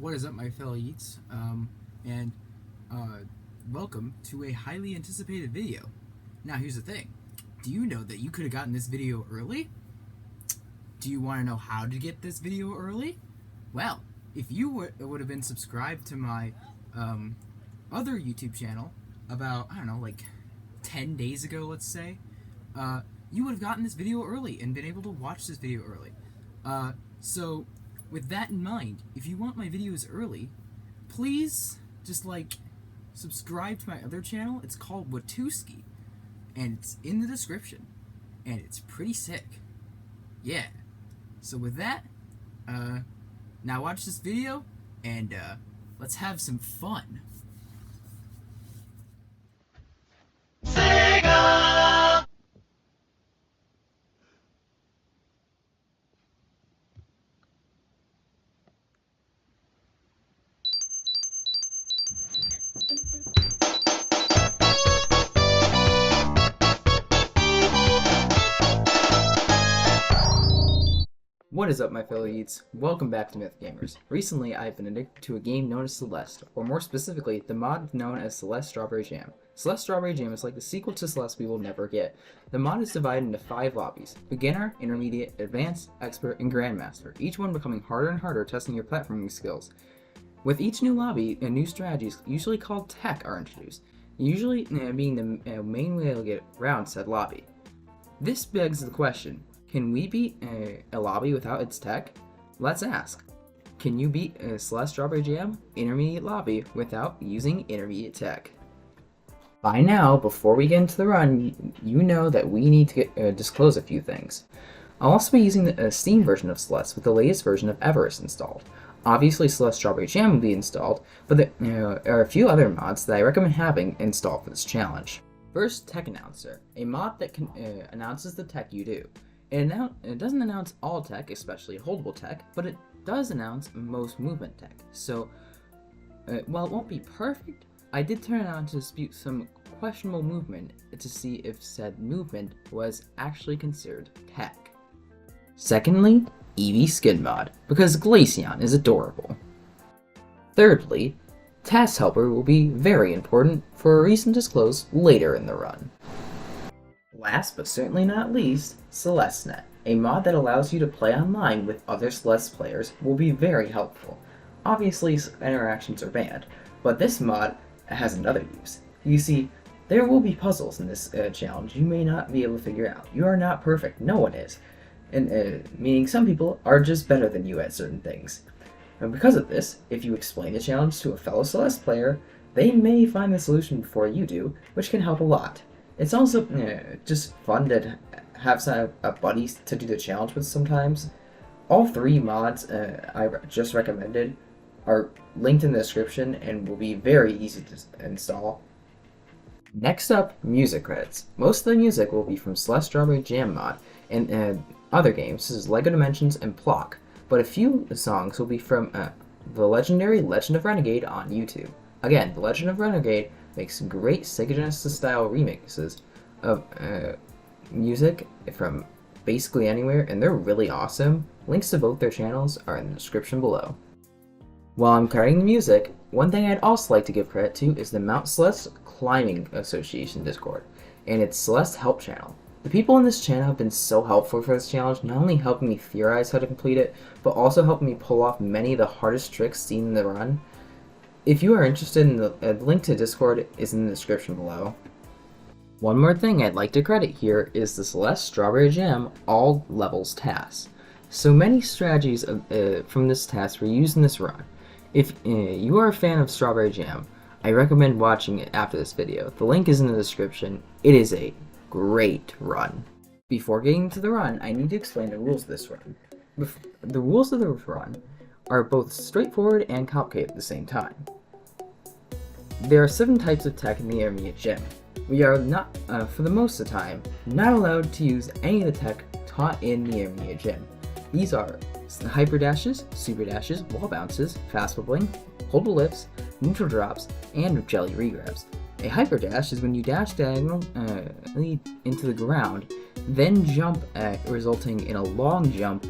What is up, my fellow Yeets? And welcome to a highly anticipated video. Now, here's the thing. Do you know that you could have gotten this video early? Do you want to know how to get this video early? Well, if you would have been subscribed to my other YouTube channel about, I don't know, like 10 days ago, let's say, you would have gotten this video early and been able to watch this video early. So, with that in mind, if you want my videos early, please just subscribe to my other channel. It's called Watuski, and it's in the description, and it's pretty sick. Yeah. So with that, now watch this video, and let's have some fun. What is up, my fellow Yeets? Welcome back to MythGamers. Recently, I've been addicted to a game known as Celeste, or more specifically, the mod known as Celeste Strawberry Jam. Celeste Strawberry Jam is like the sequel to Celeste we will never get. The mod is divided into 5 lobbies: Beginner, Intermediate, Advanced, Expert, and Grandmaster, each one becoming harder and harder, testing your platforming skills. With each new lobby, new strategies, usually called tech, are introduced, usually being the main way to get around said lobby. This begs the question: can we beat a lobby without its tech? Let's ask. Can you beat a Celeste Strawberry Jam intermediate lobby without using intermediate tech? By now, before we get into the run, you know that we need to disclose a few things. I'll also be using the Steam version of Celeste with the latest version of Everest installed. Obviously, Celeste Strawberry Jam will be installed, but there are a few other mods that I recommend having installed for this challenge. First, Tech Announcer, a mod that announces the tech you do. It doesn't announce all tech, especially holdable tech, but it does announce most movement tech. So, while it won't be perfect, I did turn it on to dispute some questionable movement to see if said movement was actually considered tech. Secondly, Eevee Skin Mod, because Glaceon is adorable. Thirdly, Task Helper will be very important for a reason disclosed later in the run. Last but certainly not least, CelesteNet, a mod that allows you to play online with other Celeste players, will be very helpful. Obviously, interactions are banned, but this mod has another use. You see, there will be puzzles in this challenge you may not be able to figure out. You are not perfect, no one is, and meaning some people are just better than you at certain things. And because of this, if you explain the challenge to a fellow Celeste player, they may find the solution before you do, which can help a lot. It's also just fun to have some buddies to do the challenge with sometimes. All 3 mods I just recommended are linked in the description and will be very easy to install. Next up, music credits. Most of the music will be from Celeste Strawberry Jam mod and other games such as LEGO Dimensions and Plock, but a few songs will be from the legendary Legend of Renegade on YouTube. Again, the Legend of Renegade makes great Sega Genesis style remixes of music from basically anywhere, and they're really awesome. Links to both their channels are in the description below. While I'm crediting the music, one thing I'd also like to give credit to is the Mount Celeste Climbing Association Discord and its Celeste Help channel. The people in this channel have been so helpful for this challenge, not only helping me theorize how to complete it, but also helping me pull off many of the hardest tricks seen in the run. If you are interested in the link to Discord is in the description below. One more thing I'd like to credit here is the Celeste Strawberry Jam all levels task. So many strategies from this task were used in this run. If you are a fan of Strawberry Jam, I recommend watching it after this video. The link is in the description. It is a great run. Before getting to the run, I need to explain the rules of this run. The rules of the run are both straightforward and complicated at the same time. There are 7 types of tech in the Intermediate Gym. We are not, for the most of the time, not allowed to use any of the tech taught in the Intermediate Gym. These are Hyper Dashes, Super Dashes, Wall Bounces, Fast Bubbling, Holdable Lifts, Neutral Drops, and Jelly Regrabs. A Hyper Dash is when you dash diagonally into the ground, then jump resulting in a long jump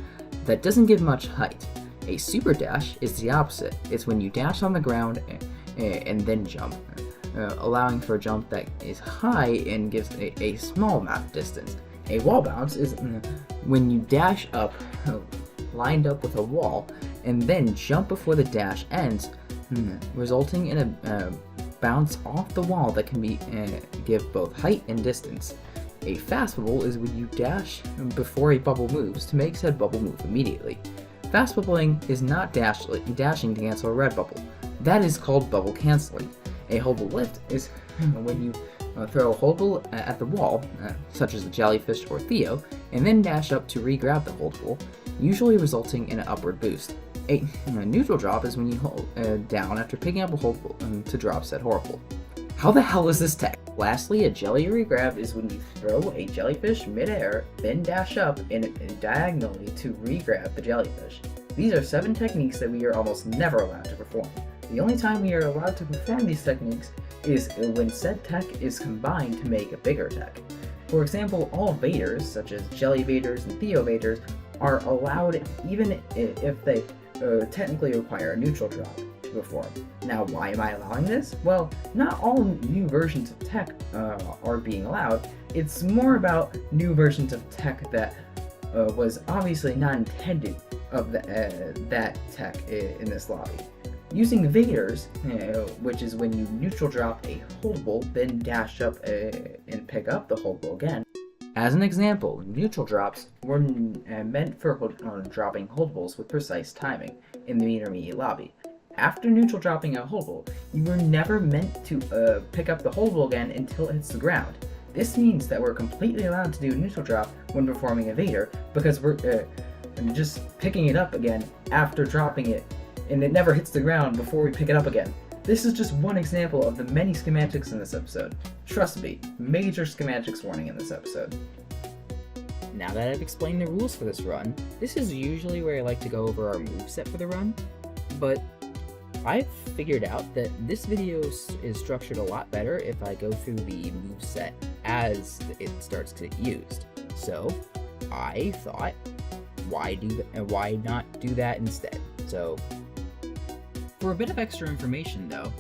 that doesn't give much height. A super dash is the opposite. It's when you dash on the ground and then jump, allowing for a jump that is high and gives a small amount of distance. A wall bounce is when you dash up, lined up with a wall, and then jump before the dash ends, resulting in a bounce off the wall that can give both height and distance. A fast bubble is when you dash before a bubble moves to make said bubble move immediately. Fast bubbling is not dashing to cancel a red bubble. That is called bubble canceling. A holdable lift is when you throw a holdable at the wall, such as the jellyfish or Theo, and then dash up to re-grab the holdable, usually resulting in an upward boost. A neutral drop is when you hold down after picking up a holdable to drop said holdable. How the hell is this tech? Lastly, a jelly re-grab is when you throw a jellyfish mid-air, then dash up diagonally to re-grab the jellyfish. These are 7 techniques that we are almost never allowed to perform. The only time we are allowed to perform these techniques is when said tech is combined to make a bigger tech. For example, all vaders, such as jelly vaders and Theo vaders, are allowed even if they technically require a neutral drop to perform. Now, why am I allowing this? Well, not all new versions of tech are being allowed. It's more about new versions of tech that was obviously not intended of that tech in this lobby. Using vaders, which is when you neutral drop a holdable, then dash up and pick up the holdable again. As an example, neutral drops were meant for dropping holdables with precise timing in the intermediate lobby. After neutral dropping a holdable, you were never meant to pick up the holdable again until it hits the ground. This means that we're completely allowed to do a neutral drop when performing a vader because we're just picking it up again after dropping it, and it never hits the ground before we pick it up again. This is just one example of the many schematics in this episode. Trust me, major schematics warning in this episode. Now that I've explained the rules for this run, this is usually where I like to go over our moveset for the run, but I've figured out that this video is structured a lot better if I go through the moveset as it starts to get used. So I thought, why not do that instead? So for a bit of extra information though,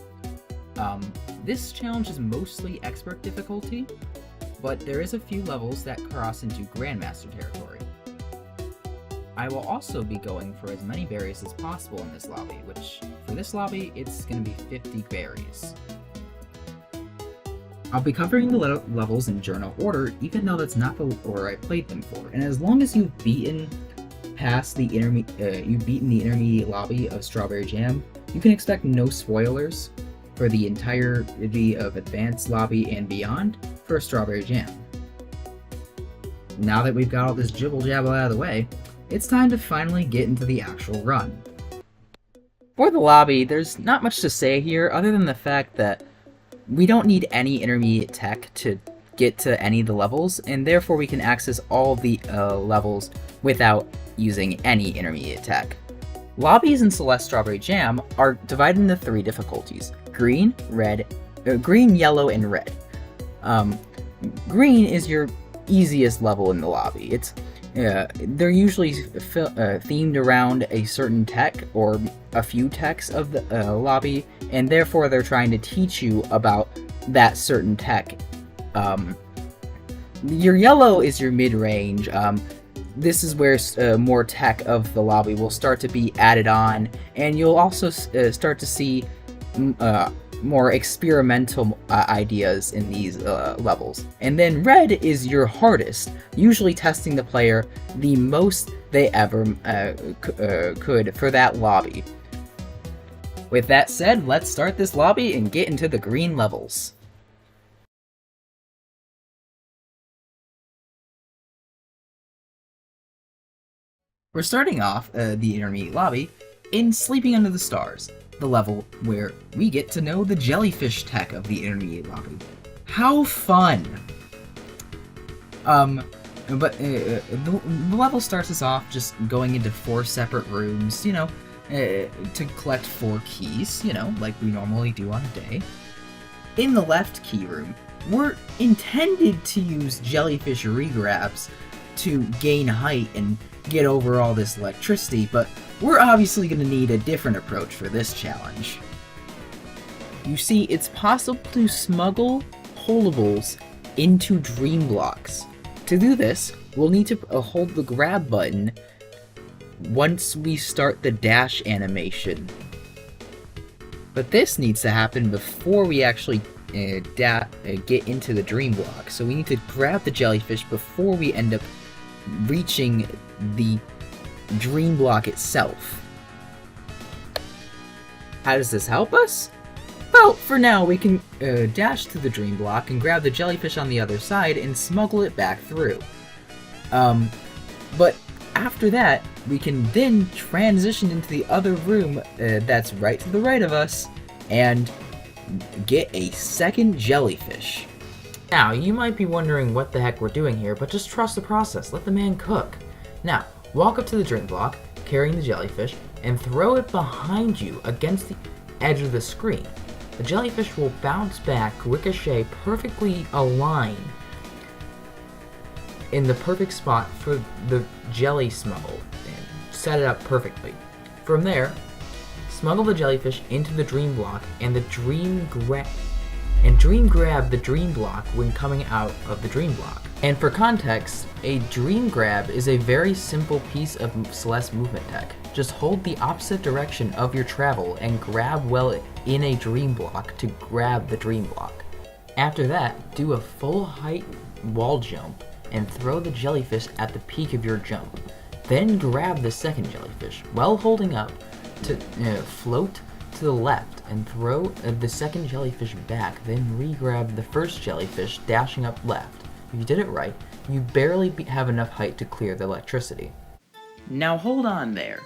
this challenge is mostly expert difficulty, but there is a few levels that cross into Grandmaster territory. I will also be going for as many berries as possible in this lobby, which for this lobby it's going to be 50 berries. I'll be covering the levels in journal order, even though that's not the order I played them for, and as long as you've beaten the intermediate lobby of Strawberry Jam, you can expect no spoilers for the entirety of Advanced Lobby and beyond for Strawberry Jam. Now that we've got all this jibble-jabble out of the way, it's time to finally get into the actual run. For the lobby, there's not much to say here other than the fact that we don't need any intermediate tech to get to any of the levels, and therefore we can access all the levels without using any intermediate tech. Lobbies in Celeste Strawberry Jam are divided into 3 difficulties: green, yellow, and red. Green is your easiest level in the lobby. They're usually themed around a certain tech or a few techs of the lobby, and therefore they're trying to teach you about that certain tech. Your yellow is your mid-range. This is where more tech of the lobby will start to be added on, and you'll also start to see more experimental ideas in these levels. And then red is your hardest, usually testing the player the most they ever could for that lobby. With that said, let's start this lobby and get into the green levels. We're starting off the intermediate lobby in Sleeping Under the Stars, the level where we get to know the jellyfish tech of the intermediate lobby. How fun! The level starts us off just going into 4 separate rooms, to collect 4 keys, like we normally do on a day. In the left key room, we're intended to use jellyfish regrabs to gain height and get over all this electricity, but we're obviously going to need a different approach for this challenge. You see, it's possible to smuggle holdables into dream blocks. To do this, we'll need to hold the grab button once we start the dash animation. But this needs to happen before we actually get into the dream block. So we need to grab the jellyfish before we end up reaching the dream block itself. How does this help us? Well, for now, we can dash to the dream block and grab the jellyfish on the other side and smuggle it back through. But after that, we can then transition into the other room that's right to the right of us and get a second jellyfish. Now, you might be wondering what the heck we're doing here, but just trust the process. Let the man cook. Now, walk up to the dream block, carrying the jellyfish, and throw it behind you against the edge of the screen. The jellyfish will bounce back, ricochet, perfectly align in the perfect spot for the jelly smuggle, and set it up perfectly. From there, smuggle the jellyfish into the dream block and dream grab the dream block when coming out of the dream block. And for context, a dream grab is a very simple piece of Celeste movement tech. Just hold the opposite direction of your travel and grab well in a dream block to grab the dream block. After that, do a full height wall jump and throw the jellyfish at the peak of your jump. Then grab the second jellyfish while holding up to float to the left and throw the second jellyfish back, then re-grab the first jellyfish dashing up left. If you did it right, you barely have enough height to clear the electricity. Now hold on there.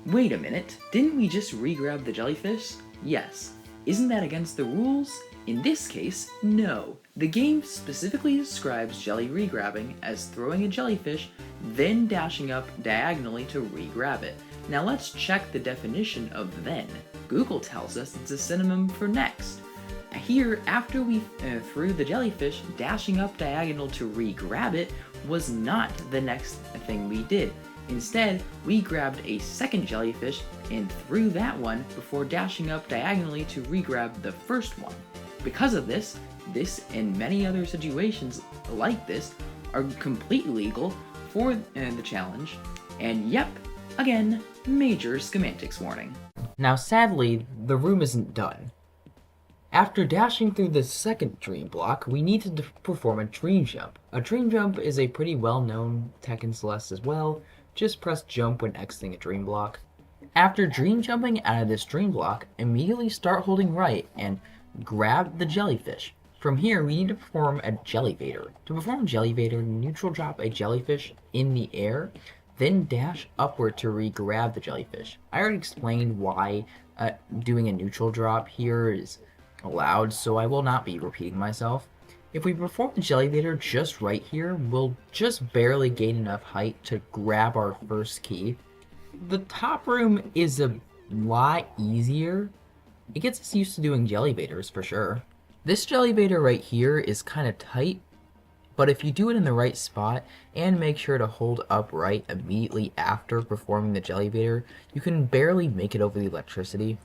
Wait a minute, didn't we just re-grab the jellyfish? Yes. Isn't that against the rules? In this case, no. The game specifically describes jelly re-grabbing as throwing a jellyfish, then dashing up diagonally to re-grab it. Now let's check the definition of then. Google tells us it's a synonym for next. Here, after we threw the jellyfish, dashing up diagonal to re-grab it was not the next thing we did. Instead, we grabbed a second jellyfish and threw that one before dashing up diagonally to re-grab the first one. Because of this and many other situations like this are completely legal for the challenge, and yep, again, major schematics warning. Now sadly, the room isn't done. After dashing through the second dream block, we need to perform a dream jump. A dream jump is a pretty well-known tech in Celeste as well. Just press jump when exiting a dream block. After dream jumping out of this dream block, immediately start holding right and grab the jellyfish. From here, we need to perform a jellyvator. To perform a jellyvator, neutral drop a jellyfish in the air, then dash upward to re-grab the jellyfish. I already explained why doing a neutral drop here is allowed, so I will not be repeating myself. If we perform the jellyvator just right here, we'll just barely gain enough height to grab our first key. The top room is a lot easier. It gets us used to doing jellyvators for sure. This jellyvator right here is kind of tight, but if you do it in the right spot and make sure to hold upright immediately after performing the jellyvator, you can barely make it over the electricity.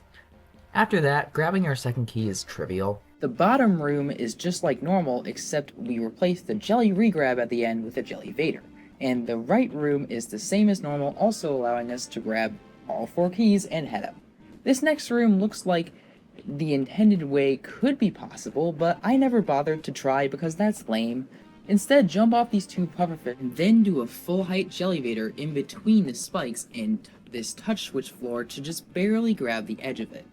After that, grabbing our second key is trivial. The bottom room is just like normal, except we replace the jelly regrab at the end with a jellyvator. And the right room is the same as normal, also allowing us to grab all 4 keys and head up. This next room looks like the intended way could be possible, but I never bothered to try because that's lame. Instead, jump off these 2 pufferfish and then do a full height jellyvator in between the spikes and this touch switch floor to just barely grab the edge of it.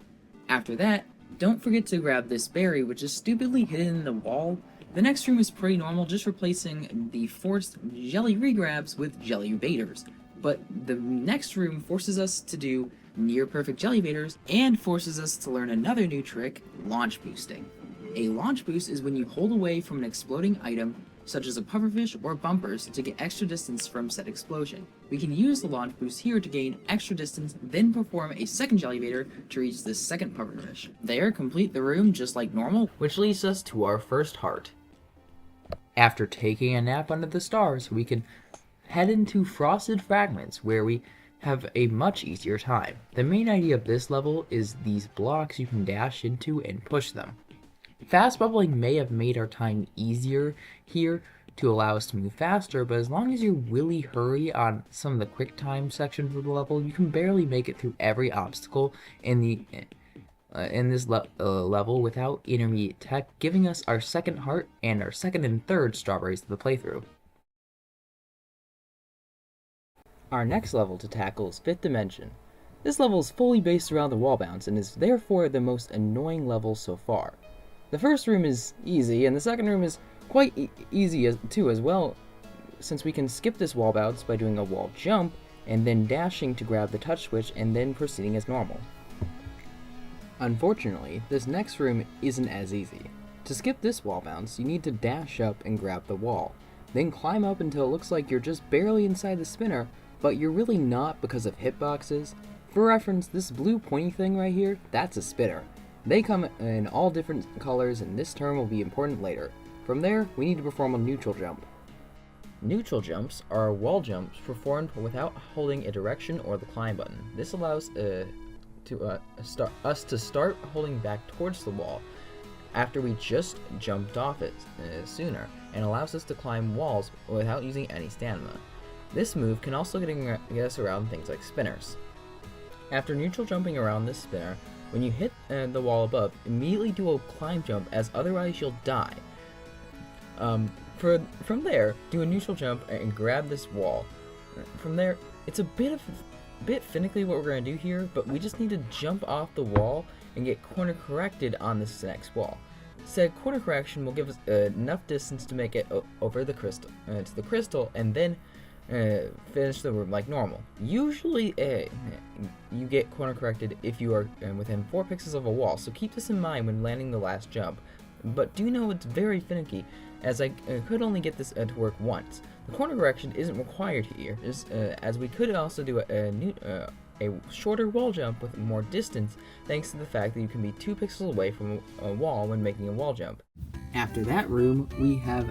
After that, don't forget to grab this berry, which is stupidly hidden in the wall. The next room is pretty normal, just replacing the forced jelly regrabs with jellyvators. But the next room forces us to do near perfect jellyvators and forces us to learn another new trick, launch boosting. A launch boost is when you hold away from an exploding item, such as a pufferfish or bumpers, to get extra distance from said explosion. We can use the launch boost here to gain extra distance, then perform a second jellyvator to reach the second pufferfish. There, complete the room just like normal, which leads us to our first heart. After taking a nap under the stars, we can head into Frosted Fragments, where we have a much easier time. The main idea of this level is these blocks you can dash into and push them. Fast bubbling may have made our time easier here to allow us to move faster, but as long as you really hurry on some of the quick time sections of the level, you can barely make it through every obstacle in this level without intermediate tech, giving us our second heart and our second and third strawberries of the playthrough. Our next level to tackle is 5th Dimension. This level is fully based around the wall bounce and is therefore the most annoying level so far. The first room is easy, and the second room is quite easy too as well, since we can skip this wall bounce by doing a wall jump and then dashing to grab the touch switch and then proceeding as normal. Unfortunately, this next room isn't as easy. To skip this wall bounce, you need to dash up and grab the wall, then climb up until it looks like you're just barely inside the spinner, but you're really not because of hitboxes. For reference, this blue pointy thing right here, that's a spinner. They come in all different colors, and this term will be important later. From there, we need to perform a neutral jump. Neutral jumps are wall jumps performed without holding a direction or the climb button. This allows us to start holding back towards the wall after we just jumped off it sooner, and allows us to climb walls without using any stamina. This move can also get us around things like spinners. After neutral jumping around this spinner, when you hit the wall above, immediately do a climb jump, as otherwise you'll die. From there, do a neutral jump and grab this wall. From there, it's a bit finicky what we're going to do here, but we just need to jump off the wall and get corner corrected on this next wall. Said corner correction will give us enough distance to make it over the crystal to the crystal, and then finish the room like normal. Usually you get corner corrected if you are within 4 pixels of a wall, so keep this in mind when landing the last jump. But do know it's very finicky, as I could only get this to work once. The corner correction isn't required here, as we could also do a shorter wall jump with more distance, thanks to the fact that you can be 2 pixels away from a wall when making a wall jump. After that room, we have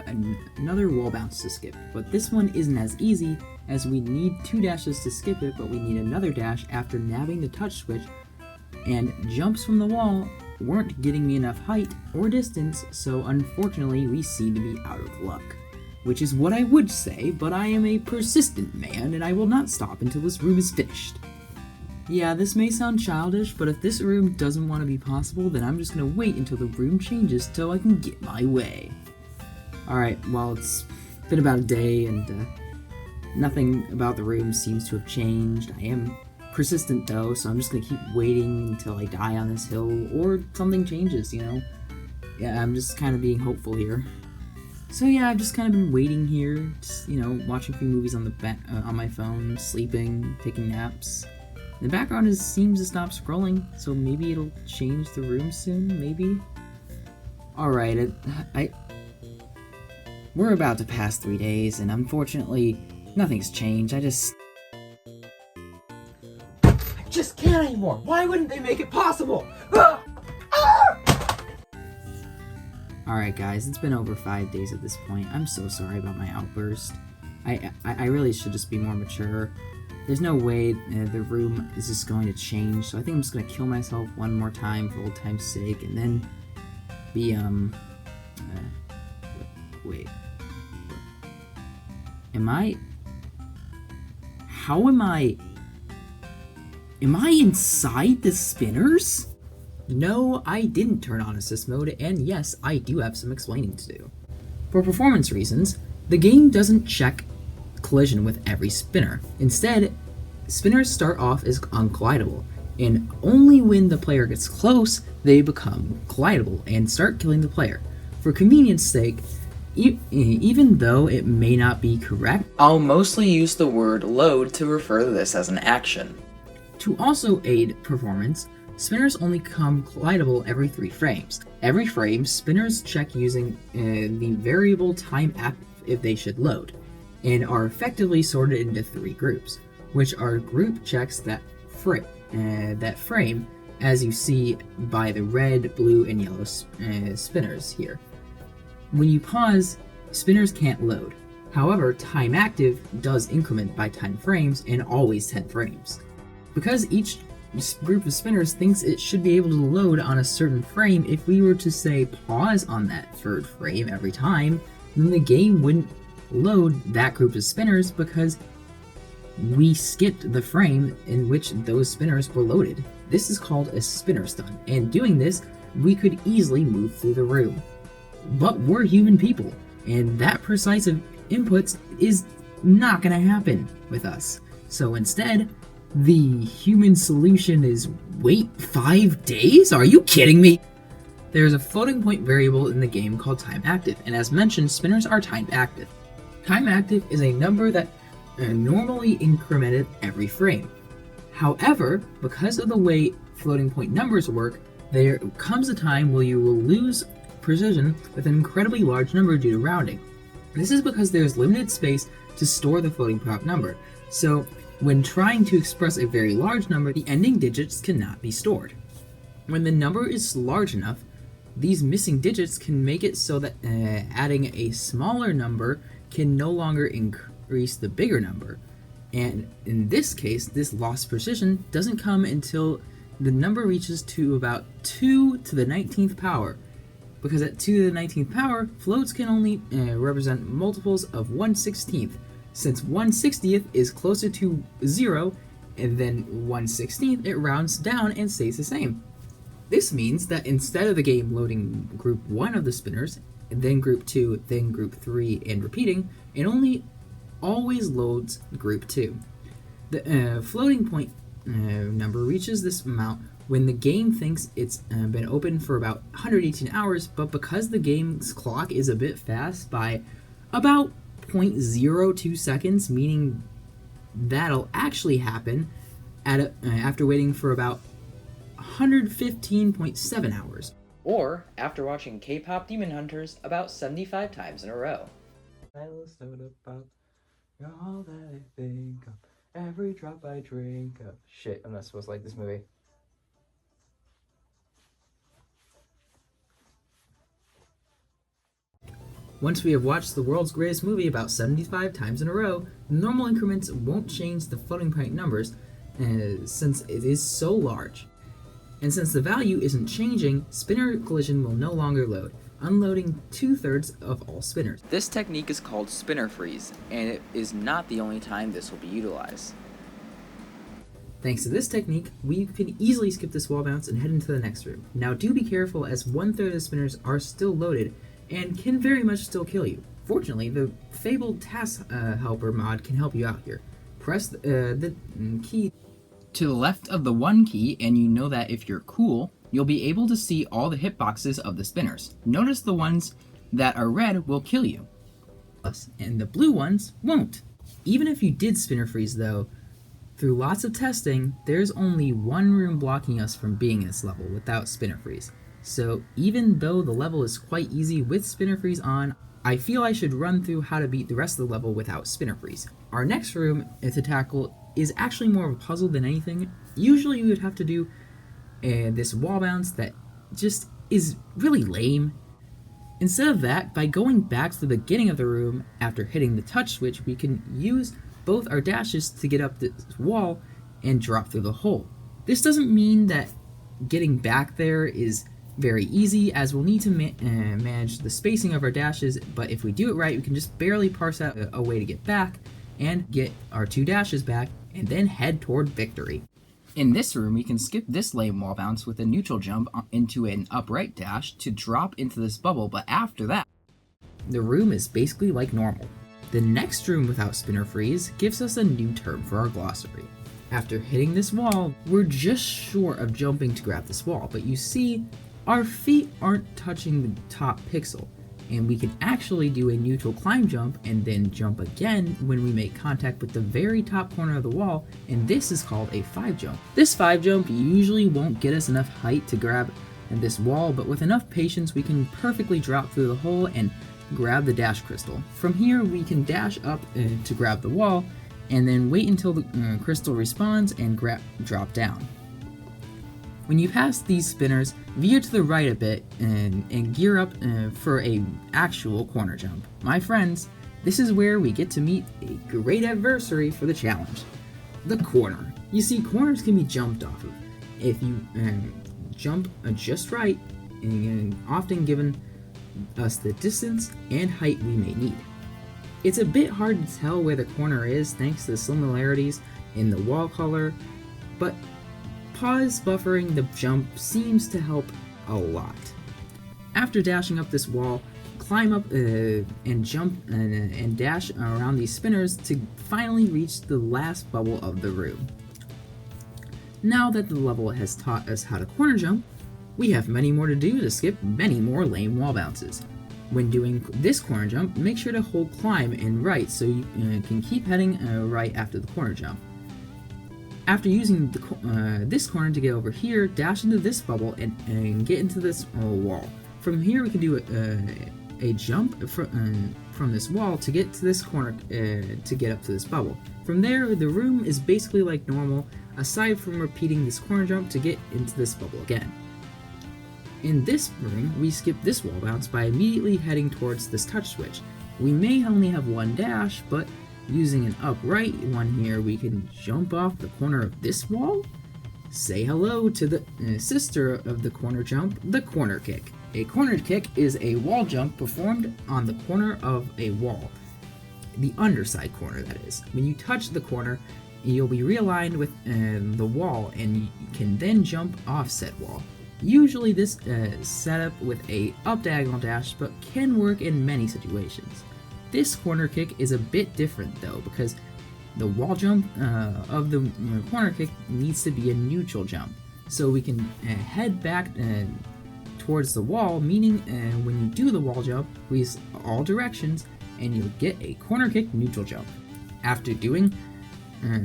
another wall bounce to skip, but this one isn't as easy, as we need 2 dashes to skip it, but we need another dash after nabbing the touch switch, and jumps from the wall weren't getting me enough height or distance, so unfortunately we seem to be out of luck. Which is what I would say, but I am a persistent man, and I will not stop until this room is finished. Yeah, this may sound childish, but if this room doesn't want to be possible, then I'm just gonna wait until the room changes till I can get my way. Alright, well, it's been about a day, and nothing about the room seems to have changed. I am persistent though, so I'm just gonna keep waiting until I die on this hill, or something changes, you know? Yeah, I'm just kind of being hopeful here. So yeah, I've just kind of been waiting here, just, you know, watching a few movies on my phone, sleeping, taking naps. The background seems to stop scrolling, so maybe it'll change the room soon, maybe? Alright, we're about to pass 3 days, and unfortunately, nothing's changed. I just can't anymore! Why wouldn't they make it possible? Alright guys, it's been over 5 days at this point. I'm so sorry about my outburst. I really should just be more mature. There's no way the room is just going to change, so I think I'm just going to kill myself one more time for old time's sake, and then be, wait. Am I inside the spinners? No, I didn't turn on assist mode, and yes, I do have some explaining to do. For performance reasons, the game doesn't check collision with every spinner. Instead, spinners start off as uncollidable, and only when the player gets close, they become collidable and start killing the player. For convenience sake, even though it may not be correct, I'll mostly use the word load to refer to this as an action. To also aid performance, spinners only become collidable every 3 frames. Every frame, spinners check using the variable time app if they should load, and are effectively sorted into 3 groups, which are group checks that frame, as you see by the red, blue, and yellow spinners here. When you pause, spinners can't load. However, time active does increment by 10 frames and always 10 frames. Because each group of spinners thinks it should be able to load on a certain frame, if we were to say pause on that third frame every time, then the game wouldn't load that group of spinners because we skipped the frame in which those spinners were loaded. This is called a spinner stun, and doing this, we could easily move through the room. But we're human people, and that precise of inputs is not gonna happen with us. So instead, the human solution is wait 5 days? Are you kidding me? There's a floating point variable in the game called time active, and as mentioned, spinners are time active. Time active is a number that normally incremented every frame. However, because of the way floating point numbers work, there comes a time where you will lose precision with an incredibly large number due to rounding. This is because there's limited space to store the floating point number, so when trying to express a very large number, the ending digits cannot be stored. When the number is large enough, these missing digits can make it so that adding a smaller number can no longer increase the bigger number. And in this case, this lost precision doesn't come until the number reaches to about 2 to the 19th power. Because at 2 to the 19th power, floats can only represent multiples of 1/16th, since 1/60th is closer to 0, and then 1/16th it rounds down and stays the same. This means that instead of the game loading group 1 of the spinners, and then group 2, then group 3, and repeating, it only always loads group 2. The floating point number reaches this amount when the game thinks it's been open for about 118 hours, but because the game's clock is a bit fast by about 0.02 seconds, meaning that'll actually happen after waiting for about 115.7 hours. Or after watching K-pop Demon Hunters about 75 times in a row. You're all that I think of, every drop I drink of. Shit, I'm not supposed to like this movie. Once we have watched the world's greatest movie about 75 times in a row, the normal increments won't change the floating point numbers since it is so large. And since the value isn't changing, spinner collision will no longer load, unloading 2/3 of all spinners. This technique is called spinner freeze, and it is not the only time this will be utilized. Thanks to this technique, we can easily skip this wall bounce and head into the next room. Now do be careful, as 1/3 of the spinners are still loaded and can very much still kill you. Fortunately, the fabled task helper mod can help you out here. Press the key to the left of the 1 key, and you know that if you're cool, you'll be able to see all the hitboxes of the spinners. Notice the ones that are red will kill you, and the blue ones won't. Even if you did spinner freeze though, through lots of testing, there's only 1 room blocking us from being in this level without spinner freeze. So even though the level is quite easy with spinner freeze on, I feel I should run through how to beat the rest of the level without spinner freeze. Our next room to tackle is actually more of a puzzle than anything. Usually you would have to do this wall bounce that just is really lame. Instead of that, by going back to the beginning of the room after hitting the touch switch, we can use both our dashes to get up this wall and drop through the hole. This doesn't mean that getting back there is very easy, as we'll need to manage the spacing of our dashes, but if we do it right, we can just barely parse out a way to get back and get our 2 dashes back and then head toward victory. In this room, we can skip this lame wall bounce with a neutral jump into an upright dash to drop into this bubble, but after that, the room is basically like normal. The next room without spinner freeze gives us a new term for our glossary. After hitting this wall, we're just short of jumping to grab this wall, but you see, our feet aren't touching the top pixel, and we can actually do a neutral climb jump and then jump again when we make contact with the very top corner of the wall, and this is called a 5 jump. This 5 jump usually won't get us enough height to grab this wall, but with enough patience we can perfectly drop through the hole and grab the dash crystal. From here we can dash up to grab the wall, and then wait until the crystal respawns and drop down. When you pass these spinners, veer to the right a bit and gear up for a actual corner jump. My friends, This is where we get to meet a great adversary for the challenge, the corner. You see, corners can be jumped off of if you jump just right, and often given us the distance and height we may need. It's a bit hard to tell where the corner is thanks to the similarities in the wall color, but pause buffering the jump seems to help a lot. After dashing up this wall, climb up and jump and dash around these spinners to finally reach the last bubble of the room. Now that the level has taught us how to corner jump, we have many more to do to skip many more lame wall bounces. When doing this corner jump, make sure to hold climb and right so you can keep heading right after the corner jump. After using this corner to get over here, dash into this bubble and get into this wall. From here we can do a jump from this wall to get to this corner to get up to this bubble. From there, the room is basically like normal, aside from repeating this corner jump to get into this bubble again. In this room, we skip this wall bounce by immediately heading towards this touch switch. We may only have one dash, but using an upright one here, we can jump off the corner of this wall. Say hello to the sister of the corner jump, the corner kick. A corner kick is a wall jump performed on the corner of a wall. The underside corner, that is. When you touch the corner, you'll be realigned with the wall and you can then jump off said wall. Usually this set up with a up diagonal dash, but can work in many situations. This corner kick is a bit different though, because the wall jump of the corner kick needs to be a neutral jump. So we can head back towards the wall, meaning when you do the wall jump, please all directions and you'll get a corner kick neutral jump. After doing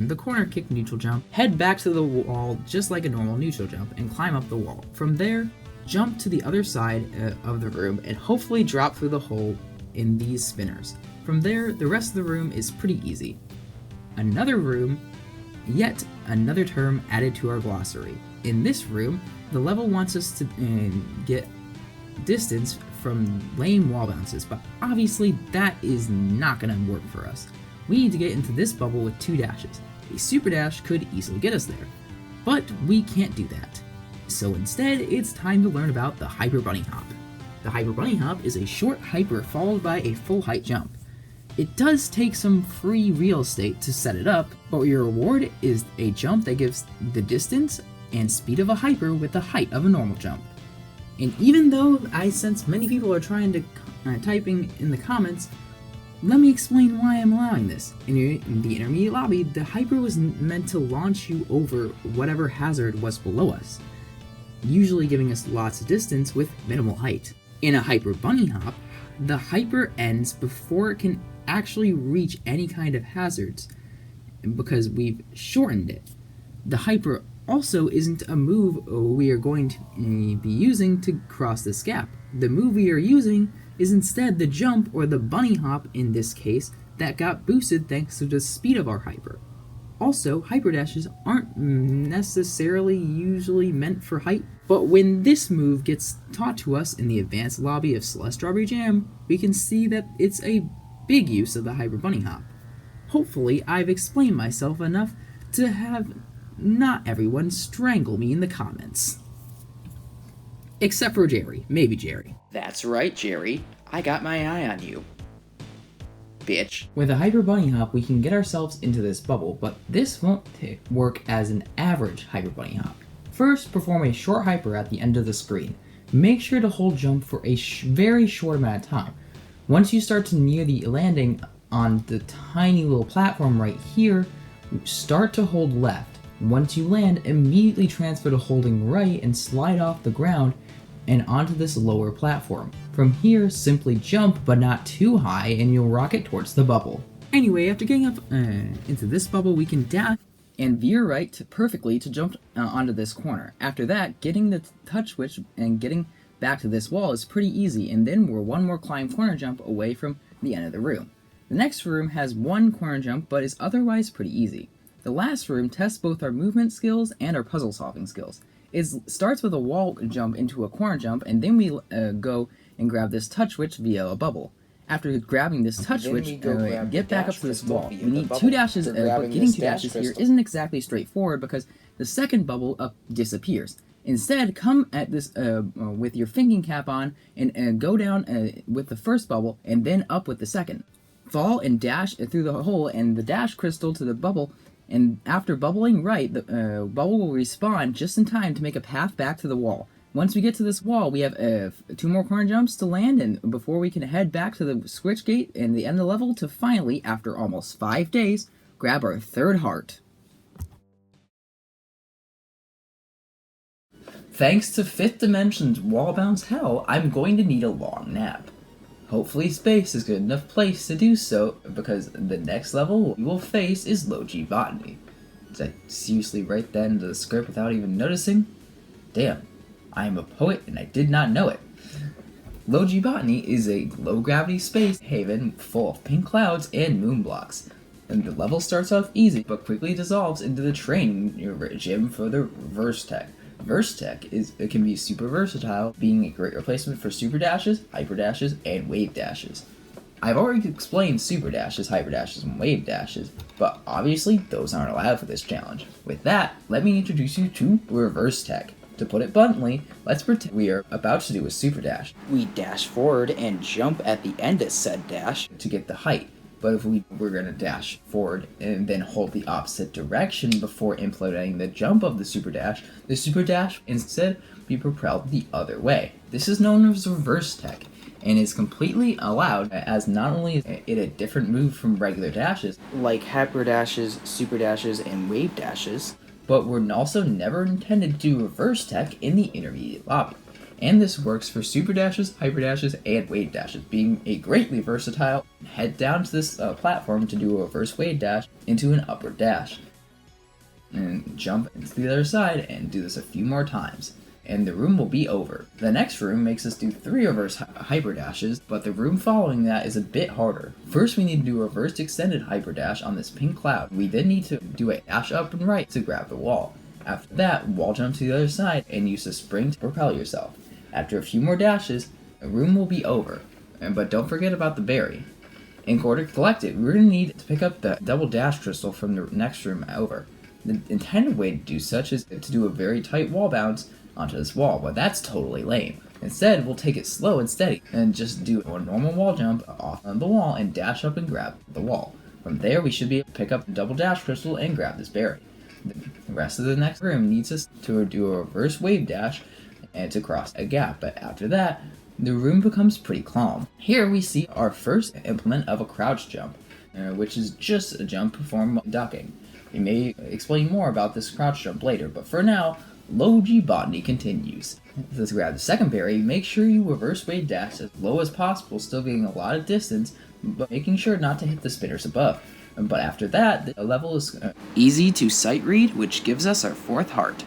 the corner kick neutral jump, head back to the wall just like a normal neutral jump and climb up the wall. From there, jump to the other side of the room and hopefully drop through the hole in these spinners. From there, the rest of the room is pretty easy. Another room, yet another term added to our glossary. In this room, the level wants us to get distance from lame wall bounces, but obviously that is not going to work for us. We need to get into this bubble with 2 dashes. A super dash could easily get us there, but we can't do that. So instead, it's time to learn about the Hyper Bunny Hop. The Hyper Bunny Hop is a short hyper followed by a full height jump. It does take some free real estate to set it up, but your reward is a jump that gives the distance and speed of a hyper with the height of a normal jump. And even though I sense many people are trying to typing in the comments, let me explain why I'm allowing this. In the intermediate lobby, the hyper was meant to launch you over whatever hazard was below us, usually giving us lots of distance with minimal height. In a Hyper Bunny Hop, the hyper ends before it can actually reach any kind of hazards, because we've shortened it. The hyper also isn't a move we are going to be using to cross this gap. The move we are using is instead the jump, or the bunny hop in this case, that got boosted thanks to the speed of our hyper. Also, hyper dashes aren't necessarily usually meant for height, but when this move gets taught to us in the advanced lobby of Celeste Strawberry Jam, we can see that it's a big use of the Hyper Bunny Hop. Hopefully, I've explained myself enough to have not everyone strangle me in the comments. Except for Jerry. Maybe Jerry. That's right, Jerry. I got my eye on you. Bitch. With a Hyper Bunny Hop, we can get ourselves into this bubble, but this won't work as an average Hyper Bunny Hop. First, perform a short hyper at the end of the screen. Make sure to hold jump for a very short amount of time. Once you start to near the landing on the tiny little platform right here, start to hold left. Once you land, immediately transfer to holding right and slide off the ground and onto this lower platform. From here, simply jump, but not too high, and you'll rocket towards the bubble. Anyway, after getting up into this bubble, we can dash and veer right perfectly to jump onto this corner. After that, getting the touch switch and getting back to this wall is pretty easy, and then we're one more climb corner jump away from the end of the room. The next room has one corner jump, but is otherwise pretty easy. The last room tests both our movement skills and our puzzle solving skills. It starts with a wall jump into a corner jump, and then we go and grab this touch switch via a bubble. After grabbing this touch Then switch, we go grab get the back dash up to this crystal wall. via We the need bubble. 2 dashes, After but grabbing getting this 2 dash dashes here crystal- isn't exactly straightforward because the second bubble up disappears. Instead, come at this with your thinking cap on and go down with the first bubble and then up with the second. Fall and dash through the hole and the dash crystal to the bubble, and after bubbling right, the bubble will respawn just in time to make a path back to the wall. Once we get to this wall, we have 2 more corner jumps to land, and before we can head back to the switch gate and the end of the level to finally, after almost 5 days, grab our 3rd heart. Thanks to 5th Dimension's wall bounce hell, I'm going to need a long nap. Hopefully space is good enough place to do so, because the next level we will face is low-G Botany. Did I seriously write that into the script without even noticing? Damn, I am a poet and I did not know it. Low-G Botany is a low-gravity space haven full of pink clouds and moon blocks. And the level starts off easy, but quickly dissolves into the training gym for the Verse Tech. Verse Tech can be super versatile, being a great replacement for super dashes, hyper dashes, and wave dashes. I've already explained super dashes, hyper dashes, and wave dashes, but obviously those aren't allowed for this challenge. With that, let me introduce you to Reverse Tech. To put it bluntly, let's pretend we are about to do a super dash. We dash forward and jump at the end of said dash to get the height. But if we're going to dash forward and then hold the opposite direction before implementing the jump of the super dash instead be propelled the other way. This is known as reverse tech, and is completely allowed, as not only is it a different move from regular dashes, like hyper dashes, super dashes, and wave dashes, but we're also never intended to do reverse tech in the intermediate lobby. And this works for super dashes, hyper dashes, and wave dashes, being a greatly versatile. Head down to this platform to do a reverse wave dash into an upward dash. And jump into the other side and do this a few more times. And the room will be over. The next room makes us do 3 reverse hyper dashes, but the room following that is a bit harder. First we need to do a reverse extended hyper dash on this pink cloud. We then need to do a dash up and right to grab the wall. After that, wall jump to the other side and use the spring to propel yourself. After a few more dashes, the room will be over. But don't forget about the berry. In order to collect it, we're going to need to pick up the double dash crystal from the next room over. The intended way to do such is to do a very tight wall bounce onto this wall, but that's totally lame. Instead, we'll take it slow and steady, and just do a normal wall jump off on the wall and dash up and grab the wall. From there, we should be able to pick up the double dash crystal and grab this berry. The rest of the next room needs us to do a reverse wave dash and to cross a gap, but after that, the room becomes pretty calm. Here we see our first implement of a crouch jump, which is just a jump performed while ducking. We may explain more about this crouch jump later, but for now, low-G Botany continues. To grab the second berry, make sure you reverse wave dash as low as possible, still getting a lot of distance, but making sure not to hit the spinners above. But after that, the level is easy to sight read, which gives us our 4th heart.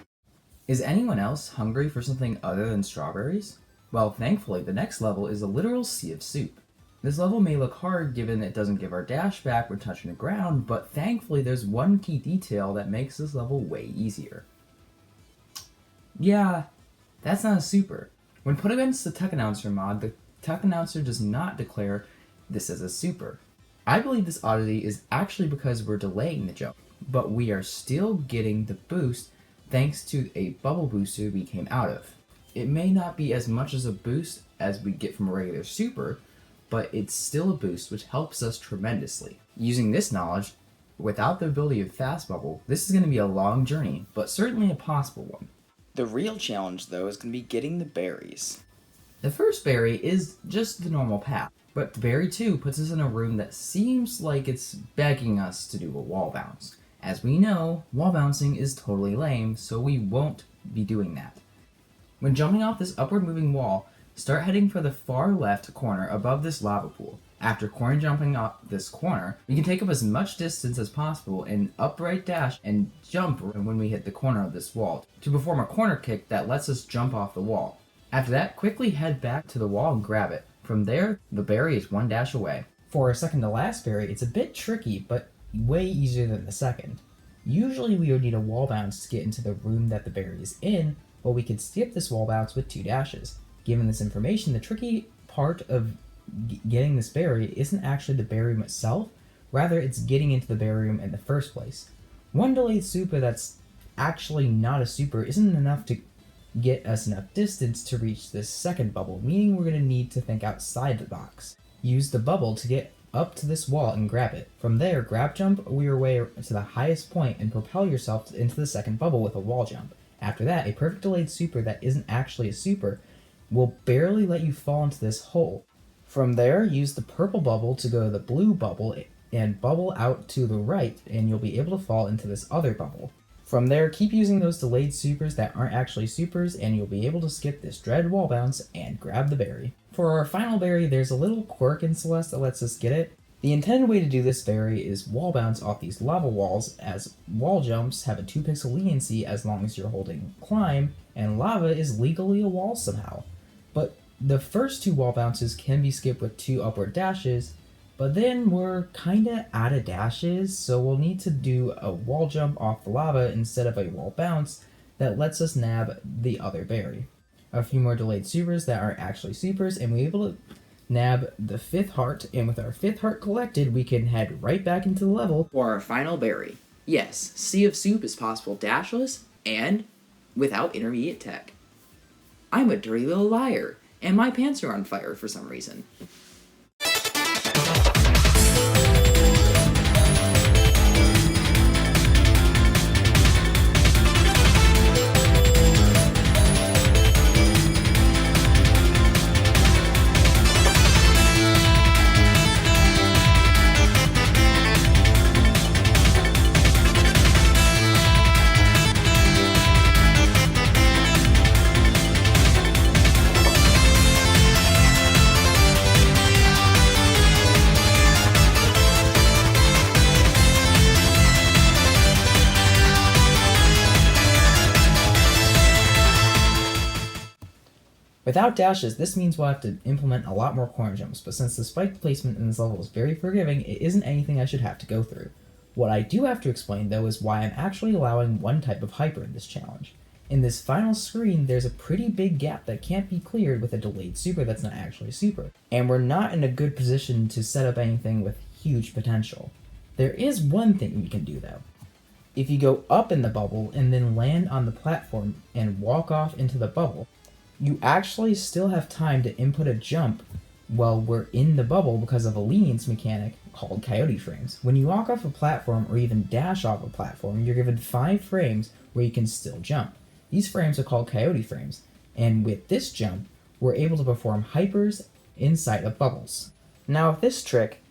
Is anyone else hungry for something other than strawberries? Well, thankfully, the next level is a literal sea of soup. This level may look hard given it doesn't give our dash back when touching the ground, but thankfully there's one key detail that makes this level way easier. Yeah, that's not a super. When put against the Tech Announcer mod, the Tech Announcer does not declare this as a super. I believe this oddity is actually because we're delaying the jump, but we are still getting the boost thanks to a bubble booster we came out of. It may not be as much as a boost as we get from a regular super, but it's still a boost which helps us tremendously. Using this knowledge, without the ability of Fast Bubble, this is going to be a long journey, but certainly a possible one. The real challenge, though, is going to be getting the berries. The first berry is just the normal path, but berry 2 puts us in a room that seems like it's begging us to do a wall bounce. As we know, wall bouncing is totally lame, so we won't be doing that. When jumping off this upward moving wall, start heading for the far left corner above this lava pool. After corner jumping off this corner, we can take up as much distance as possible and upright dash and jump when we hit the corner of this wall to perform a corner kick that lets us jump off the wall. After that, quickly head back to the wall and grab it. From there, the berry is 1 dash away. For our second to last berry, it's a bit tricky, but way easier than the second. Usually we would need a wall bounce to get into the room that the berry is in, but we could skip this wall bounce with 2 dashes. Given this information, the tricky part of getting this berry isn't actually the berry room itself, rather it's getting into the berry room in the first place. One delayed super that's actually not a super isn't enough to get us enough distance to reach this second bubble, meaning we're going to need to think outside the box. Use the bubble to get up to this wall and grab it. From there, grab jump your way to the highest point and propel yourself into the second bubble with a wall jump. After that, a perfect delayed super that isn't actually a super will barely let you fall into this hole. From there, use the purple bubble to go to the blue bubble and bubble out to the right, and you'll be able to fall into this other bubble. From there, keep using those delayed supers that aren't actually supers, and you'll be able to skip this dread wall bounce and grab the berry. For our final berry, there's a little quirk in Celeste that lets us get it. The intended way to do this berry is wall bounce off these lava walls, as wall jumps have a 2 pixel leniency as long as you're holding climb, and lava is legally a wall somehow. But the first 2 wall bounces can be skipped with 2 upward dashes, but then we're kinda out of dashes, so we'll need to do a wall jump off the lava instead of a wall bounce that lets us nab the other berry. A few more delayed supers that aren't actually supers, and we're able to nab the 5th heart, and with our 5th heart collected, we can head right back into the level For our final berry. Yes, Sea of Soup is possible dashless and without intermediate tech. I'm a dirty little liar, and my pants are on fire for some reason. Without dashes, this means we'll have to implement a lot more corner jumps, but since the spike placement in this level is very forgiving, it isn't anything I should have to go through. What I do have to explain, though, is why I'm actually allowing one type of hyper in this challenge. In this final screen, there's a pretty big gap that can't be cleared with a delayed super that's not actually super, and we're not in a good position to set up anything with huge potential. There is one thing we can do, though. If you go up in the bubble and then land on the platform and walk off into the bubble, you actually still have time to input a jump while we're in the bubble because of a lenience mechanic called coyote frames. When you walk off a platform or even dash off a platform, you're given 5 frames where you can still jump. These frames are called coyote frames, and with this jump, we're able to perform hypers inside of bubbles. Now with this trick,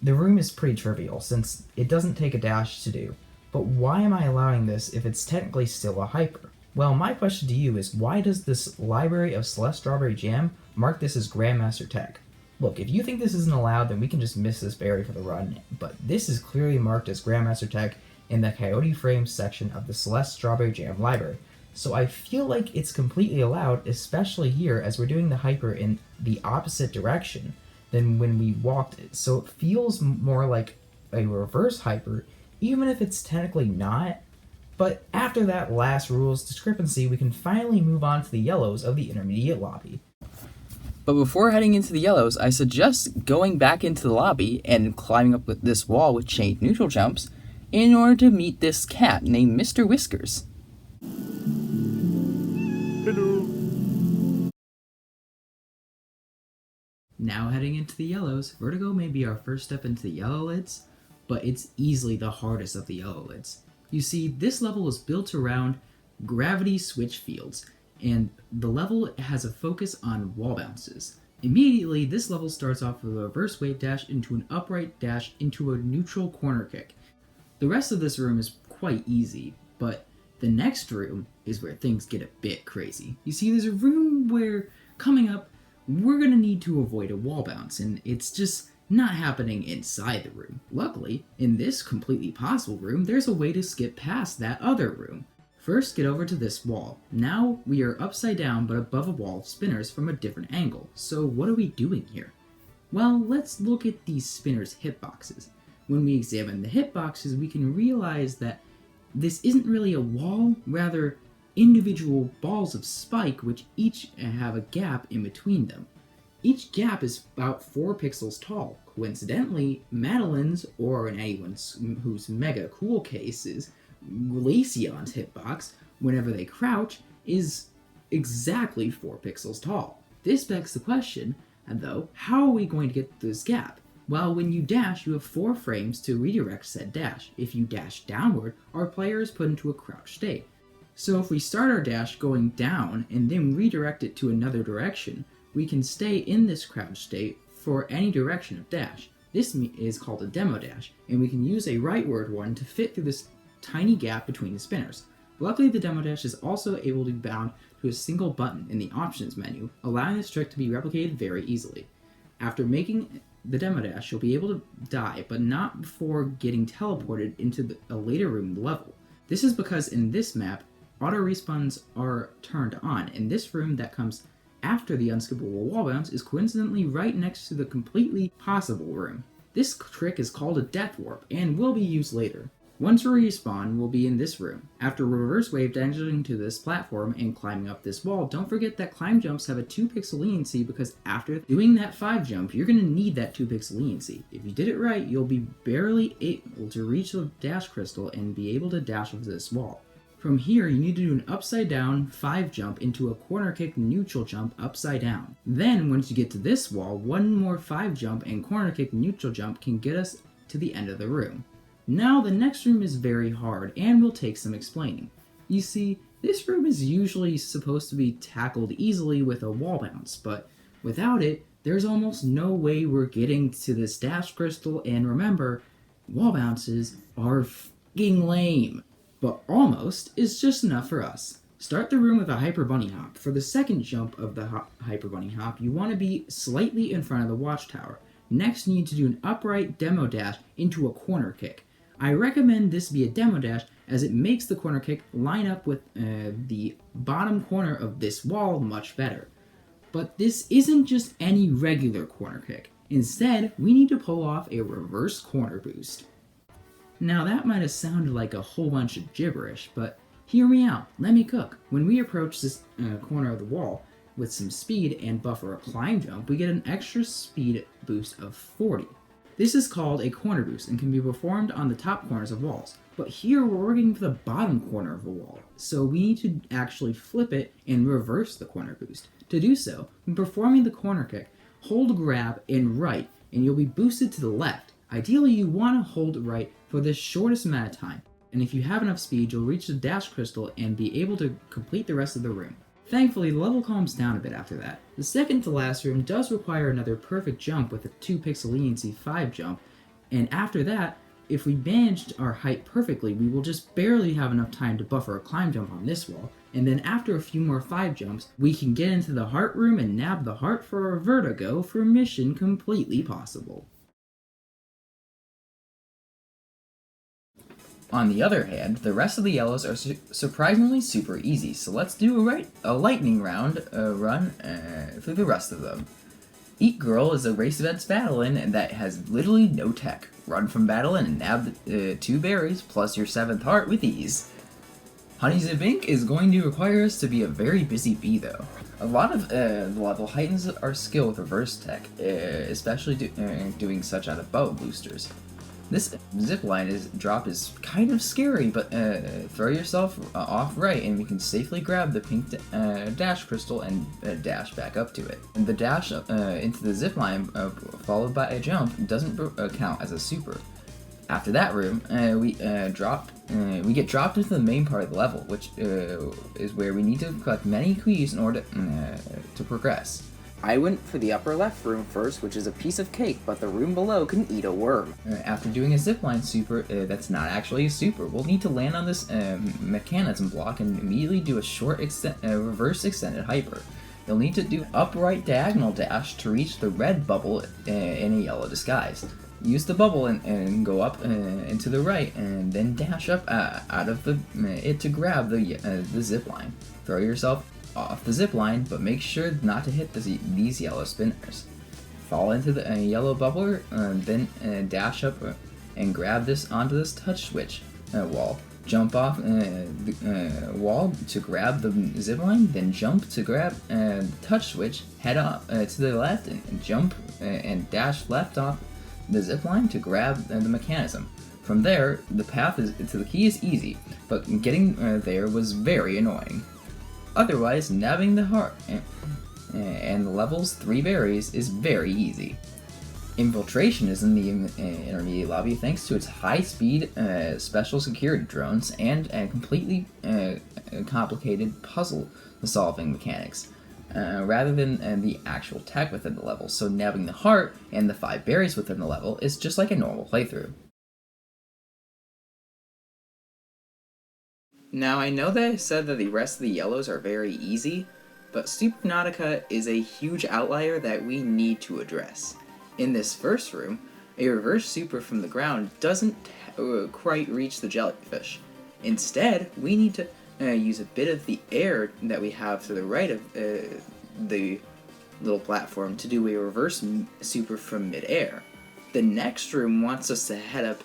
the room is pretty trivial since it doesn't take a dash to do, but why am I allowing this if it's technically still a hyper? Well, my question to you is, why does this library of Celeste Strawberry Jam mark this as Grandmaster Tech? Look, if you think this isn't allowed, then we can just miss this berry for the run, but this is clearly marked as Grandmaster Tech in the Coyote Frames section of the Celeste Strawberry Jam library. So I feel like it's completely allowed, especially here as we're doing the hyper in the opposite direction than when we walked it. So it feels more like a reverse hyper, even if it's technically not. But after that last rules discrepancy, we can finally move on to the yellows of the intermediate lobby. But before heading into the yellows, I suggest going back into the lobby and climbing up this wall with chain neutral jumps in order to meet this cat named Mr. Whiskers. Hello. Now heading into the yellows, Vertigo may be our first step into the yellow lids, but it's easily the hardest of the yellow lids. You see, this level is built around gravity switch fields, and the level has a focus on wall bounces. Immediately, this level starts off with a reverse wave dash into an upright dash into a neutral corner kick. The rest of this room is quite easy, but the next room is where things get a bit crazy. You see, there's a room where, coming up, we're going to need to avoid a wall bounce, and it's just not happening inside the room. Luckily, in this completely possible room, there's a way to skip past that other room. First, get over to this wall. Now, we are upside down but above a wall of spinners from a different angle. So what are we doing here? Well, let's look at these spinners' hitboxes. When we examine the hitboxes, we can realize that this isn't really a wall, rather individual balls of spike which each have a gap in between them. Each gap is about 4 pixels tall. Coincidentally, Madeline's, or in anyone who's mega cool cases, Glaceon's hitbox, whenever they crouch, is exactly 4 pixels tall. This begs the question, though, how are we going to get this gap? Well, when you dash, you have 4 frames to redirect said dash. If you dash downward, our player is put into a crouch state. So if we start our dash going down and then redirect it to another direction, we can stay in this crouch state for any direction of dash. This is called a demo dash, and we can use a rightward one to fit through this tiny gap between the spinners. Luckily, the demo dash is also able to be bound to a single button in the options menu, allowing this trick to be replicated very easily. After making the demo dash, you'll be able to die, but not before getting teleported into a later room in the level. This is because in this map, auto respawns are turned on, and this room that comes after the unskippable wall bounce is coincidentally right next to the completely possible room. This trick is called a death warp, and will be used later. Once we respawn, we'll be in this room. After reverse wave dashing to this platform and climbing up this wall, don't forget that climb jumps have a 2 pixel leniency because after doing that 5 jump, you're going to need that 2 pixel leniency. If you did it right, you'll be barely able to reach the dash crystal and be able to dash over this wall. From here, you need to do an upside down 5 jump into a corner kick neutral jump upside down. Then, once you get to this wall, one more 5 jump and corner kick neutral jump can get us to the end of the room. Now, the next room is very hard and will take some explaining. You see, this room is usually supposed to be tackled easily with a wall bounce, but without it, there's almost no way we're getting to this dash crystal, and remember, wall bounces are f***ing lame. But almost is just enough for us. Start the room with a Hyper Bunny Hop. For the second jump of the Hyper Bunny Hop, you want to be slightly in front of the watchtower. Next, you need to do an upright demo dash into a corner kick. I recommend this be a demo dash as it makes the corner kick line up with the bottom corner of this wall much better. But this isn't just any regular corner kick. Instead, we need to pull off a reverse corner boost. Now that might have sounded like a whole bunch of gibberish, but hear me out, let me cook. When we approach this corner of the wall with some speed and buffer a climb jump, we get an extra speed boost of 40. This is called a corner boost and can be performed on the top corners of walls. But here we're working for the bottom corner of a wall, so we need to actually flip it and reverse the corner boost. To do so, when performing the corner kick, hold grab and right, and you'll be boosted to the left. Ideally, you want to hold right for the shortest amount of time, and if you have enough speed, you'll reach the dash crystal and be able to complete the rest of the room. Thankfully, the level calms down a bit after that. The second to last room does require another perfect jump with a 2 pixel leniency 5 jump, and after that, if we managed our height perfectly, we will just barely have enough time to buffer a climb jump on this wall, and then after a few more 5 jumps, we can get into the heart room and nab the heart for a Vertigo for mission completely possible. On the other hand, the rest of the yellows are surprisingly super easy, so let's do a lightning round run through the rest of them. Eat Girl is a race against Battlein that has literally no tech. Run from Battlein and nab 2 berries plus your 7th heart with ease. Honeyzip Inc is going to require us to be a very busy bee though. A lot of the level heightens our skill with reverse tech, especially doing such on the bow boosters. This zipline drop is kind of scary, but throw yourself off right and we can safely grab the pink dash crystal and dash back up to it. And the dash into the zipline followed by a jump doesn't count as a super. After that room, we get dropped into the main part of the level, which is where we need to collect many keys in order to progress. I went for the upper left room first, which is a piece of cake, but the room below can eat a worm. After doing a zipline super, that's not actually a super, we'll need to land on this mechanism block and immediately do a short reverse extended hyper. You'll need to do upright diagonal dash to reach the red bubble in a yellow disguise. Use the bubble and go up into the right, and then dash up out of it to grab the zipline. Throw yourself off the zip line, but make sure not to hit these yellow spinners. Fall into the yellow bubble, then dash up and grab this onto this touch switch wall. jump off the wall to grab the zipline, then jump to grab the touch switch, head off to the left, and jump and dash left off the zipline to grab the mechanism. From there, the path to the key is easy, but getting there was very annoying. Otherwise, nabbing the heart and the level's 3 berries is very easy. Infiltration is in the intermediate lobby thanks to its high-speed special security drones and completely complicated puzzle-solving mechanics, rather than the actual tech within the level, so nabbing the heart and the 5 berries within the level is just like a normal playthrough. Now, I know that I said that the rest of the yellows are very easy, but Supernautica is a huge outlier that we need to address. In this first room, a reverse super from the ground doesn't quite reach the jellyfish. Instead, we need to use a bit of the air that we have to the right of the little platform to do a reverse super from mid-air. The next room wants us to head up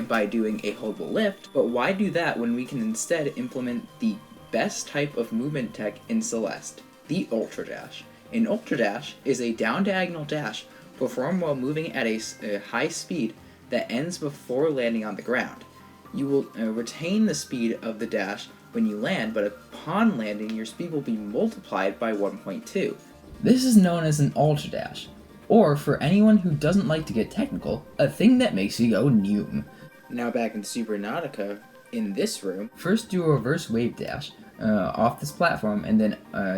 by doing a holdable lift, but why do that when we can instead implement the best type of movement tech in Celeste, the Ultra Dash. An Ultra Dash is a down-diagonal dash performed while moving at a high speed that ends before landing on the ground. You will retain the speed of the dash when you land, but upon landing, your speed will be multiplied by 1.2. This is known as an Ultra Dash, or for anyone who doesn't like to get technical, a thing that makes you go noom. Now back in Supernautica, in this room, first do a reverse wave dash off this platform and then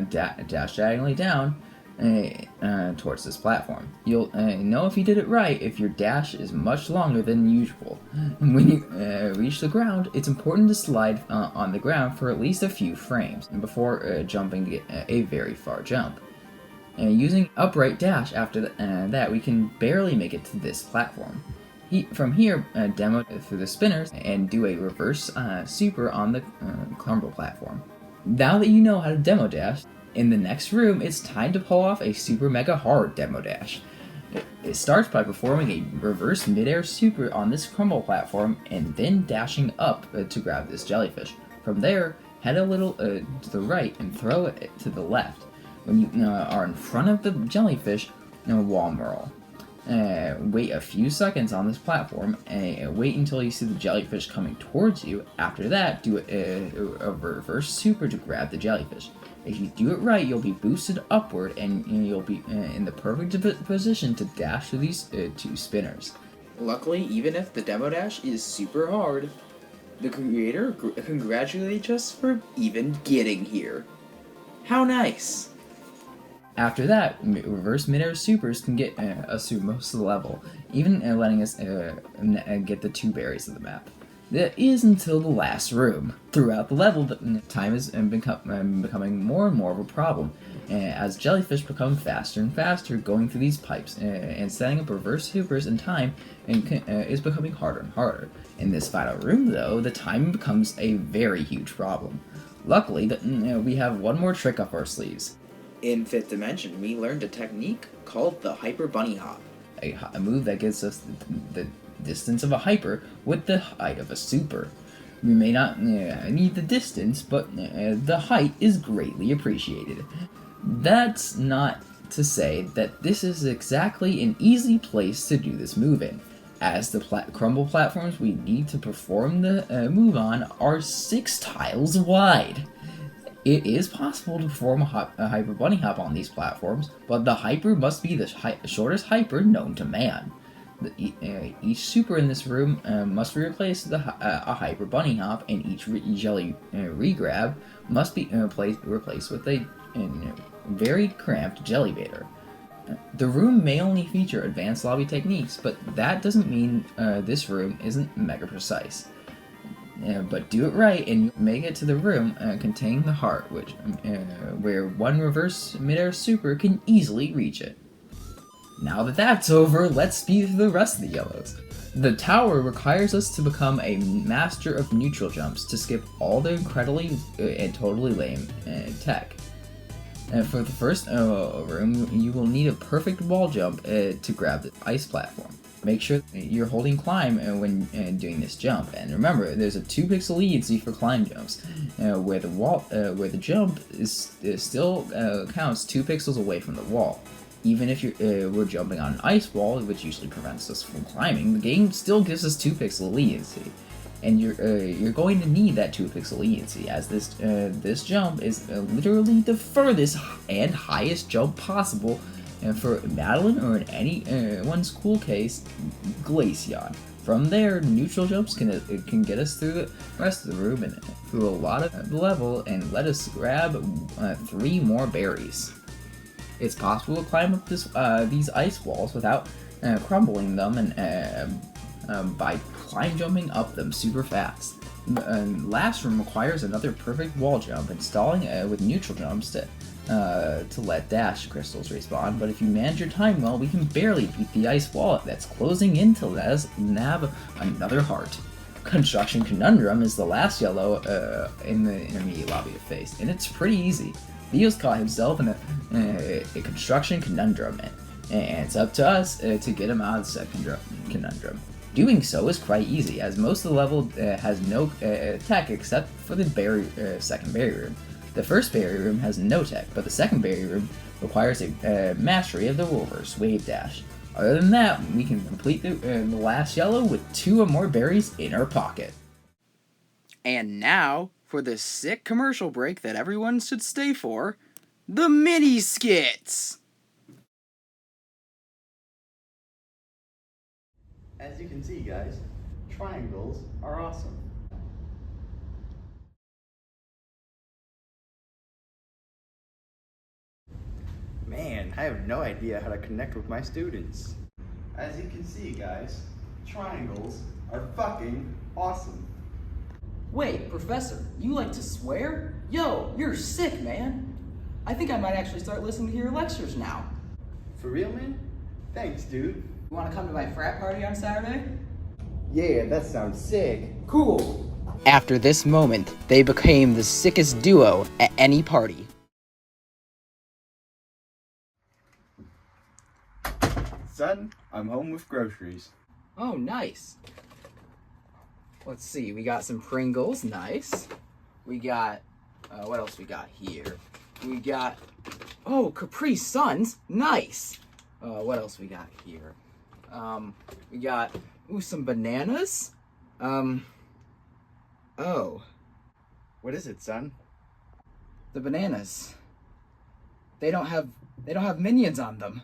dash diagonally down towards this platform. You'll know if you did it right if your dash is much longer than usual. When you reach the ground, it's important to slide on the ground for at least a few frames before jumping to get a very far jump. Using upright dash after that, we can barely make it to this platform. From here, demo through the spinners and do a reverse super on the crumble platform. Now that you know how to demo dash, in the next room, it's time to pull off a super mega hard demo dash. It starts by performing a reverse midair super on this crumble platform and then dashing up to grab this jellyfish. From there, head a little to the right and throw it to the left. When you are in front of the jellyfish, wall whirl. Wait a few seconds on this platform, and wait until you see the jellyfish coming towards you. After that, do a reverse super to grab the jellyfish. If you do it right, you'll be boosted upward, and you'll be in the perfect position to dash through these 2 spinners. Luckily, even if the demo dash is super hard, the creator congratulates us for even getting here. How nice! After that, reverse midair supers can get us through most of the level, even letting us get the 2 berries of the map. That is until the last room. Throughout the level, the time is becoming more and more of a problem, as jellyfish become faster and faster going through these pipes, and setting up reverse supers in time is becoming harder and harder. In this final room, though, the time becomes a very huge problem. Luckily, we have one more trick up our sleeves. In 5th dimension, we learned a technique called the Hyper Bunny Hop. A move that gives us the distance of a hyper with the height of a super. We may not need the distance, but the height is greatly appreciated. That's not to say that this is exactly an easy place to do this move in, as the crumble platforms we need to perform the move on are 6 tiles wide. It is possible to perform a hyper bunny hop on these platforms, but the hyper must be the shortest hyper known to man. Each super in this room must be replaced with a hyper bunny hop, and each jelly regrab must be replaced with a very cramped jelly baiter. The room may only feature advanced lobby techniques, but that doesn't mean this room isn't mega precise. But do it right and you'll make it to the room containing the heart, where one reverse midair super can easily reach it. Now that that's over, let's speed through the rest of the yellows. The tower requires us to become a master of neutral jumps to skip all the incredibly and totally lame tech. For the first room, you will need a perfect wall jump to grab the ice platform. Make sure you're holding climb when doing this jump, and remember, there's a 2 pixel leniency for climb jumps, where the jump is still counts 2 pixels away from the wall. Even if we're jumping on an ice wall, which usually prevents us from climbing, the game still gives us 2 pixel leniency, and you're going to need that 2 pixel leniency, as this jump is literally the furthest and highest jump possible. And for Madeline, or in anyone's cool case, Glaceon. From there, neutral jumps can get us through the rest of the room and through a lot of the level, and let us grab 3 more berries. It's possible to climb up these ice walls without crumbling them, and by climb jumping up them super fast. Last room requires another perfect wall jump, installing with neutral jumps to let dash crystals respawn, but if you manage your time well, we can barely beat the ice wall that's closing in to let us nab another heart. Construction Conundrum is the last yellow in the intermediate lobby to face, and it's pretty easy. Theo's caught himself in a construction conundrum, and it's up to us to get him out of the second conundrum. Doing so is quite easy, as most of the level has no tech except for the second berry room. The first berry room has no tech, but the second berry room requires a mastery of the reverse wave dash. Other than that, we can complete the last yellow with 2 or more berries in our pocket. And now, for the sick commercial break that everyone should stay for, the Mini-Skits! As you can see, guys, triangles are awesome. Man, I have no idea how to connect with my students. As you can see, guys, triangles are fucking awesome. Wait, Professor, you like to swear? Yo, you're sick, man. I think I might actually start listening to your lectures now. For real, man? Thanks, dude. You want to come to my frat party on Saturday? Yeah, that sounds sick. Cool. After this moment, they became the sickest duo at any party. Son, I'm home with groceries. Oh, nice. Let's see, we got some Pringles, nice. We got, what else we got here? We got, oh, Capri Suns, nice. What else we got here? We got, ooh, some bananas. Oh. What is it, son? The bananas. They don't have minions on them.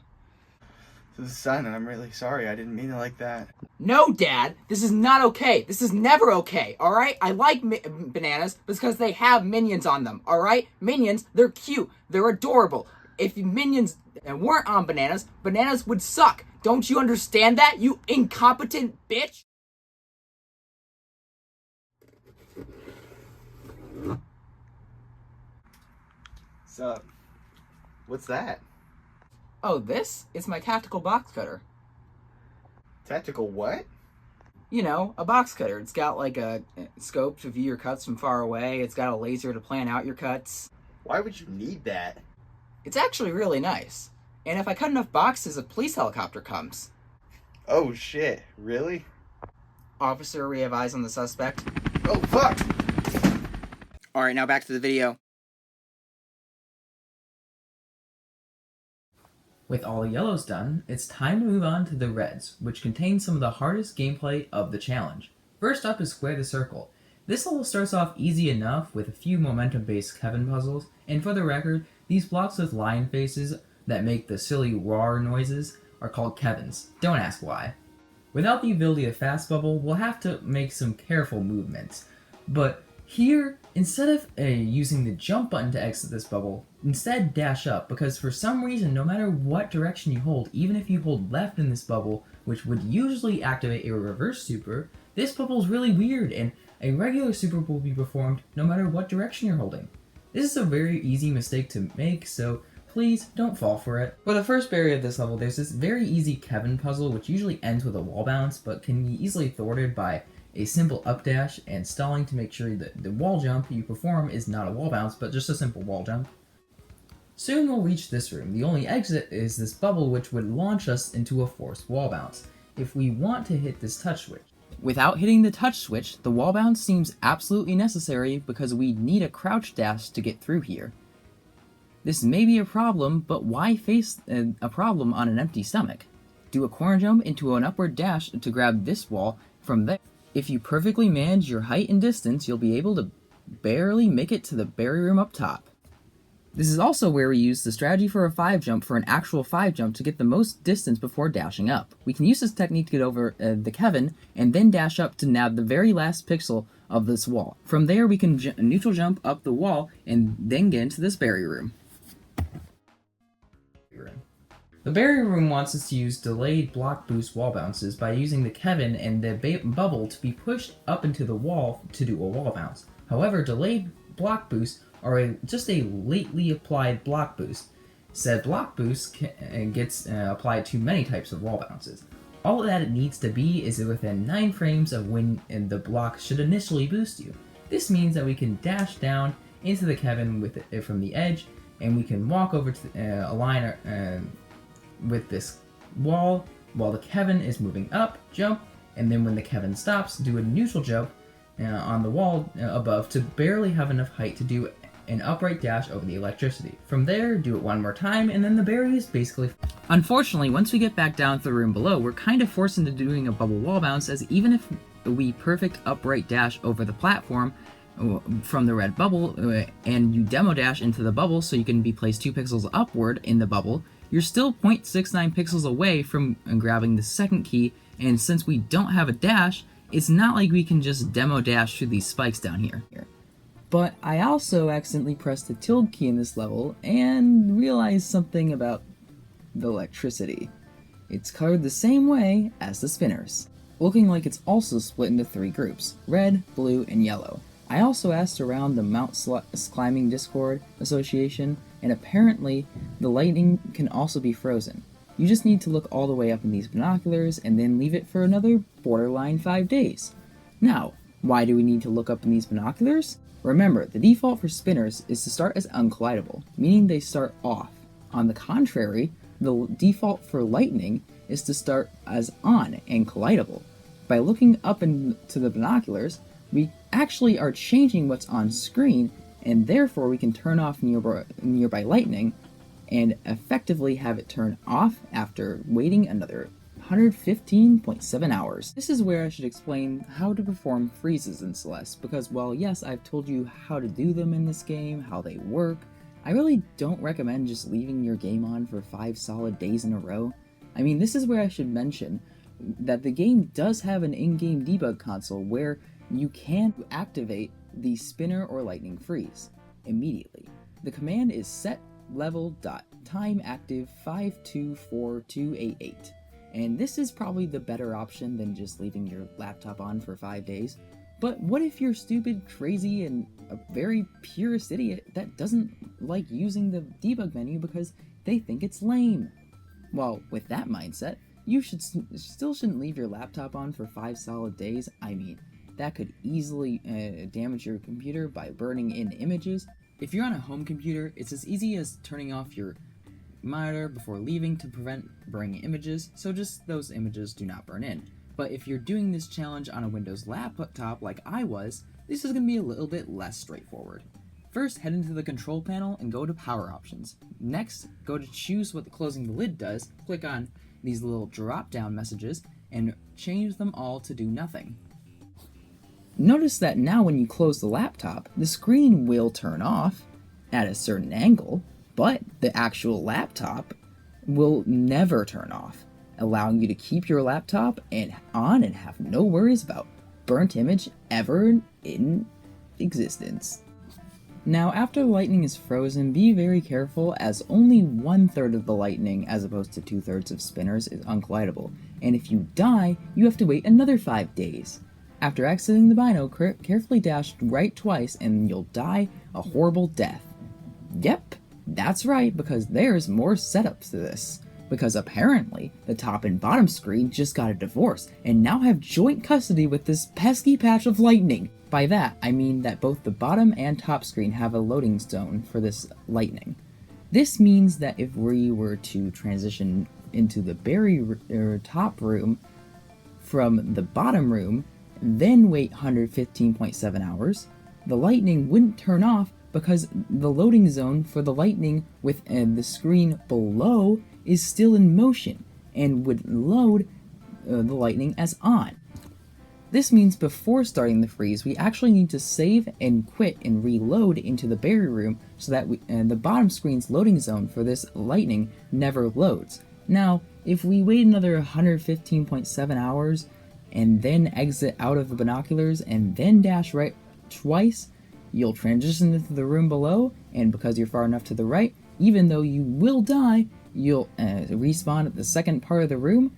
Son, I'm really sorry. I didn't mean it like that. No, Dad, this is not okay. This is never okay, alright? I like bananas because they have minions on them, alright? Minions, they're cute. They're adorable. If minions weren't on bananas, bananas would suck. Don't you understand that, you incompetent bitch? Sup? What's that? Oh, this is my tactical box cutter. Tactical what? You know, a box cutter. It's got like a scope to view your cuts from far away. It's got a laser to plan out your cuts. Why would you need that? It's actually really nice. And if I cut enough boxes, a police helicopter comes. Oh shit, really? Officer, we have eyes on the suspect. Oh fuck! Alright, now back to the video. With all the yellows done, it's time to move on to the reds, which contain some of the hardest gameplay of the challenge. First up is Square the Circle. This level starts off easy enough with a few momentum-based Kevin puzzles, and for the record, these blocks with lion faces that make the silly roar noises are called Kevins. Don't ask why. Without the ability to fast bubble, we'll have to make some careful movements. But here, instead of using the jump button to exit this bubble, instead dash up, because for some reason, no matter what direction you hold, even if you hold left in this bubble, which would usually activate a reverse super, this bubble is really weird, and a regular super will be performed no matter what direction you're holding. This is a very easy mistake to make, so please don't fall for it. For the first barrier of this level, there's this very easy Kevin puzzle, which usually ends with a wall bounce, but can be easily thwarted by a simple up dash and stalling to make sure that the wall jump you perform is not a wall bounce, but just a simple wall jump. Soon we'll reach this room. The only exit is this bubble, which would launch us into a forced wall bounce. if we want to hit this touch switch. Without hitting the touch switch, the wall bounce seems absolutely necessary because we need a crouch dash to get through here. This may be a problem, but why face a problem on an empty stomach? Do a corner jump into an upward dash to grab this wall from there. If you perfectly manage your height and distance, you'll be able to barely make it to the berry room up top. This is also where we use the strategy for a 5 jump for an actual 5 jump to get the most distance before dashing up. We can use this technique to get over the Kevin and then dash up to nab the very last pixel of this wall. From there we can neutral jump up the wall and then get into this berry room. The berry room wants us to use delayed block boost wall bounces by using the Kevin and the bubble to be pushed up into the wall to do a wall bounce. However, delayed block boosts are just a lately applied block boost. Said block boost gets applied to many types of wall bounces. All that it needs to be is within 9 frames of when the block should initially boost you. This means that we can dash down into the Kevin with it from the edge, and we can walk over to a line with this wall while the Kevin is moving up, jump, and then when the Kevin stops, do a neutral jump on the wall above to barely have enough height to do an upright dash over the electricity. From there, do it one more time, and then the berry is basically... Unfortunately, once we get back down to the room below, we're kind of forced into doing a bubble wall bounce, as even if we perfect upright dash over the platform from the red bubble, and you demo dash into the bubble so you can be placed 2 pixels upward in the bubble, you're still 0.69 pixels away from grabbing the second key, and since we don't have a dash, it's not like we can just demo dash through these spikes down here. But I also accidentally pressed the tilde key in this level and realized something about the electricity. It's colored the same way as the spinners, looking like it's also split into 3 groups, red, blue, and yellow. I also asked around the Mount Climbing Discord Association, and apparently the lightning can also be frozen. You just need to look all the way up in these binoculars and then leave it for another borderline 5 days. Now, why do we need to look up in these binoculars? Remember, the default for spinners is to start as uncollidable, meaning they start off. On the contrary, the default for lightning is to start as on and collidable. By looking up into the binoculars, we actually are changing what's on screen, and therefore we can turn off nearby lightning and effectively have it turn off after waiting another 115.7 hours. This is where I should explain how to perform freezes in Celeste, because while yes, I've told you how to do them in this game, how they work, I really don't recommend just leaving your game on for 5 solid days in a row. I mean, this is where I should mention that the game does have an in-game debug console where you can activate the spinner or lightning freeze immediately. The command is set level.timeactive 524288. And this is probably the better option than just leaving your laptop on for 5 days. But what if you're stupid, crazy, and a very purist idiot that doesn't like using the debug menu because they think it's lame? Well, with that mindset, you still shouldn't leave your laptop on for 5 solid days. I mean, that could easily damage your computer by burning in images. If you're on a home computer, it's as easy as turning off your monitor before leaving to prevent burning images, so just those images do not burn in. But if you're doing this challenge on a Windows laptop like I was, this is going to be a little bit less straightforward. First, head into the control panel and go to power options. Next, go to choose what the closing the lid does, click on these little drop down messages, and change them all to do nothing. Notice that now when you close the laptop, the screen will turn off at a certain angle, but the actual laptop will never turn off, allowing you to keep your laptop on and have no worries about burnt image ever in existence. Now, after the lightning is frozen, be very careful, as only 1/3 of the lightning, as opposed to 2/3 of spinners, is uncollidable, and if you die, you have to wait another 5 days. After exiting the bino, carefully dash right twice and you'll die a horrible death. Yep, that's right, because there's more setups to this. Because apparently, the top and bottom screen just got a divorce and now have joint custody with this pesky patch of lightning. By that, I mean that both the bottom and top screen have a loading zone for this lightning. This means that if we were to transition into the berry top room, from the bottom room, then wait 115.7 hours, the lightning wouldn't turn off because the loading zone for the lightning with the screen below is still in motion and would load the lightning as on. This means before starting the freeze, we actually need to save and quit and reload into the berry room so that the bottom screen's loading zone for this lightning never loads. Now, if we wait another 115.7 hours and then exit out of the binoculars and then dash right twice, you'll transition into the room below, and because you're far enough to the right, even though you will die, you'll respawn at the second part of the room,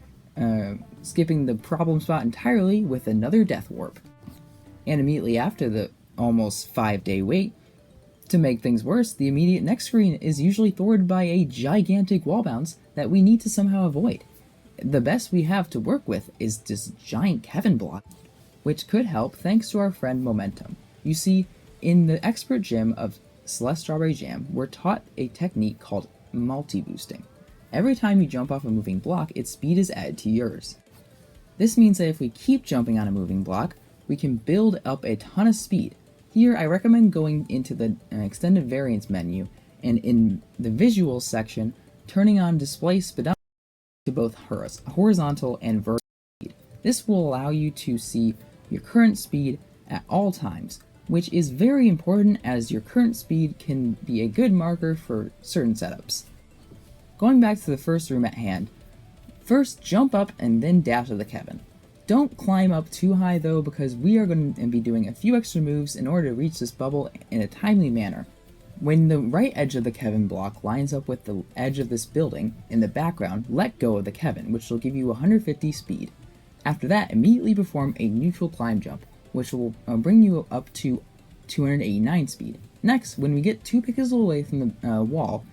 skipping the problem spot entirely with another death warp. And immediately after the almost 5-day wait, to make things worse, the immediate next screen is usually thwarted by a gigantic wall bounce that we need to somehow avoid. The best we have to work with is this giant Kevin block, which could help thanks to our friend Momentum. You see, in the expert gym of Celeste Strawberry Jam, we're taught a technique called multi-boosting. Every time you jump off a moving block, its speed is added to yours. This means that if we keep jumping on a moving block, we can build up a ton of speed. Here, I recommend going into the extended variance menu, and in the visuals section, turning on display speedometer to both horizontal and vertical speed. This will allow you to see your current speed at all times, which is very important as your current speed can be a good marker for certain setups. Going back to the first room at hand, first jump up and then dash to the Kevin. Don't climb up too high though, because we are going to be doing a few extra moves in order to reach this bubble in a timely manner. When the right edge of the Kevin block lines up with the edge of this building in the background, let go of the Kevin, which will give you 150 speed. After that, immediately perform a neutral climb jump, which will bring you up to 289 speed. Next, when we get 2 pixels away from the wall,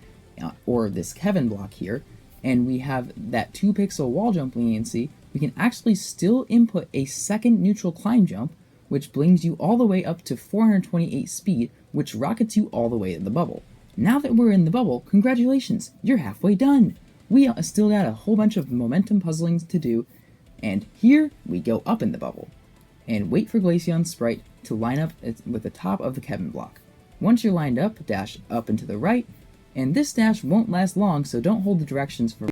or this Kevin block here, and we have that 2 pixel wall jump leniency, we can actually still input a second neutral climb jump, which brings you all the way up to 428 speed, which rockets you all the way to the bubble. Now that we're in the bubble, congratulations, you're halfway done! We still got a whole bunch of momentum puzzling to do, and here we go up in the bubble, and wait for Glaceon's sprite to line up with the top of the Kevin block. Once you're lined up, dash up and to the right, and this dash won't last long, so don't hold the directions for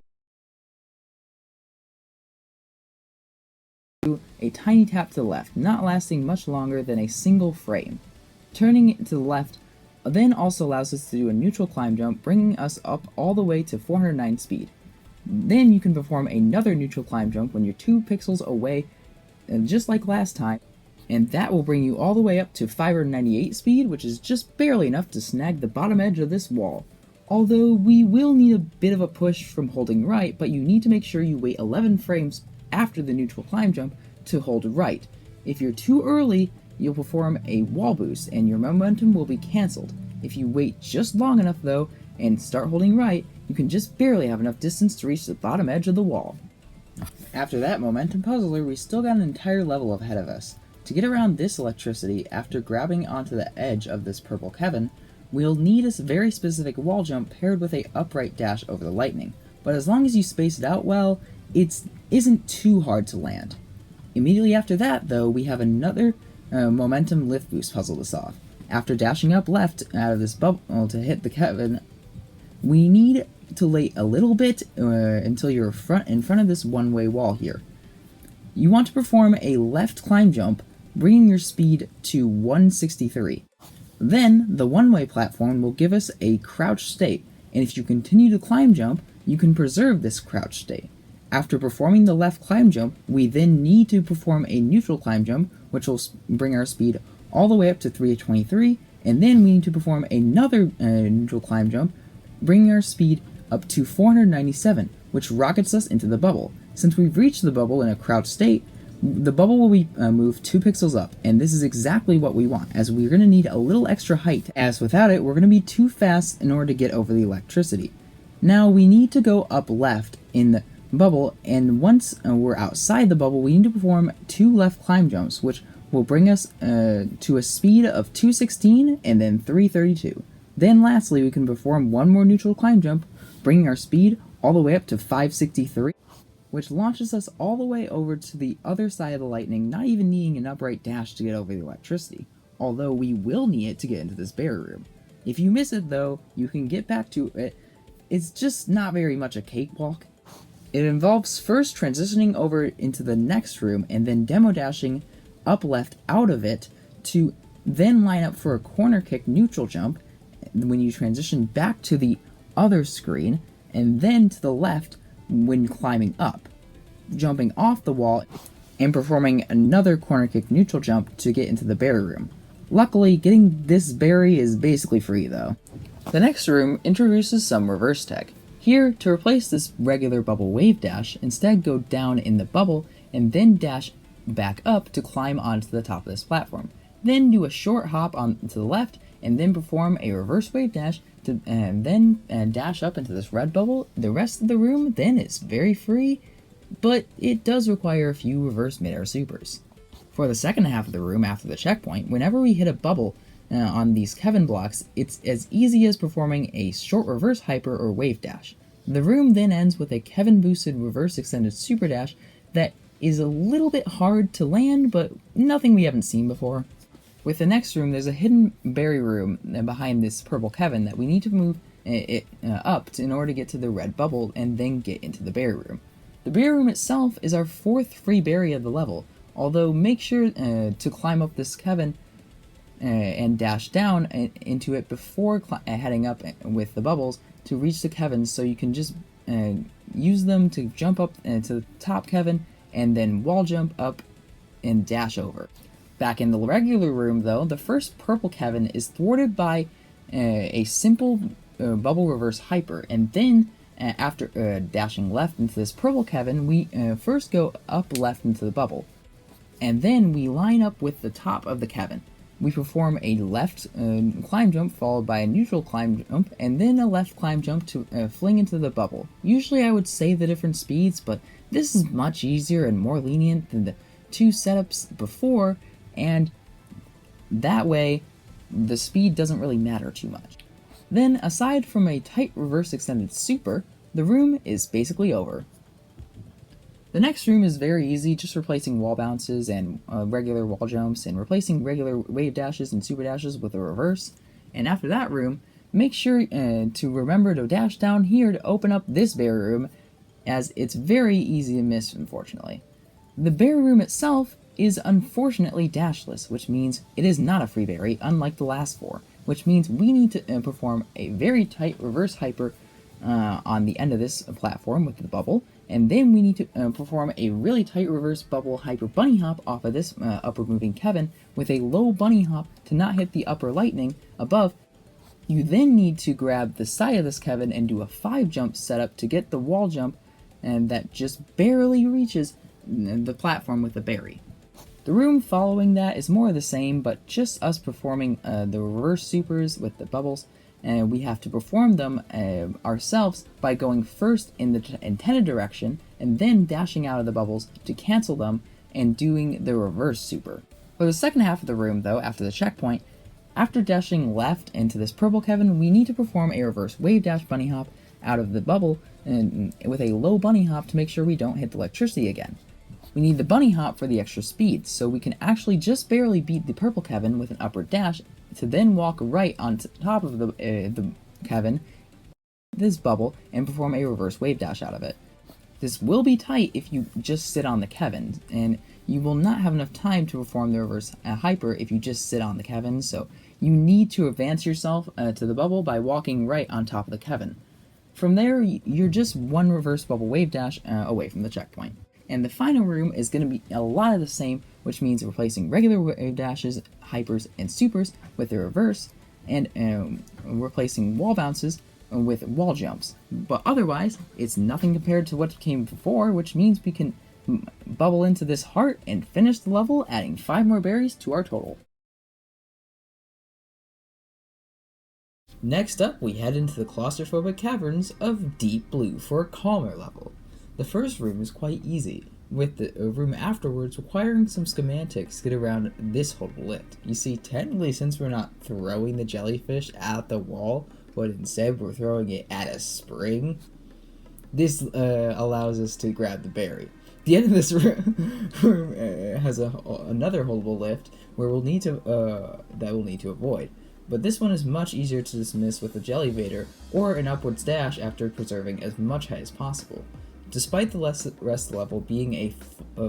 a tiny tap to the left, not lasting much longer than a single frame. Turning it to the left then also allows us to do a neutral climb jump, bringing us up all the way to 409 speed. Then you can perform another neutral climb jump when you're 2 pixels away, just like last time, and that will bring you all the way up to 598 speed, which is just barely enough to snag the bottom edge of this wall. Although we will need a bit of a push from holding right, but you need to make sure you wait 11 frames after the neutral climb jump to hold right. If you're too early, you'll perform a wall boost and your momentum will be cancelled. If you wait just long enough though, and start holding right, you can just barely have enough distance to reach the bottom edge of the wall. After that momentum puzzler, we still got an entire level ahead of us. To get around this electricity, after grabbing onto the edge of this purple Kevin, we'll need a very specific wall jump paired with a upright dash over the lightning, but as long as you space it out well, it isn't too hard to land. Immediately after that, though, we have another momentum lift boost puzzle to solve. After dashing up left out of this bubble to hit the Kevin, we need to wait a little bit until you're in front of this one-way wall here. You want to perform a left climb jump, bringing your speed to 163. Then, the one-way platform will give us a crouch state, and if you continue to climb jump, you can preserve this crouch state. After performing the left climb jump, we then need to perform a neutral climb jump, which will bring our speed all the way up to 323, and then we need to perform another neutral climb jump, bringing our speed up to 497, which rockets us into the bubble. Since we've reached the bubble in a crouched state, the bubble will be moved 2 pixels up, and this is exactly what we want, as we're going to need a little extra height, as without it, we're going to be too fast in order to get over the electricity. Now, we need to go up left in the bubble, and once we're outside the bubble, we need to perform 2 left climb jumps, which will bring us to a speed of 216 and then 332. Then lastly, we can perform one more neutral climb jump, bringing our speed all the way up to 563. which launches us all the way over to the other side of the lightning, not even needing an upright dash to get over the electricity, although we will need it to get into this barrier room. If you miss it though, you can get back to it. It's just not very much a cakewalk. It involves first transitioning over into the next room and then demo dashing up left out of it to then line up for a corner kick neutral jump when you transition back to the other screen, and then to the left when climbing up, jumping off the wall and performing another corner kick neutral jump to get into the barrier room. Luckily, getting this berry is basically free though. The next room introduces some reverse tech. Here, to replace this regular bubble wave dash, instead go down in the bubble and then dash back up to climb onto the top of this platform. Then do a short hop on to the left and then perform a reverse wave dash and then dash up into this red bubble. The rest of the room then is very free, but it does require a few reverse mid-air supers. For the second half of the room after the checkpoint, whenever we hit a bubble on these Kevin blocks, it's as easy as performing a short reverse hyper or wave dash. The room then ends with a Kevin boosted reverse extended super dash that is a little bit hard to land, but nothing we haven't seen before. With the next room, there's a hidden berry room behind this purple Kevin that we need to move it up in order to get to the red bubble and then get into the berry room. The berry room itself is our fourth free berry of the level, although make sure to climb up this Kevin and dash down into it before heading up with the bubbles to reach the Kevins, so you can just use them to jump up to the top Kevin and then wall jump up and dash over. Back in the regular room though, the first purple Kevin is thwarted by a simple bubble reverse hyper, and then after dashing left into this purple Kevin, we first go up left into the bubble, and then we line up with the top of the Kevin. We perform a left climb jump followed by a neutral climb jump, and then a left climb jump to fling into the bubble. Usually I would say the different speeds, but this is much easier and more lenient than the two setups before, and that way the speed doesn't really matter too much. Then, aside from a tight reverse extended super, the room is basically over. The next room is very easy, just replacing wall bounces and regular wall jumps, and replacing regular wave dashes and super dashes with a reverse. And after that room, make sure to remember to dash down here to open up this berry room, as it's very easy to miss, unfortunately. The berry room itself is unfortunately dashless, which means it is not a free berry, unlike the last four, which means we need to perform a very tight reverse hyper on the end of this platform with the bubble, and then we need to perform a really tight reverse bubble hyper bunny hop off of this upper moving Kevin with a low bunny hop to not hit the upper lightning above. You then need to grab the side of this Kevin and do a 5 jump setup to get the wall jump, and that just barely reaches the platform with the berry. The room following that is more of the same, but just us performing the reverse supers with the bubbles, and we have to perform them ourselves by going first in the intended direction and then dashing out of the bubbles to cancel them and doing the reverse super. For the second half of the room though, after the checkpoint, after dashing left into this purple Kevin, we need to perform a reverse wave dash bunny hop out of the bubble and with a low bunny hop to make sure we don't hit the electricity again. We need the bunny hop for the extra speed, so we can actually just barely beat the purple Kevin with an upward dash to then walk right on top of the Kevin, this bubble, and perform a reverse wave dash out of it. This will be tight if you just sit on the Kevin, and you will not have enough time to perform the reverse hyper if you just sit on the Kevin, so you need to advance yourself to the bubble by walking right on top of the Kevin. From there, you're just one reverse bubble wave dash away from the checkpoint. And the final room is going to be a lot of the same, which means replacing regular wave dashes, hypers, and supers with the reverse, and replacing wall bounces with wall jumps. But otherwise, it's nothing compared to what came before, which means we can bubble into this heart and finish the level, adding 5 more berries to our total. Next up, we head into the claustrophobic caverns of Deep Blue for a calmer level. The first room is quite easy, with the room afterwards requiring some schematics to get around this whole lift. You see, technically, since we're not throwing the jellyfish at the wall, but instead we're throwing it at a spring, This allows us to grab the berry. The end of this room has another holdable lift where we'll need to avoid. But this one is much easier to dismiss with a jellyvator or an upwards dash after preserving as much height as possible. Despite the rest of the level being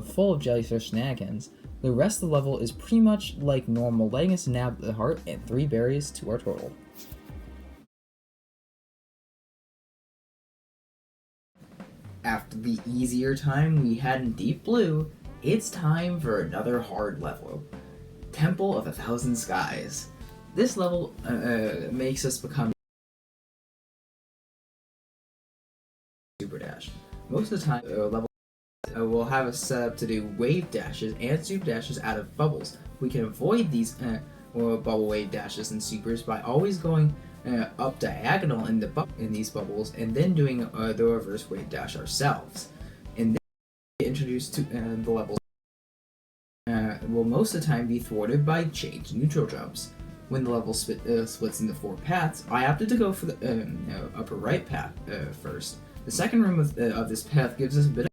full of jellyfish shenanigans, the rest of the level is pretty much like normal, letting us nab the heart and 3 berries to our total. After the easier time we had in Deep Blue, it's time for another hard level. Temple of 1,000 Skies. This level makes us become Super Dash. Most of the time, level will have us set up to do wave dashes and super dashes out of bubbles. We can avoid these bubble wave dashes and supers by always going up diagonal in these bubbles and then doing the reverse wave dash ourselves. And then we introduced to the levels will most of the time be thwarted by change neutral jumps. When the level splits into 4 paths, I opted to go for the upper right path first. The second room of this path gives us a bit of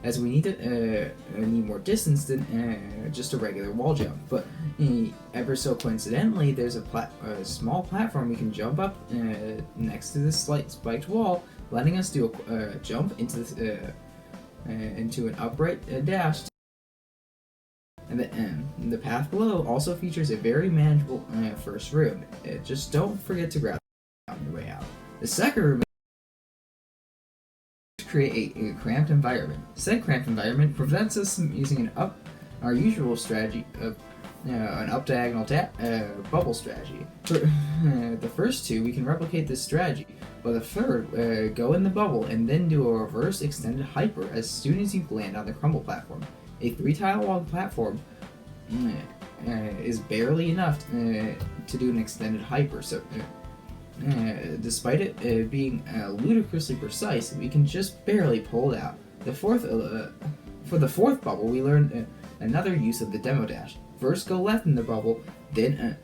as we need more distance than just a regular wall jump. But ever so coincidentally, there's a small platform we can jump up next to this slight spiked wall, letting us do a jump into an upright dash. And the path below also features a very manageable first room. Just don't forget to grab it on your way out. The second room create a cramped environment. Said cramped environment prevents us from using our usual strategy of an up diagonal bubble strategy. For the first 2, we can replicate this strategy, but the third, go in the bubble and then do a reverse extended hyper as soon as you land on the crumble platform. A 3-tile long platform is barely enough to do an extended hyper, so despite it being ludicrously precise, we can just barely pull it out. For the fourth bubble, we learned another use of the demo dash. First go left in the bubble, then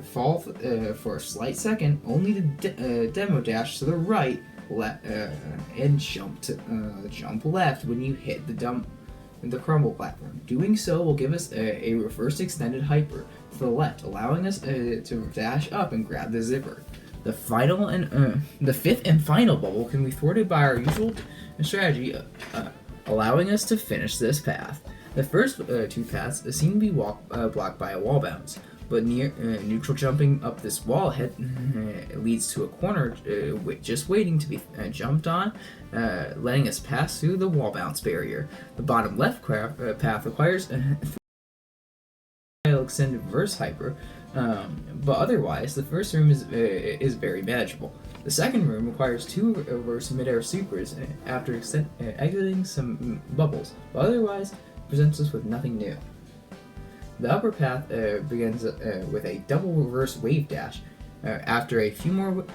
fall for a slight second, only to demo dash to the right, and jump left when you hit the crumble platform. Doing so will give us a reverse extended hyper to the left, allowing us to dash up and grab the zipper. The fifth and final bubble can be thwarted by our usual strategy, allowing us to finish this path. The first 2 paths seem to be blocked by a wall bounce, but neutral jumping up this wall leads to a corner just waiting to be jumped on, letting us pass through the wall bounce barrier. The bottom left path requires extended reverse hyper, but otherwise the first room is very manageable. The second room requires 2 reverse midair supers after exiting some bubbles, but otherwise presents us with nothing new. The upper path begins with a double reverse wave dash. After a few more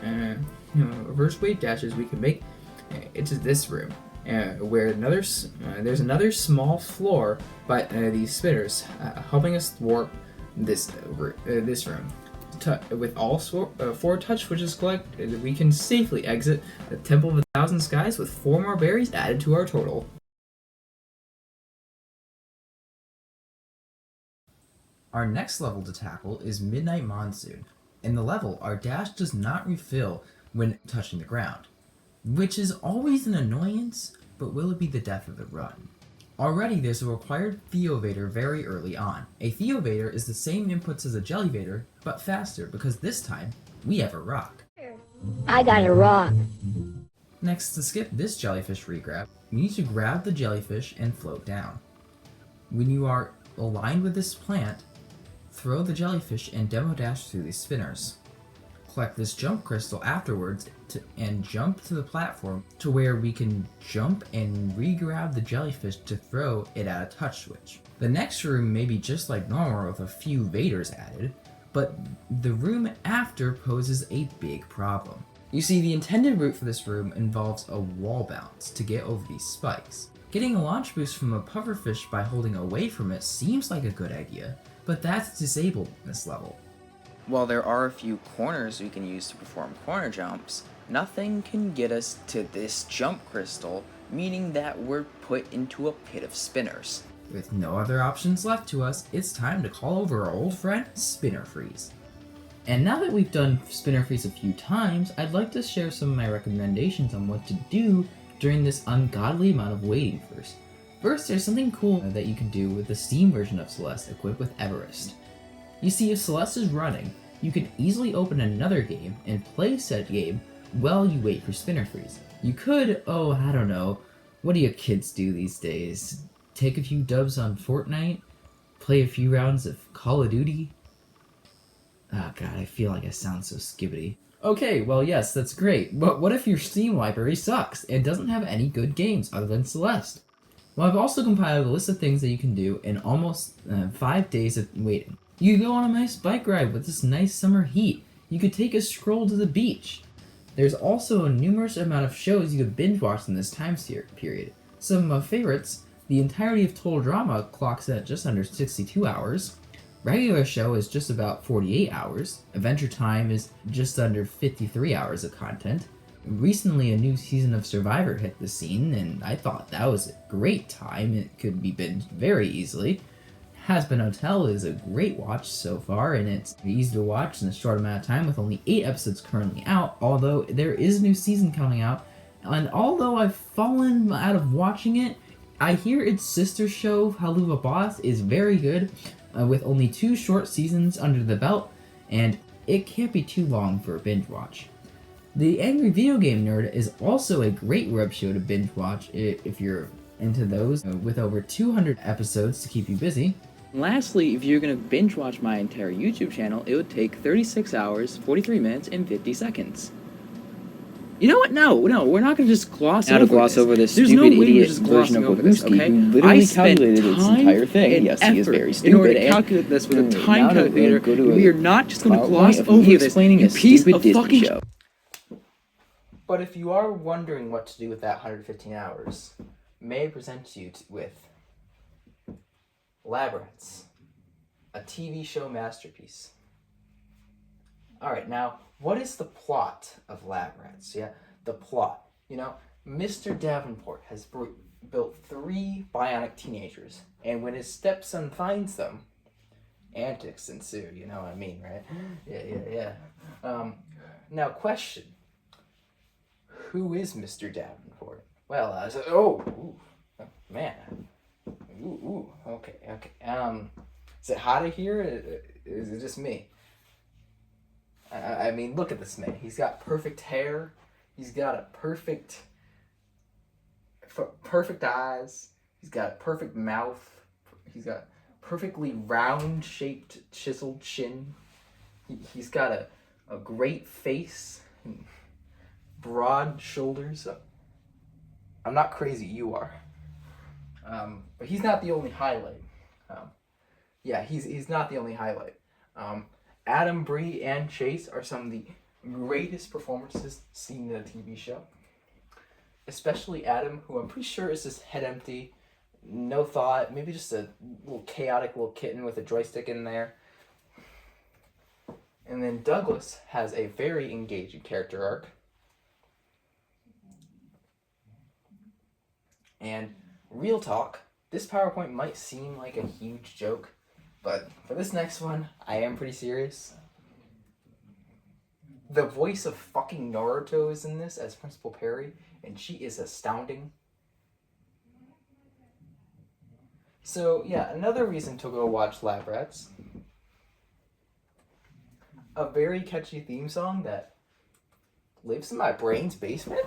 reverse wave dashes, we can make it to this room, where there's another small floor by these spinners, helping us thwart this room. With all 4 touch switches collected, we can safely exit the Temple of 1,000 Skies with 4 more berries added to our total. Our next level to tackle is Midnight Monsoon. In the level, our dash does not refill when touching the ground, which is always an annoyance, but will it be the death of the run? Already there's a required Theovator very early on. A Theovator is the same inputs as a Jellyvator, but faster because this time, we have a rock. I got a rock. Next, to skip this jellyfish regrab, we need to grab the jellyfish and float down. When you are aligned with this plant, throw the jellyfish and demo dash through these spinners. Collect this jump crystal afterwards and jump to the platform to where we can jump and re-grab the jellyfish to throw it at a touch switch. The next room may be just like normal with a few Vaders added, but the room after poses a big problem. You see, the intended route for this room involves a wall bounce to get over these spikes. Getting a launch boost from a pufferfish by holding away from it seems like a good idea, but that's disabled in this level. While there are a few corners we can use to perform corner jumps, Nothing can get us to this jump crystal, meaning that we're put into a pit of spinners. With no other options left to us, it's time to call over our old friend, Spinner Freeze. And now that we've done Spinner Freeze a few times, I'd like to share some of my recommendations on what to do during this ungodly amount of waiting first. First, there's something cool that you can do with the Steam version of Celeste equipped with Everest. You see, if Celeste is running, you can easily open another game and play said game while you wait for Spinner Freeze. You could, I don't know, what do you kids do these days? Take a few dubs on Fortnite? Play a few rounds of Call of Duty? Oh god, I feel like I sound so skibbity. Okay, well yes, that's great, but what if your Steam library sucks and doesn't have any good games other than Celeste? Well, I've also compiled a list of things that you can do in almost 5 days of waiting. You could go on a nice bike ride with this nice summer heat. You could take a stroll to the beach. There's also a numerous amount of shows you could binge watch in this time period. Some of my favorites, the entirety of Total Drama clocks at just under 62 hours. Regular show is just about 48 hours. Adventure Time is just under 53 hours of content. Recently, a new season of Survivor hit the scene, and I thought that was a great time. It could be binged very easily. Has Been Hotel is a great watch so far, and it's easy to watch in a short amount of time with only 8 episodes currently out, although there is a new season coming out. And although I've fallen out of watching it, I hear its sister show, Haluva Boss, is very good, with only 2 short seasons under the belt, and it can't be too long for a binge watch. The Angry Video Game Nerd is also a great web show to binge watch if you're into those, with over 200 episodes to keep you busy. Lastly, if you're going to binge watch my entire YouTube channel, it would take 36 hours, 43 minutes, and 50 seconds. You know what? No, we're not going to just gloss over this. There's no way we're just glossing over this, okay? I calculated this entire thing. Yes, he is very stupid. In order to calculate this with a time calculator, we are not just going to gloss over this, you piece of fucking show. But if you are wondering what to do with that 115 hours, may I present you with Labyrinths, a TV show masterpiece. Alright, now, what is the plot of Labyrinths? Yeah, the plot. You know, Mr. Davenport has built 3 bionic teenagers, and when his stepson finds them, antics ensue, you know what I mean, right? Yeah. Now, question. Who is Mr. Davenport? Well, okay. Is it hotter here? Is it just me? I mean, look at this man. He's got perfect hair. He's got a perfect eyes. He's got a perfect mouth. He's got perfectly round-shaped, chiseled chin. He's got a great face. Broad shoulders. I'm not crazy, you are. But he's not the only highlight. He's not the only highlight. Adam, Bree, and Chase are some of the greatest performances seen in a TV show. Especially Adam, who I'm pretty sure is just head empty, no thought, maybe just a little chaotic little kitten with a joystick in there. And then Douglas has a very engaging character arc. And real talk, this PowerPoint might seem like a huge joke, but for this next one, I am pretty serious. The voice of fucking Naruto is in this as Principal Perry, and she is astounding. So yeah, another reason to go watch Lab Rats. A very catchy theme song that lives in my brain's basement.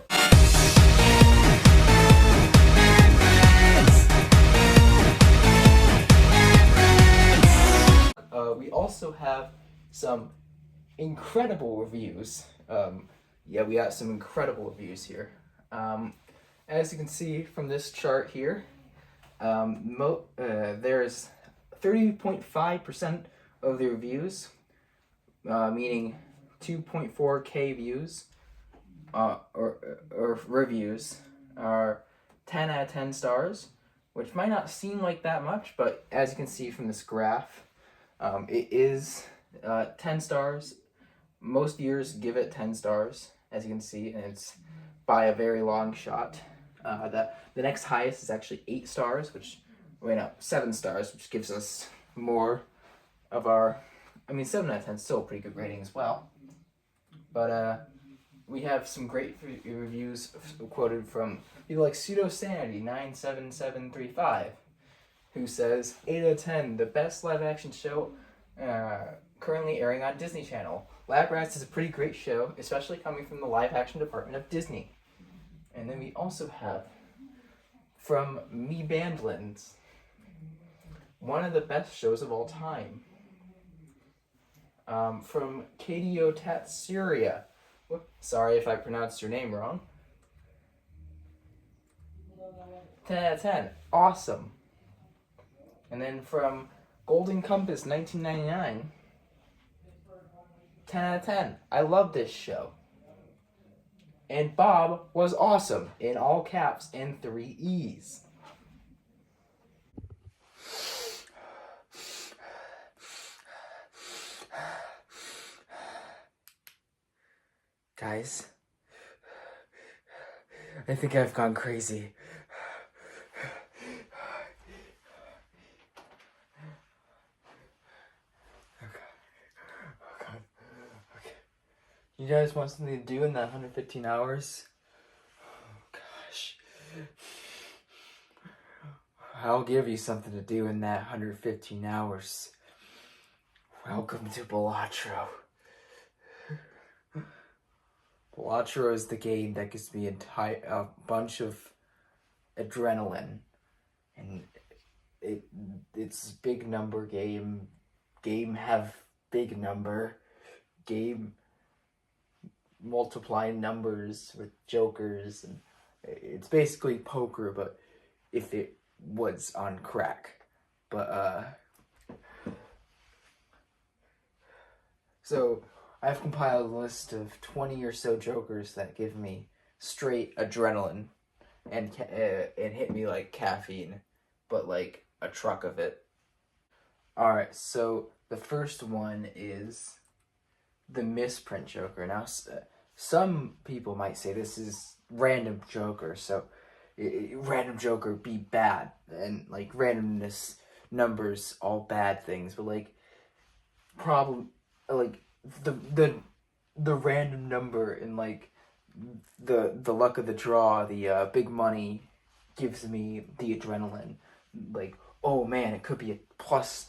We also have some incredible reviews. We got some incredible reviews here. As you can see from this chart here, there's 30.5% of the reviews, meaning 2.4K views, or reviews, are 10 out of 10 stars, which might not seem like that much, but as you can see from this graph, it is 10 stars. Most viewers give it 10 stars, as you can see, and it's by a very long shot. The next highest is actually 8 stars, 7 stars, which gives us more of our, 7 out of 10 is still a pretty good rating as well. But we have some great reviews quoted from people like Pseudo-Sanity 97735, who says, 8 out of 10, the best live-action show currently airing on Disney Channel. Lab Rats is a pretty great show, especially coming from the live-action department of Disney. And then we also have, from Me Bandlins, one of the best shows of all time. From KDO Tatsuria, sorry if I pronounced your name wrong. 10 out of 10, awesome. And then from Golden Compass 1999, 10 out of 10, I love this show. And Bob was awesome, in all caps and 3 E's. Guys, I think I've gone crazy. You guys want something to do in that 115 hours? Oh, gosh. I'll give you something to do in that 115 hours. Welcome to Balatro. Balatro is the game that gives me a bunch of adrenaline. And it's big number game. Game have big number. Game multiply numbers with jokers, and it's basically poker, but if it was on crack. But so I've compiled a list of 20 or so jokers that give me straight adrenaline and hit me like caffeine, but like a truck of it. Alright, so the first one is the misprint joker. Now, some people might say this is random joker, so random joker be bad, and like randomness, numbers, all bad things, but like problem, like the random number and like the luck of the draw, the big money gives me the adrenaline. Like, oh man, it could be a plus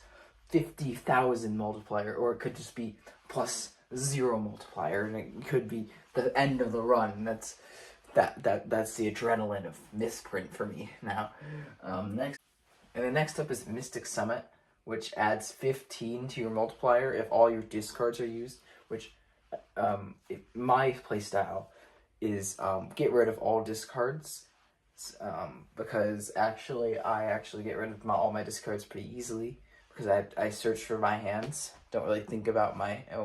50,000 multiplier, or it could just be plus 0 multiplier, and it could be the end of the run. That's the adrenaline of misprint for me now. Next up is Mystic Summit, which adds 15 to your multiplier if all your discards are used, which my playstyle is get rid of all discards, because I get rid of all my discards pretty easily, because I search for my hands, don't really think about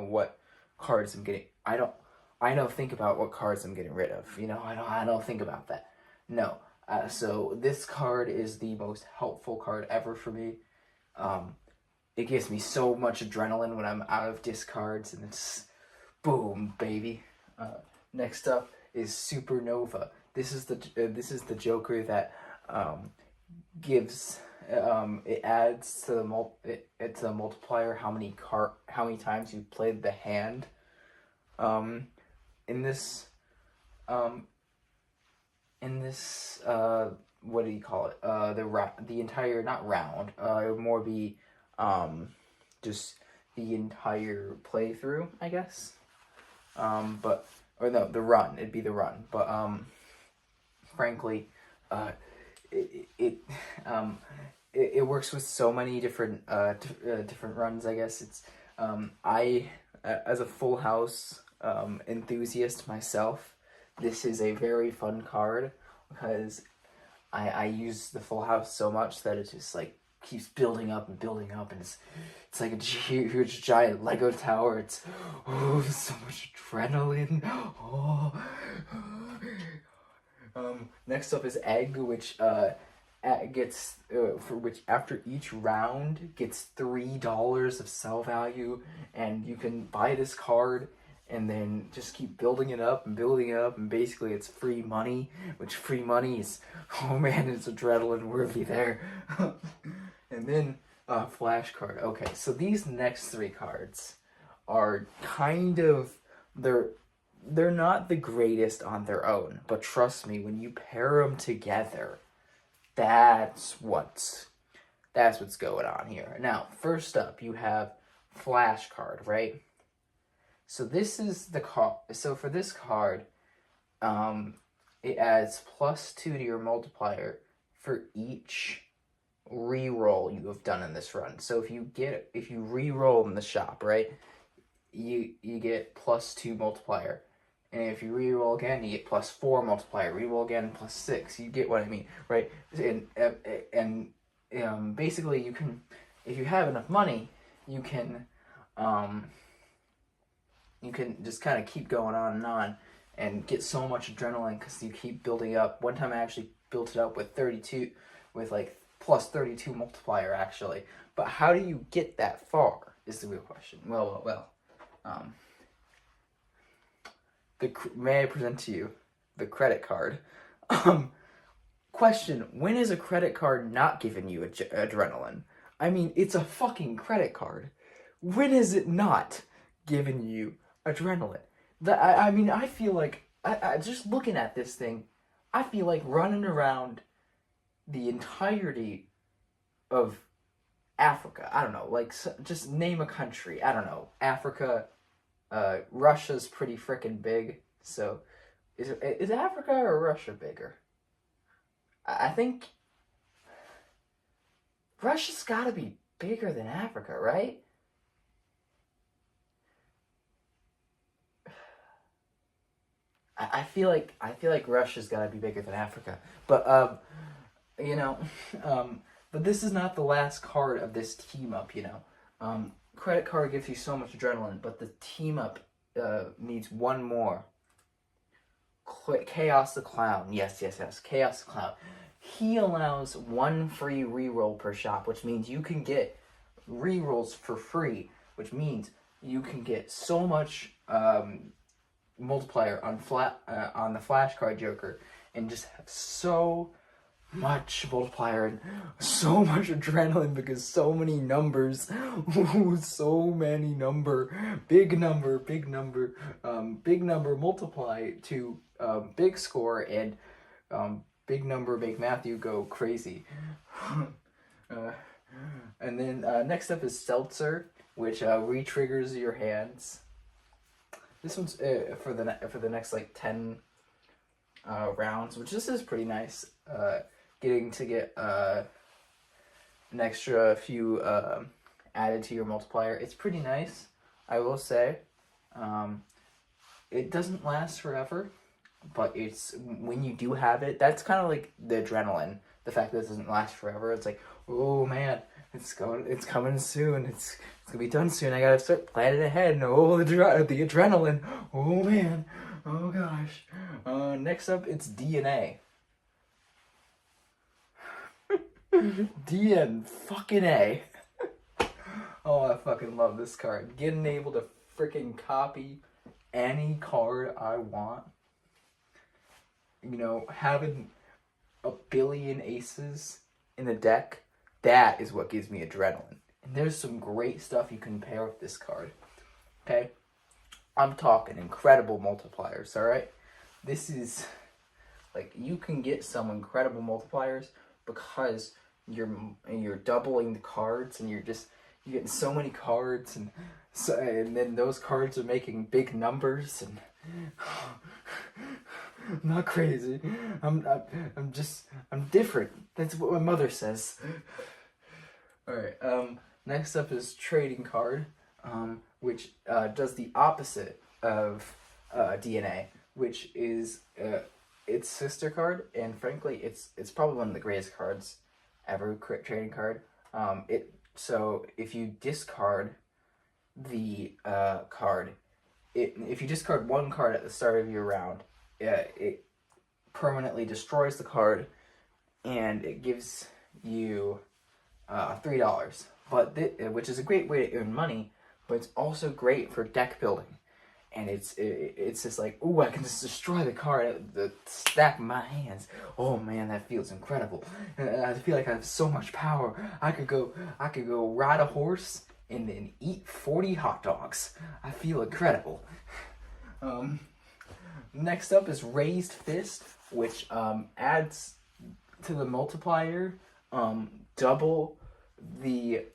what cards I'm getting. I don't think about what cards I'm getting rid of, I don't think about that. No. So this card is the most helpful card ever for me. It gives me so much adrenaline when I'm out of discards, and it's boom, baby. Next up is Supernova. This is the joker that gives it adds to the multiplier how many times you played the hand. In this what do you call it? The entire, not round. It would more be just the entire playthrough, I guess. The run. It'd be the run. But frankly, it works with so many different runs, I guess. It's I as a Full House enthusiast myself, this is a very fun card, because I use the Full House so much that it just like keeps building up, and it's like a huge giant Lego tower. It's so much adrenaline. Next up is Egg, which gets which after each round gets $3 of sell value, and you can buy this card and then just keep building it up and building it up, and basically it's free money, which free money is, oh man, it's adrenaline worthy there. And then flash card. Okay, so these next 3 cards are kind of, they're not the greatest on their own, but trust me, when you pair them together, that's what's going on here. Now, first up, you have flash card, right? So this is the card. So for this card, it adds +2 to your multiplier for each reroll you have done in this run. So if you reroll in the shop, right, you get +2 multiplier, and if you reroll again, you get +4 multiplier. Reroll again, +6. You get what I mean, right? And basically, you can, if you have enough money, you can just kind of keep going on and get so much adrenaline because you keep building up. One time I actually built it up with 32, with like +32 multiplier actually. But how do you get that far is the real question. Well. May I present to you the credit card? Question, when is a credit card not giving you adrenaline? I mean, it's a fucking credit card. When is it not giving you adrenaline? I mean, I feel like, I just looking at this thing, I feel like running around the entirety of Africa. I don't know, like, just name a country. I don't know, Africa. Russia's pretty freaking big, so is Africa or Russia bigger? I think Russia's gotta be bigger than Africa, right? I feel like Russia's gotta be bigger than Africa, but but this is not the last card of this team up, Credit card gives you so much adrenaline, but the team up needs one more. Chaos the Clown. Yes. Chaos the Clown. He allows 1 free reroll per shop, which means you can get rerolls for free, which means you can get so much multiplier on the flash card Joker, and just have so much multiplier and so much adrenaline because so many numbers, big number multiply to big score, and big number make Matthew go crazy. And then next up is Seltzer, which re-triggers your hands. This one's for the next like 10 rounds, which this is pretty nice. Getting to get an extra few added to your multiplier. It's pretty nice, I will say. It doesn't last forever, but it's when you do have it, that's kind of like the adrenaline. The fact that it doesn't last forever. It's like, oh man, it's coming soon. It's gonna be done soon. I gotta start planning ahead. And oh, the adrenaline. Oh man. Oh gosh. Next up, it's DNA. DN fucking A. Oh, I fucking love this card. Getting able to freaking copy any card I want. Having a billion aces in the deck, that is what gives me adrenaline. And there's some great stuff you can pair with this card. Okay? I'm talking incredible multipliers, alright? This is, like, you can get some incredible multipliers because you're doubling the cards, and you're getting so many cards, and then those cards are making big numbers, and I'm not crazy. I'm different. That's what my mother says. Alright, next up is Trading Card, which does the opposite of DNA, which is its sister card, and frankly, it's probably one of the greatest cards ever. Trading Card. So if you discard the card, if you discard one card at the start of your round, it permanently destroys the card, and it gives you $3. But which is a great way to earn money, but it's also great for deck building. and it's just like, ooh, I can just destroy the card at the stack of my hands. Oh man, that feels incredible. I feel like I have so much power. I could go ride a horse and then eat 40 hot dogs. I feel incredible. Next up is Raised Fist, which adds to the multiplier double the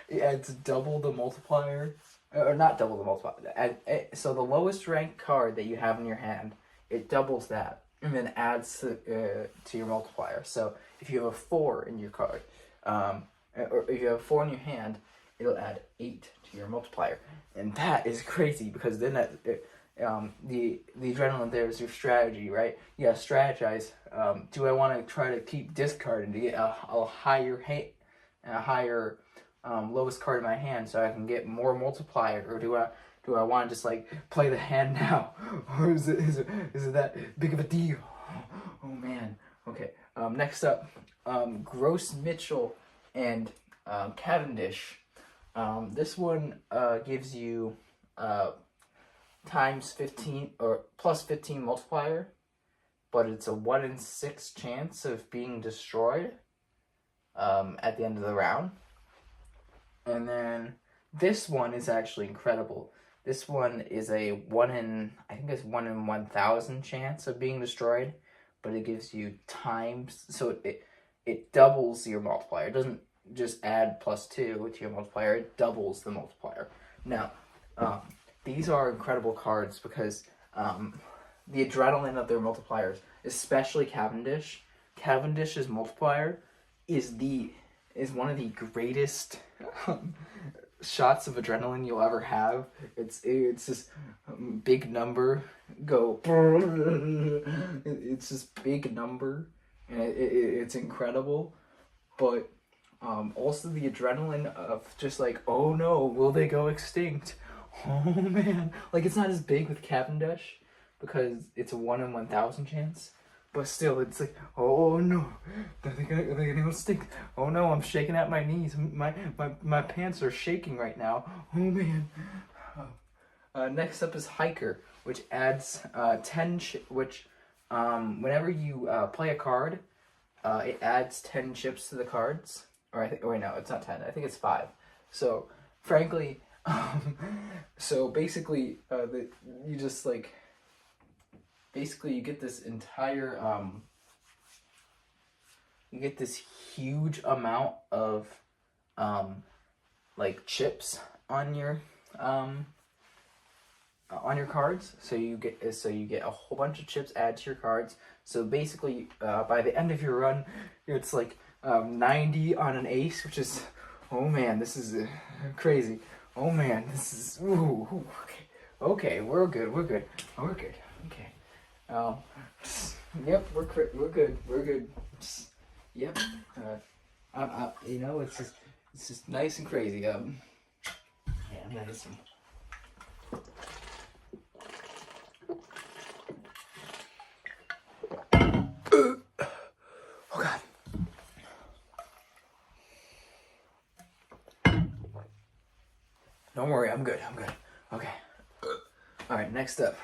it adds double the multiplier, or not double the multiplier. So the lowest ranked card that you have in your hand, it doubles that, and then adds to your multiplier. So if you have a 4 in your card, or if you have a 4 in your hand, it'll add 8 to your multiplier, and that is crazy because then the adrenaline there is your strategy, right? You gotta strategize. Do I want to try to keep discarding to get a higher lowest card in my hand so I can get more multiplier, or do I want to just like play the hand now, or is it that big of a deal? Oh man. Okay. Next up, Gross Mitchell and Cavendish. This one gives you times 15 or plus 15 multiplier, but it's a 1 in 6 chance of being destroyed at the end of the round. And then this one is actually incredible. This one is a 1 in 1,000 chance of being destroyed, but it gives you times, so it doubles your multiplier. It doesn't just add +2 to your multiplier, it doubles the multiplier. Now, these are incredible cards because the adrenaline of their multipliers, especially Cavendish. Cavendish's multiplier is one of the greatest shots of adrenaline you'll ever have. It's this big number go. It's this big number, and it's incredible. But also the adrenaline of just like, oh no, will they go extinct? Oh man, like it's not as big with Cavendish because it's a 1 in 1,000 chance, but still it's like, oh no, are they gonna go extinct? Oh no, I'm shaking at my knees. My pants are shaking right now. Oh man. Next up is Hiker, which adds 10. Whenever you play a card, it adds 10 chips to the cards. Or I think, wait, no, it's not 10. I think it's 5. So, frankly, so basically, you just like, basically you get this entire, you get this huge amount of, like chips on your cards. So you get a whole bunch of chips added to your cards. So basically, by the end of your run, it's like 90 on an ace, which is, oh man, this is crazy. Oh man, this is, ooh, okay, we're good. Okay. Yep, we're good. Yep. You know, it's just nice and crazy. Yeah, I'm gonna get some. Oh God. Don't worry, I'm good. Okay. Alright, next up.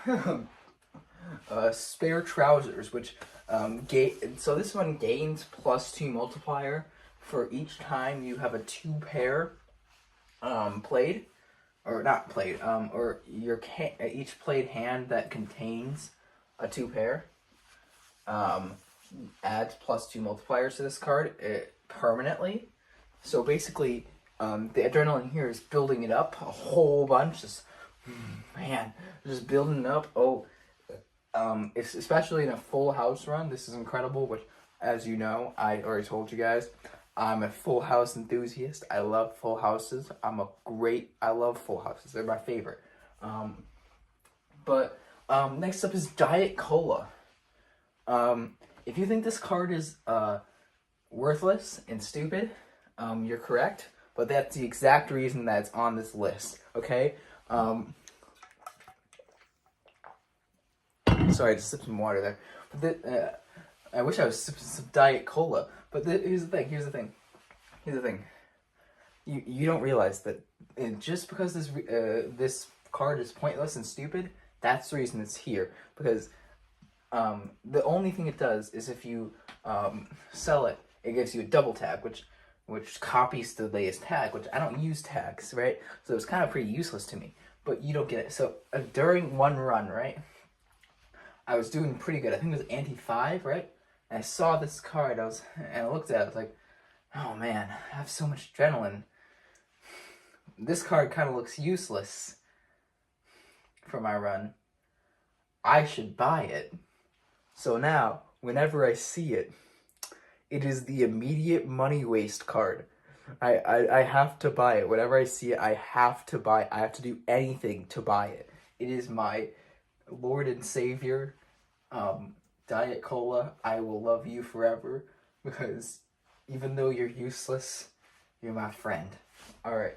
Spare Trousers, which so this one gains +2 multiplier for each time you have a 2 pair played, or not played, or your each played hand that contains a 2 pair adds +2 multipliers to this card permanently. So basically, the adrenaline here is building it up a whole bunch. Just building it up. It's especially in a full house run. This is incredible. Which, as you know, I already told you guys, I'm a full house enthusiast. I love full houses. I love full houses. They're my favorite. But next up is Diet Cola. If you think this card is worthless and stupid, you're correct. But that's the exact reason that it's on this list. Okay. Sorry, I just sipped some water there. But I wish I was sipping some Diet Cola. But here's the thing. You don't realize that just because this card is pointless and stupid, that's the reason it's here. Because the only thing it does is if you sell it, it gives you a double tag, which copies the latest tag, which I don't use tags, right? So it's kind of pretty useless to me. But you don't get it. So during one run, right, I was doing pretty good. I think it was ante 5, right? And I saw this card, and I looked at it, I was like, oh man, I have so much adrenaline. This card kind of looks useless for my run. I should buy it. So now, whenever I see it, it is the immediate money waste card. I have to buy it. Whenever I see it, I have to buy it. I have to do anything to buy it. It is my Lord and Savior, Diet Cola. I will love you forever, because even though you're useless, you're my friend. Alright.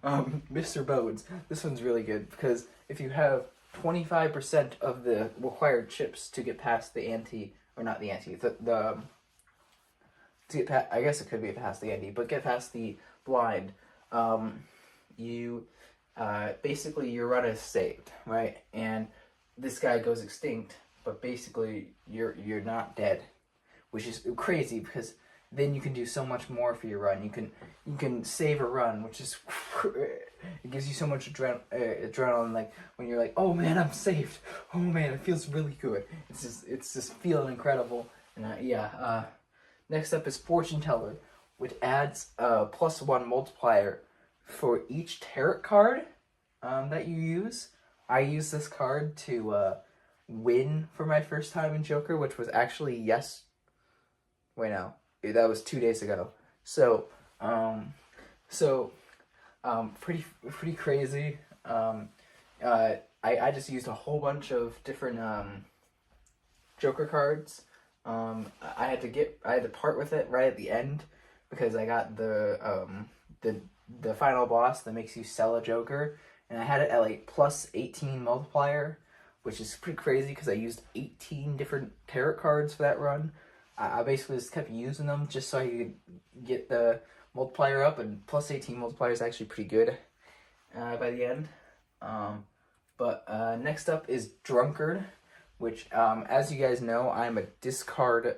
Mr. Bones. This one's really good, because if you have 25% of the required chips to get past the ante, or not the ante, to get past, I guess it could be past the ante, but get past the blind, you, basically your run is saved, right? And this guy goes extinct, but basically you're not dead, which is crazy, because then you can do so much more for your run. You can save a run, which is it gives you so much adrenaline. Like when you're like, oh man, I'm saved. Oh man, it feels really good. It's just feeling incredible. And next up is Fortune Teller, which adds a +1 multiplier for each tarot card that you use. I use this card to win for my first time in Joker, which was actually that was 2 days ago. So, pretty crazy. I just used a whole bunch of different Joker cards. I had to part with it right at the end, because I got the final boss that makes you sell a Joker, and I had it at like +18 multiplier, which is pretty crazy because I used 18 different tarot cards for that run. I basically just kept using them just so I could get the multiplier up, and +18 multiplier is actually pretty good by the end. Next up is Drunkard, which, as you guys know, I'm a discard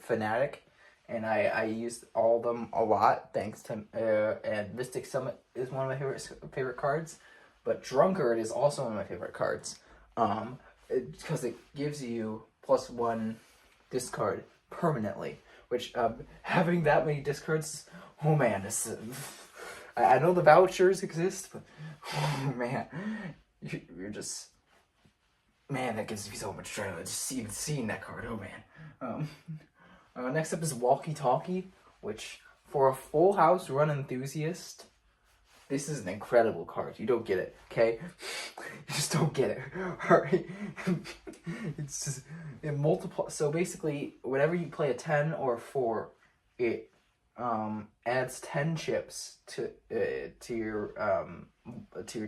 fanatic, and I use all of them a lot, thanks to, and Mystic Summit is one of my favorite cards, but Drunkard is also one of my favorite cards, because it gives you +1 discard permanently, which, having that many discards, oh man, I know the vouchers exist, but, oh man, you're just, man, that gives me so much adrenaline, just even seeing that card, oh man. Next up is Walkie Talkie, which, for a full house run enthusiast, this is an incredible card. You don't get it, okay? You just don't get it, alright? It's just, it multiplies. So basically, whenever you play a 10 or a 4, it adds 10 chips to your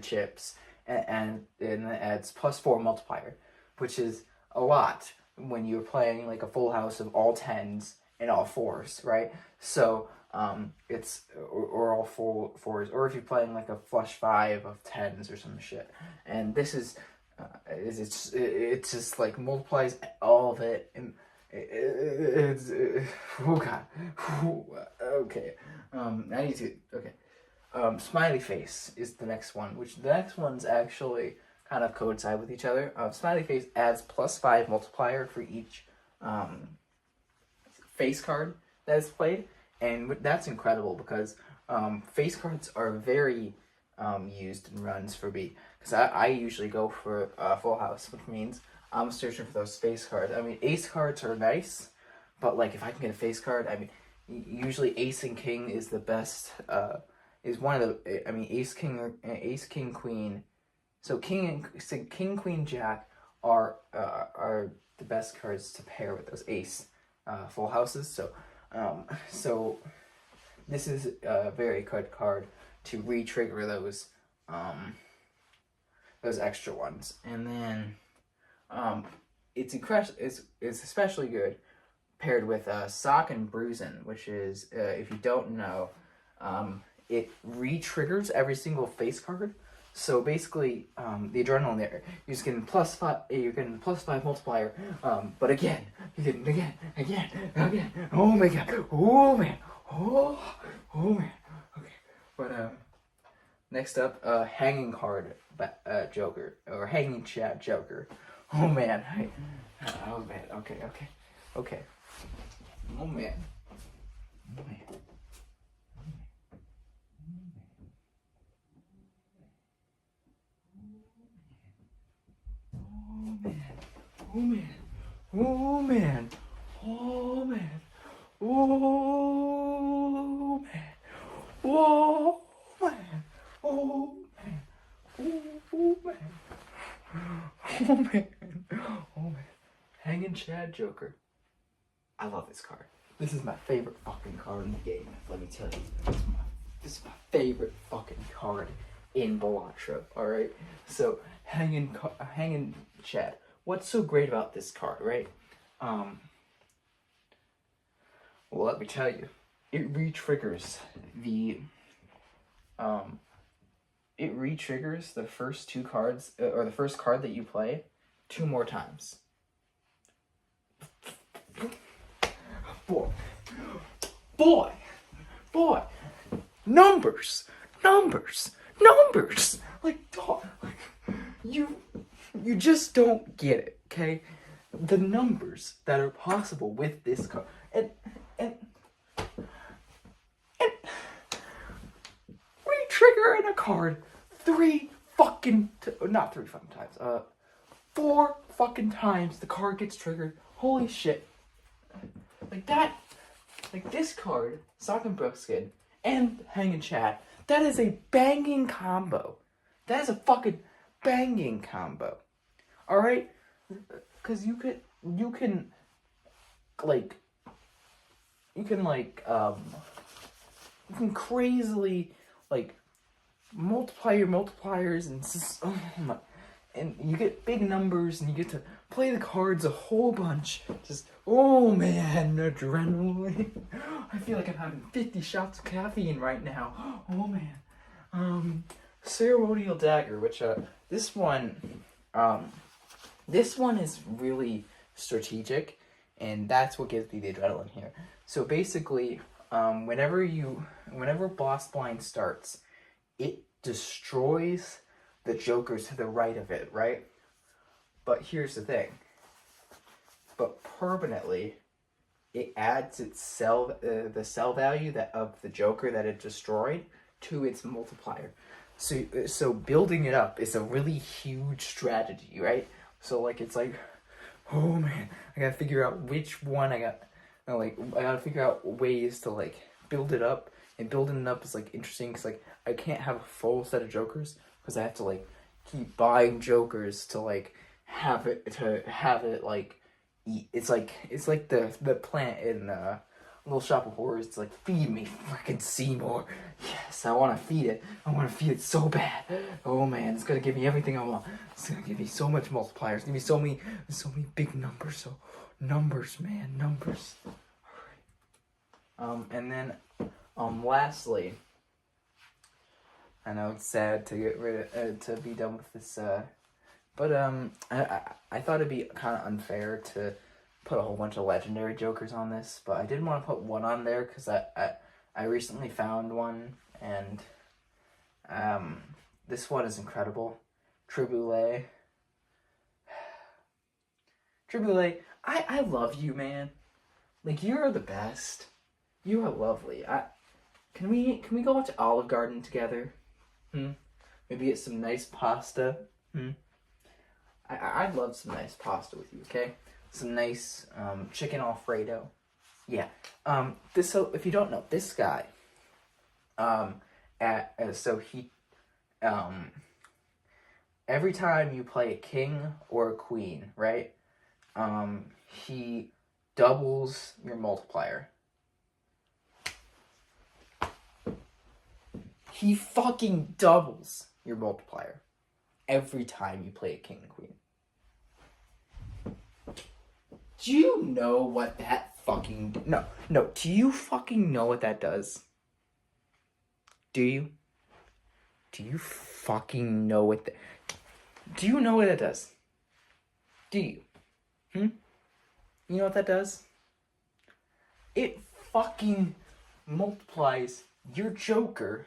chips, and it adds +4 multiplier, which is a lot when you're playing like a full house of all 10s and all 4s, right? So it's or all full 4s, or if you're playing like a flush 5 of 10s or some shit. And this is it's just like multiplies all of it, and it's oh god, okay. Smiley Face is the next one, which the next one's actually kind of coincide with each other. Smiley Face adds +5 multiplier for each face card that is played, and that's incredible because face cards are very used in runs for me, because I usually go for full house, which means I'm searching for those face cards. I mean, ace cards are nice, but like if I can get a face card, I mean, usually ace and king is the best. Is one of the, I mean, ace king queen. So king queen jack are the best cards to pair with those ace full houses. So this is a very good card to re-trigger those extra ones. And then it's especially good paired with Sock and Bruisin', which is, if you don't know, it re-triggers every single face card. So basically, the adrenaline there, you're just getting +5. You're getting +5 multiplier. But again, you're getting again. Oh my god. Oh man. Oh man. Okay. But next up, hanging card, Joker or hanging chat Joker. Oh man. Oh man. Okay. Oh man. Oh man. Oh man. Oh man. Oh man. Oh man. Oh man. Oh man. Oh man. Oh man. Hanging Chad Joker. I love this card. This is my favorite fucking card in the game. Let me tell you. This is my favorite fucking card in Balatro. Alright? So, hanging Chad. What's so great about this card, right? Well, let me tell you. It re-triggers the first two cards, or the first card that you play, 2 more times. Boy, numbers. Like, dog, you just don't get it, okay? The numbers that are possible with this card, and re-triggering a card 4 fucking times the card gets triggered. Holy shit. Like that, like this card, Sock and Brookskin, and Hanging Chat, that is a banging combo. That is a fucking banging combo. Alright? Because you can crazily, like, multiply your multipliers and you get big numbers and you get to play the cards a whole bunch. Just, oh man, adrenaline. I feel like I'm having 50 shots of caffeine right now. Oh man. Ceremonial Dagger, which, this one is really strategic, and that's what gives me the adrenaline here. So basically, whenever Boss Blind starts, it destroys the jokers to the right of it, right? But here's the thing. But permanently, it adds its the cell value of the joker that it destroyed to its multiplier. So building it up is a really huge strategy, right? So like it's like, oh man, I gotta figure out which one I gotta figure out ways to like build it up, and building it up is like interesting because like I can't have a full set of jokers because I have to like keep buying jokers to like have it like eat. It's like the plant in Little Shop of Horrors. It's like, feed me freaking Seymour. Yes, I want to feed it. I want to feed it so bad. Oh man, it's gonna give me everything I want. It's gonna give me so much multipliers. Give me so many big numbers. So numbers, man, numbers. All right. And then lastly, I know it's sad to get rid to be done with this, but I thought it'd be kind of unfair to put a whole bunch of legendary jokers on this, but I did want to put one on there because I recently found one, and this one is incredible. Triboulet, I love you, man. Like, you're the best. You are lovely. Can we go out to Olive Garden together? Maybe get some nice pasta. I'd love some nice pasta with you. Okay, some nice chicken Alfredo. Yeah. So if you don't know, this guy, every time you play a king or a queen, right? He doubles your multiplier. He fucking doubles your multiplier every time you play a king and queen. Do you know what that fucking... No. Do you fucking know what that does? Do you? Do you fucking know what do you know what that does? Do you? You know what that does? It fucking multiplies your Joker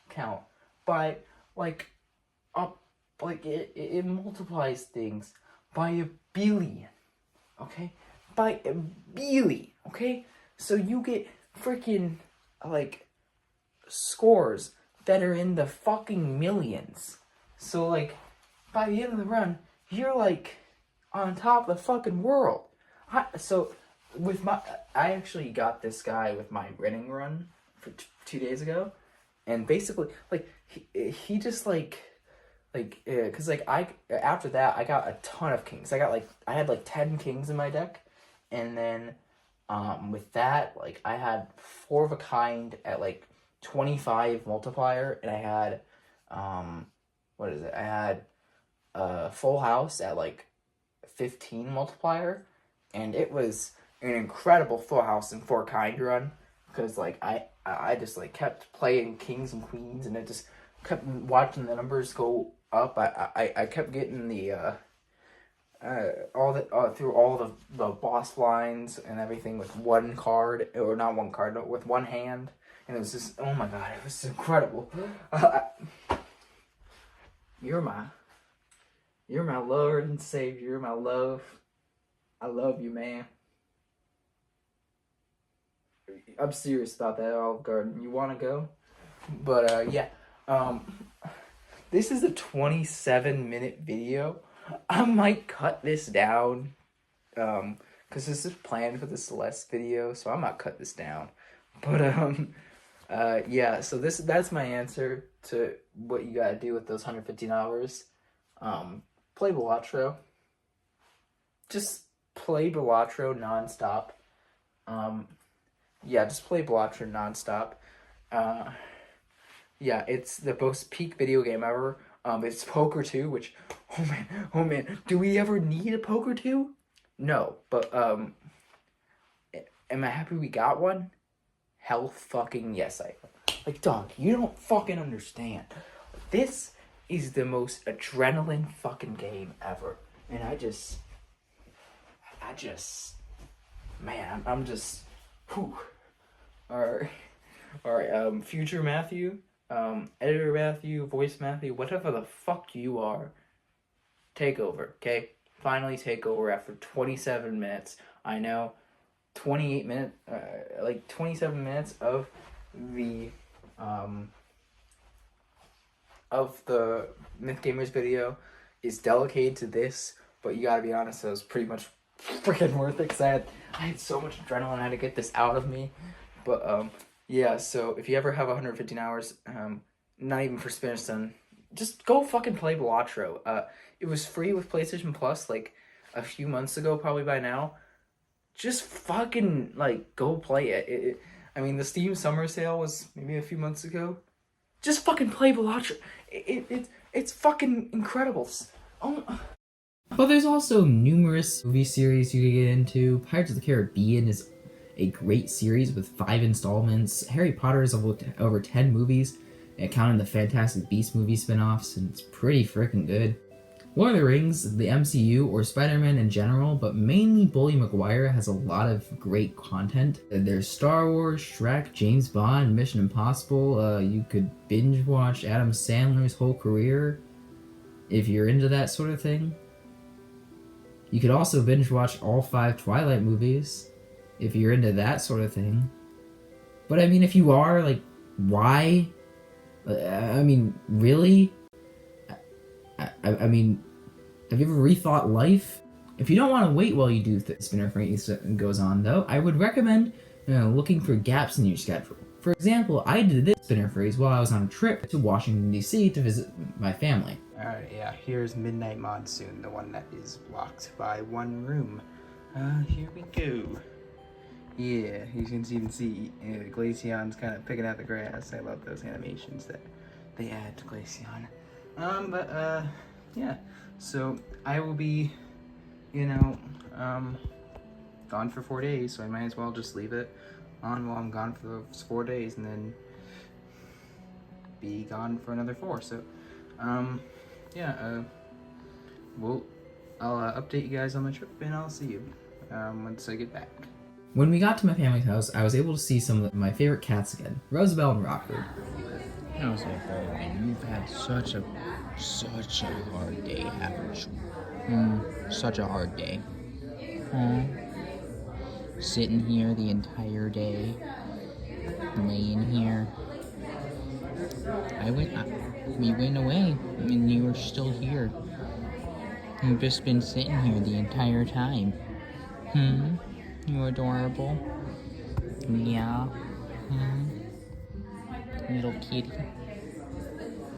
count by like it multiplies things by a billion. Okay? By a billion. Okay? So you get freaking like scores that are in the fucking millions. So like by the end of the run, you're like on top of the fucking world. I actually got this guy with my winning run for 2 days ago, and basically like he just cause like after that I got a ton of kings. I had like 10 kings in my deck, and then with that like I had 4 of a kind at like 25 multiplier, and I had I had a full house at like 15 multiplier, and it was an incredible full house and 4 kind run, because like I just like kept playing kings and queens, and it just kept watching the numbers go up. I kept getting the through all the boss lines and everything with one card, or not one card, but with one hand, and it was just, oh my god, it was incredible. You're my Lord and Savior. You're my love. I love you, man. I'm serious about that, Olive Garden. You want to go? But, yeah. This is a 27-minute video. I might cut this down, because this is planned for the Celeste video, so I might cut this down. But, yeah, so that's my answer to what you gotta do with those $150. Play Balatro. Just play Balatro nonstop. Yeah, just play Balatro nonstop. Yeah, it's the most peak video game ever. It's Poker 2, which, oh man, do we ever need a Poker 2? No, but, am I happy we got one? Hell fucking yes, I am. Like, dog, you don't fucking understand. This is the most adrenaline fucking game ever. And I just, man, I'm just, whew. Alright, future Matthew, editor Matthew, voice Matthew, whatever the fuck you are, take over, okay? Finally take over after 27 minutes. I know, 28 minutes, 27 minutes of the MythGamers video is dedicated to this, but you gotta be honest, it was pretty much freaking worth it, because I had so much adrenaline. I had to get this out of me. But yeah, so if you ever have 115 hours, not even for Spinnerson, just go fucking play Balatro. It was free with PlayStation Plus like a few months ago, probably by now. Just fucking like go play it. I mean, the Steam Summer Sale was maybe a few months ago. Just fucking play Balatro. It's fucking incredible. Oh. But there's also numerous movie series you could get into. Pirates of the Caribbean is a great series with 5 installments. Harry Potter is over 10 movies, counting the Fantastic Beasts movie spin-offs, and it's pretty freaking good. Lord of the Rings, the MCU, or Spider-Man in general, but mainly Bully Maguire, has a lot of great content. There's Star Wars, Shrek, James Bond, Mission Impossible. You could binge watch Adam Sandler's whole career if you're into that sort of thing. You could also binge watch all 5 Twilight movies if you're into that sort of thing. But I mean, if you are, like, why? I mean, really? I mean, have you ever rethought life? If you don't want to wait while you do Spinner Freeze goes on, though, I would recommend looking for gaps in your schedule. For example, I did this Spinner Freeze while I was on a trip to Washington, D.C. to visit my family. Alright, yeah, here's Midnight Monsoon, the one that is blocked by one room. Here we go. Yeah, you can even see Glaceon's kind of picking out the grass. I love those animations that they add to Glaceon. Yeah, so I will be, gone for 4 days, so I might as well just leave it on while I'm gone for those 4 days, and then be gone for another 4, so Yeah, well, I'll update you guys on my trip, and I'll see you once I get back. When we got to my family's house, I was able to see some of my favorite cats again, Rosabelle and Rockford. How's it going? You've had such a hard day, haven't you? Such a hard day. Sitting here the entire day, laying here. We went away, and you were still here. You've just been sitting here the entire time. You adorable. Yeah. Little kitty.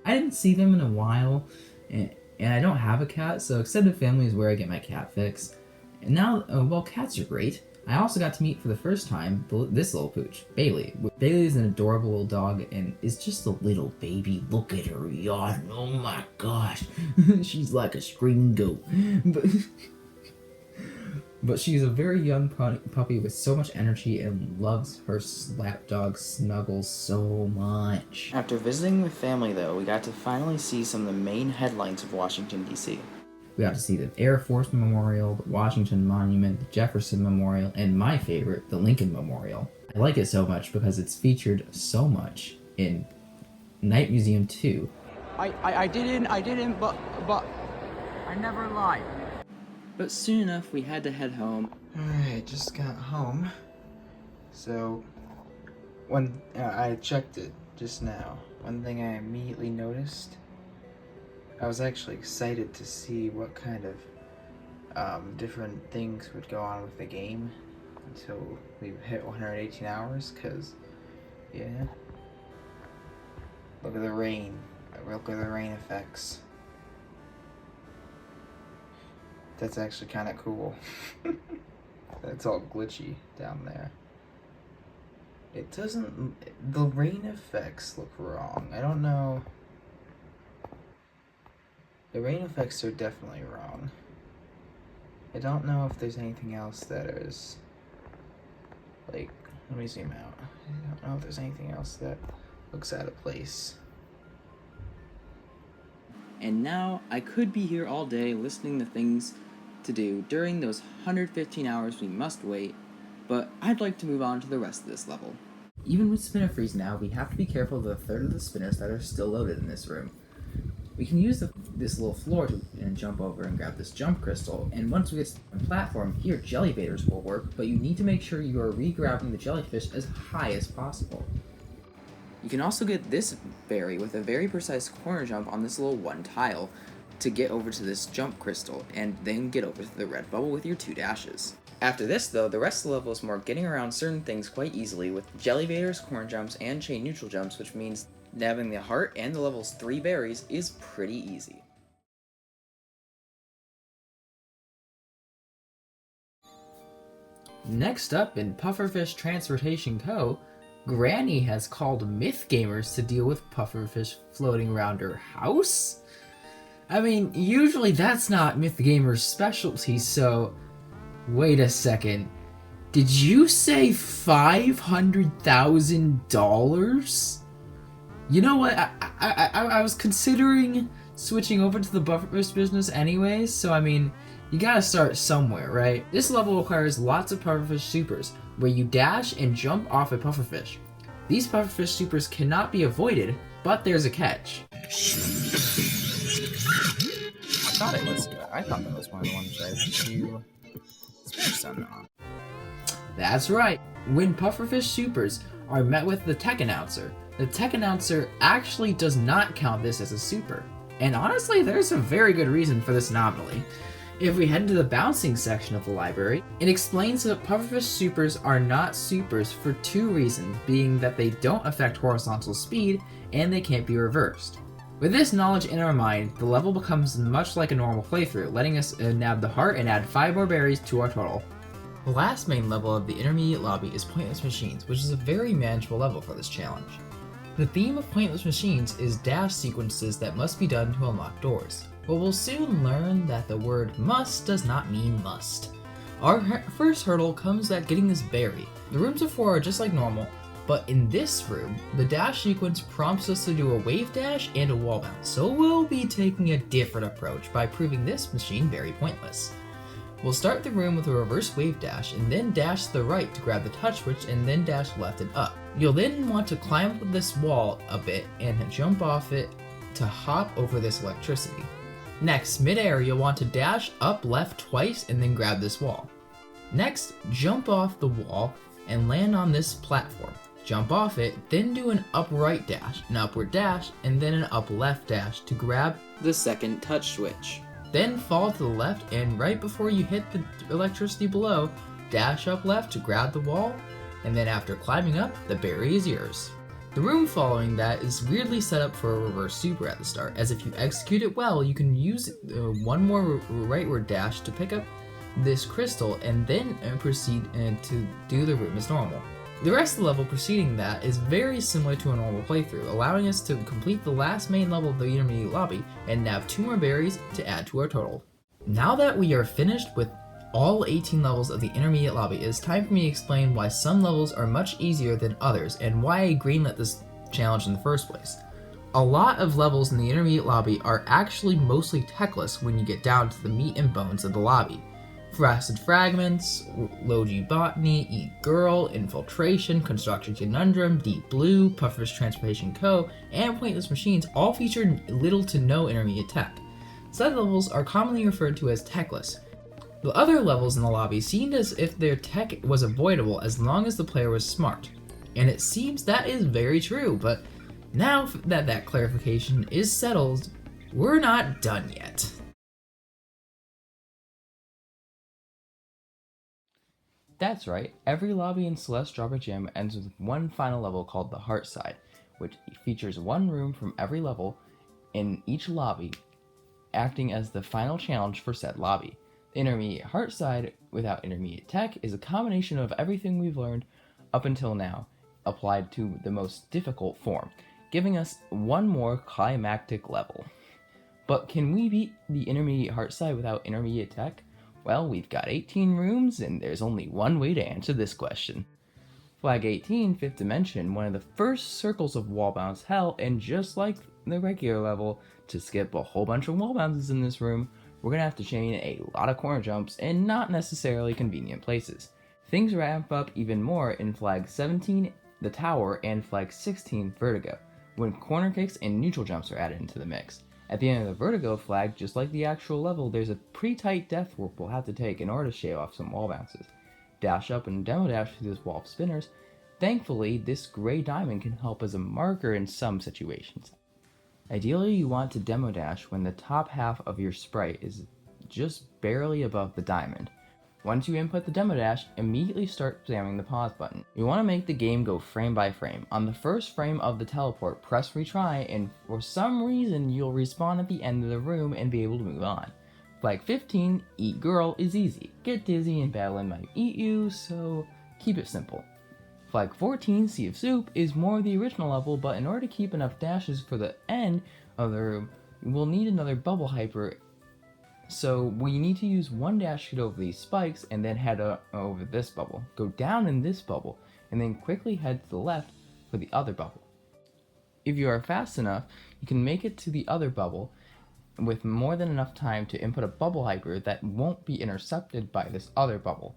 I didn't see them in a while, and I don't have a cat, so extended family is where I get my cat fix. And now, while cats are great, I also got to meet for the first time this little pooch, Bailey. Bailey is an adorable little dog and is just a little baby. Look at her yawn. Oh my gosh. She's like a screaming goat. But she's a very young puppy with so much energy and loves her lapdog Snuggles so much. After visiting with family though, we got to finally see some of the main headlines of Washington, D.C. We got to see the Air Force Memorial, the Washington Monument, the Jefferson Memorial, and my favorite, the Lincoln Memorial. I like it so much because it's featured so much in Night Museum 2. I didn't, but I never lied. But soon enough, we had to head home. Alright, just got home. So, when I checked it just now, one thing I immediately noticed, I was actually excited to see what kind of different things would go on with the game until we hit 118 hours, because, yeah. Look at the rain. Look at the rain effects. That's actually kind of cool. It's all glitchy down there. It doesn't... The rain effects look wrong. I don't know... The rain effects are definitely wrong. I don't know if there's anything else that is... Like, let me zoom out. I don't know if there's anything else that looks out of place. And now, I could be here all day listening to things to do during those 115 hours we must wait, but I'd like to move on to the rest of this level. Even with spinner freeze now, we have to be careful of the third of the spinners that are still loaded in this room. We can use this little floor to jump over and grab this jump crystal, and once we get to the platform, here jelly baiters will work, but you need to make sure you are re-grabbing the jellyfish as high as possible. You can also get this berry with a very precise corner jump on this little one tile to get over to this jump crystal, and then get over to the red bubble with your 2 dashes. After this though, the rest of the level is more getting around certain things quite easily with jelly baiters, corner jumps, and chain neutral jumps, which means nabbing the heart and the level's 3 berries is pretty easy. Next up in Pufferfish Transportation Co., Granny has called MythGamers to deal with pufferfish floating around her house? I mean, usually that's not MythGamers' specialty, so... Wait a second. Did you say $500,000? You know what, I was considering switching over to the pufferfish business anyways, so I mean, you gotta start somewhere, right? This level requires lots of pufferfish supers, where you dash and jump off a pufferfish. These pufferfish supers cannot be avoided, but there's a catch. I thought that was one of the ones I to spend some on. That's right. When pufferfish supers are met with the tech announcer, the tech announcer actually does not count this as a super. And honestly, there's a very good reason for this anomaly. If we head to the bouncing section of the library, it explains that pufferfish supers are not supers for 2 reasons, being that they don't affect horizontal speed and they can't be reversed. With this knowledge in our mind, the level becomes much like a normal playthrough, letting us nab the heart and add 5 more berries to our total. The last main level of the intermediate lobby is Pointless Machines, which is a very manageable level for this challenge. The theme of Pointless Machines is dash sequences that must be done to unlock doors, but we'll soon learn that the word must does not mean must. Our first hurdle comes at getting this berry. The rooms before are just like normal, But in this room, the dash sequence prompts us to do a wave dash and a wall bounce, so we'll be taking a different approach by proving this machine very pointless. We'll start the room with a reverse wave dash and then dash to the right to grab the touch switch and then dash left and up. You'll then want to climb up this wall a bit and jump off it to hop over this electricity. Next, mid-air, you'll want to dash up left twice and then grab this wall. Next, jump off the wall and land on this platform. Jump off it, then do an up right dash, an upward dash, and then an up left dash to grab The second touch switch. then fall to the left, and right before you hit the electricity below, dash up left to grab the wall, and then after climbing up, the berry is yours. The room following that is weirdly set up for a reverse super at the start, as if you execute it well, you can use one more rightward dash to pick up this crystal and then proceed to do the room as normal. The rest of the level preceding that is very similar to a normal playthrough, allowing us to complete the last main level of the intermediate lobby and nab 2 more berries to add to our total. Now that we are finished with all 18 levels of the intermediate lobby, it is time for me to explain why some levels are much easier than others and why I greenlit this challenge in the first place. A lot of levels in the intermediate lobby are actually mostly techless when you get down to the meat and bones of the lobby. Fragments, Botany, Eat Girl, Infiltration, Construction Conundrum, Deep Blue, Pufferfish Transportation Co, and Pointless Machines all feature little to no intermediate tech. Said levels are commonly referred to as techless. The other levels in the lobby seemed as if their tech was avoidable as long as the player was smart. And it seems that is very true, but now that that clarification is settled, we're not done yet. That's right, every lobby in Celeste Strawberry Jam ends with one final level called the Heartside, which features one room from every level in each lobby, acting as the final challenge for said lobby. The intermediate Heartside, without intermediate tech, is a combination of everything we've learned up until now, applied to the most difficult form, giving us one more climactic level. But can we beat the intermediate Heartside without intermediate tech? Well, we've got 18 rooms, and there's only one way to answer this question. Flag 18, 5th dimension, one of the first circles of wall bounce hell, and just like the regular level, to skip a whole bunch of wall bounces in this room, we're gonna have to chain a lot of corner jumps in not necessarily convenient places. Things ramp up even more in Flag 17, the tower, and Flag 16, Vertigo, when corner kicks and neutral jumps are added into the mix. At the end of the Vertigo flag, just like the actual level, there's a pretty tight death warp we'll have to take in order to shave off some wall bounces. Dash up and demo dash through this wall of spinners. Thankfully, this gray diamond can help as a marker in some situations. Ideally, you want to demo dash when the top half of your sprite is just barely above the diamond. Once you input the demo dash, immediately start spamming the pause button. You want to make the game go frame by frame. On the first frame of the teleport, press retry, and for some reason you'll respawn at the end of the room and be able to move on. Flag 15, Eat Girl, is easy. Get dizzy and Battleland might eat you, so keep it simple. Flag 14, Sea of Soup, is more of the original level, but in order to keep enough dashes for the end of the room, we'll need another bubble hyper. So we need to use one dash to get over these spikes and then head over this bubble, go down in this bubble, and then quickly head to the left for the other bubble. If you are fast enough, you can make it to the other bubble with more than enough time to input a bubble hyper that won't be intercepted by this other bubble.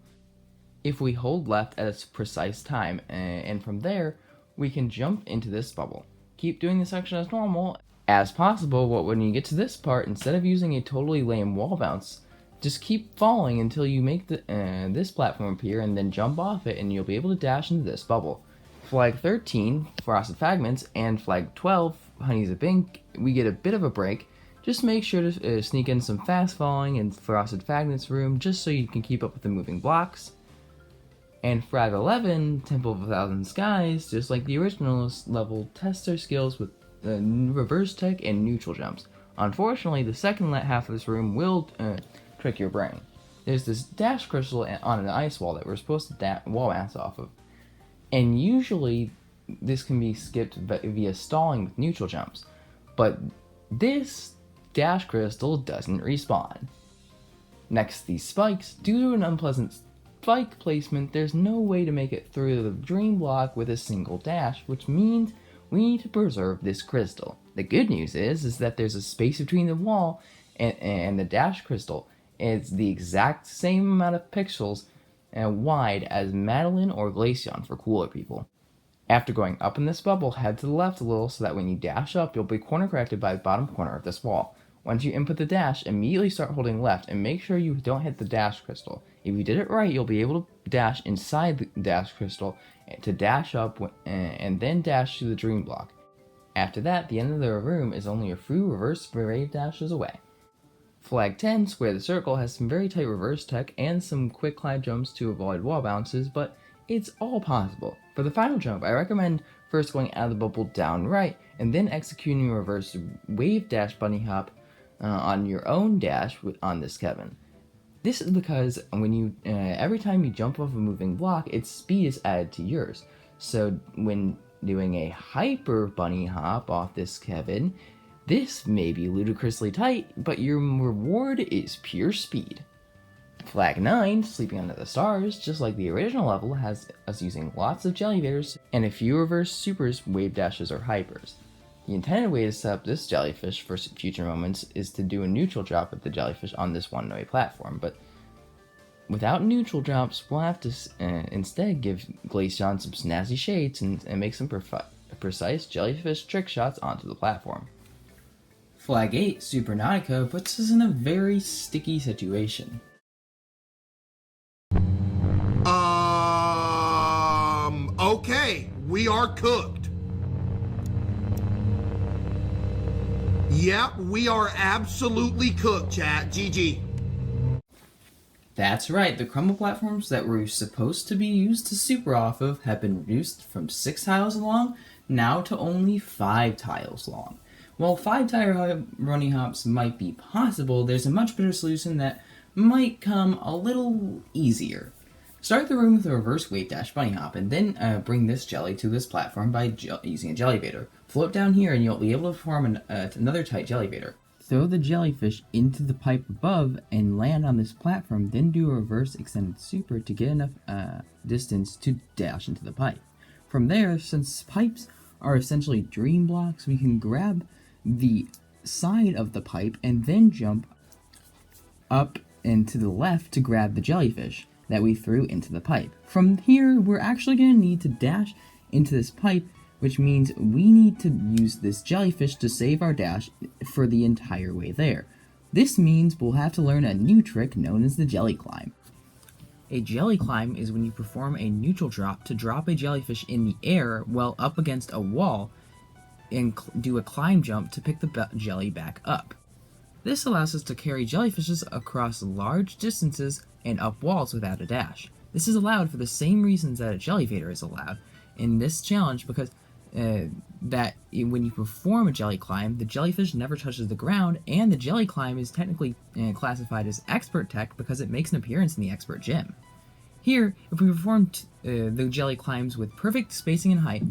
If we hold left at a precise time, and from there, we can jump into this bubble. Keep doing this section as normal as possible, but when you get to this part, instead of using a totally lame wall bounce, just keep falling until you make this platform appear and then jump off it and you'll be able to dash into this bubble. Flag 13, Fragments, and Flag 12, Honeyzip Inc, we get a bit of a break. Just make sure to sneak in some fast falling in Fragments room just so you can keep up with the moving blocks. And Frag 11, Temple of a Thousand Skies, just like the original level, test their skills with reverse tech and neutral jumps. Unfortunately, the second half of this room will trick your brain. There's this dash crystal on an ice wall that we're supposed to wall bounce off of. And usually, this can be skipped via stalling with neutral jumps. But this dash crystal doesn't respawn. Next, these spikes, due to an unpleasant bike placement, there's no way to make it through the dream block with a single dash, which means we need to preserve this crystal. The good news is that there's a space between the wall and the dash crystal. It's the exact same amount of pixels wide as Madeline or Glaceon for cooler people. After going up in this bubble, head to the left a little so that when you dash up, you'll be corner corrected by the bottom corner of this wall. Once you input the dash, immediately start holding left and make sure you don't hit the dash crystal. If you did it right, you'll be able to dash inside the dash crystal to dash up and then dash to the dream block. After that, the end of the room is only a few reverse wave dashes away. Flag 10, Square the Circle, has some very tight reverse tech and some quick climb jumps to avoid wall bounces, but it's all possible. For the final jump, I recommend first going out of the bubble down right, and then executing a reverse wave dash bunny hop on your own dash on this Kevin. This is because when you every time you jump off a moving block, its speed is added to yours. So when doing a hyper bunny hop off this Kevin, this may be ludicrously tight, but your reward is pure speed. Flag 9, Sleeping Under the Stars, just like the original level, has us using lots of jellyfish and a few reverse supers, wave dashes, or hypers. The intended way to set up this jellyfish for future moments is to do a neutral drop with the jellyfish on this one-way platform, but without neutral drops, we'll have to instead give Glaceon some snazzy shades and make some precise jellyfish trick shots onto the platform. Flag 8, Supernautica, puts us in a very sticky situation. Okay, we are cooked. Yep, we are absolutely cooked, chat. GG. That's right, the crumble platforms that were supposed to be used to super off of have been reduced from 6 tiles long now to only 5 tiles long. While 5 tile running hops might be possible, there's a much better solution that might come a little easier. Start the room with a reverse wave dash bunny hop, and then bring this jelly to this platform by using a jellyvator. Float down here and you'll be able to form another tight jellyvator. Throw the jellyfish into the pipe above and land on this platform, then do a reverse extended super to get enough distance to dash into the pipe. From there, since pipes are essentially dream blocks, we can grab the side of the pipe and then jump up and to the left to grab the jellyfish that we threw into the pipe. From here, we're actually going to need to dash into this pipe, which means we need to use this jellyfish to save our dash for the entire way there. This means we'll have to learn a new trick known as the jelly climb. A jelly climb is when you perform a neutral drop to drop a jellyfish in the air while up against a wall and do a climb jump to pick the jelly back up. This allows us to carry jellyfishes across large distances and up walls without a dash. This is allowed for the same reasons that a jellyvator is allowed in this challenge, because that when you perform a jelly climb, the jellyfish never touches the ground, and the jelly climb is technically classified as expert tech because it makes an appearance in the expert gym. Here, if we perform the jelly climbs with perfect spacing and height,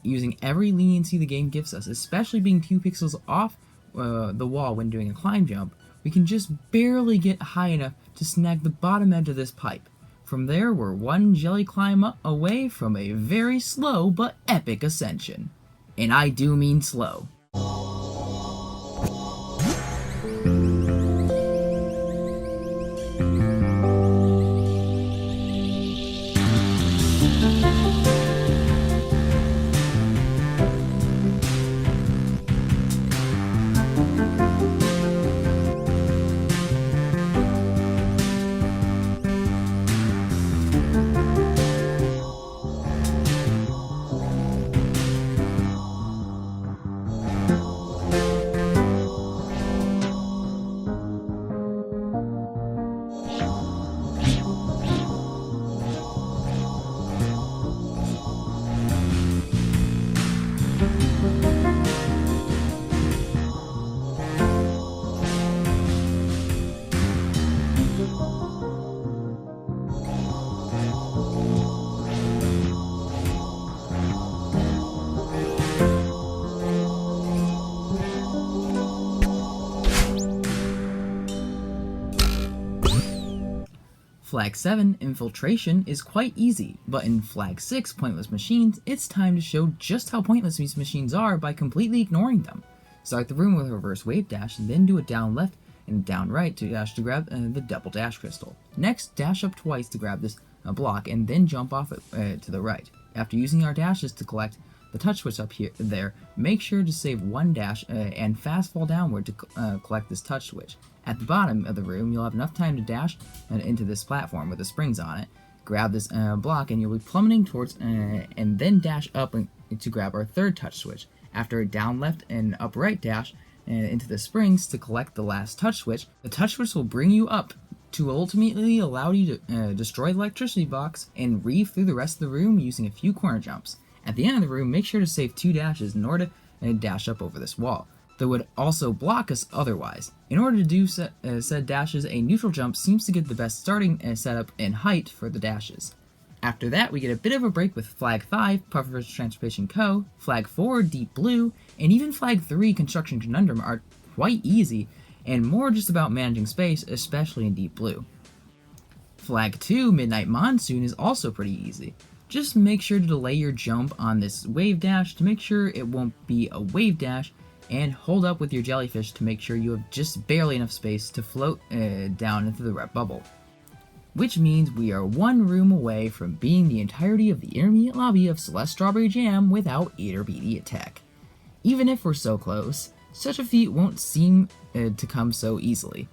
using every leniency the game gives us, especially being 2 pixels off the wall when doing a climb jump, we can just barely get high enough to snag the bottom edge of this pipe. From there, we're one jelly climb up away from a very slow but epic ascension. And I do mean slow. Flag 7, Infiltration, is quite easy, but in Flag 6, Pointless Machines, it's time to show just how pointless these machines are by completely ignoring them. Start the room with a reverse wave dash, and then do a down left and down right to dash to grab the double dash crystal. Next, dash up twice to grab this block, and then jump off it to the right. After using our dashes to collect the touch switch up there, make sure to save one dash and fast fall downward to collect this touch switch. At the bottom of the room, you'll have enough time to dash into this platform with the springs on it, grab this block, and you'll be plummeting towards, and then dash up to grab our third touch switch. After a down left and up right dash into the springs to collect the last touch switch, the touch switch will bring you up to ultimately allow you to destroy the electricity box and reeve through the rest of the room using a few corner jumps. At the end of the room, make sure to save 2 dashes in order to dash up over this wall that would also block us otherwise. In order to do said dashes, a neutral jump seems to get the best starting setup and height for the dashes. After that, we get a bit of a break with Flag 5, Pufferfish Transportation Co., Flag 4, Deep Blue, and even Flag 3, Construction Conundrum are quite easy and more just about managing space, especially in Deep Blue. Flag 2, Midnight Monsoon, is also pretty easy. Just make sure to delay your jump on this wave dash to make sure it won't be a wave dash, and hold up with your jellyfish to make sure you have just barely enough space to float down into the red bubble. Which means we are one room away from being the entirety of the intermediate lobby of Celeste Strawberry Jam without intermediate tech. Even if we're so close, such a feat won't seem to come so easily,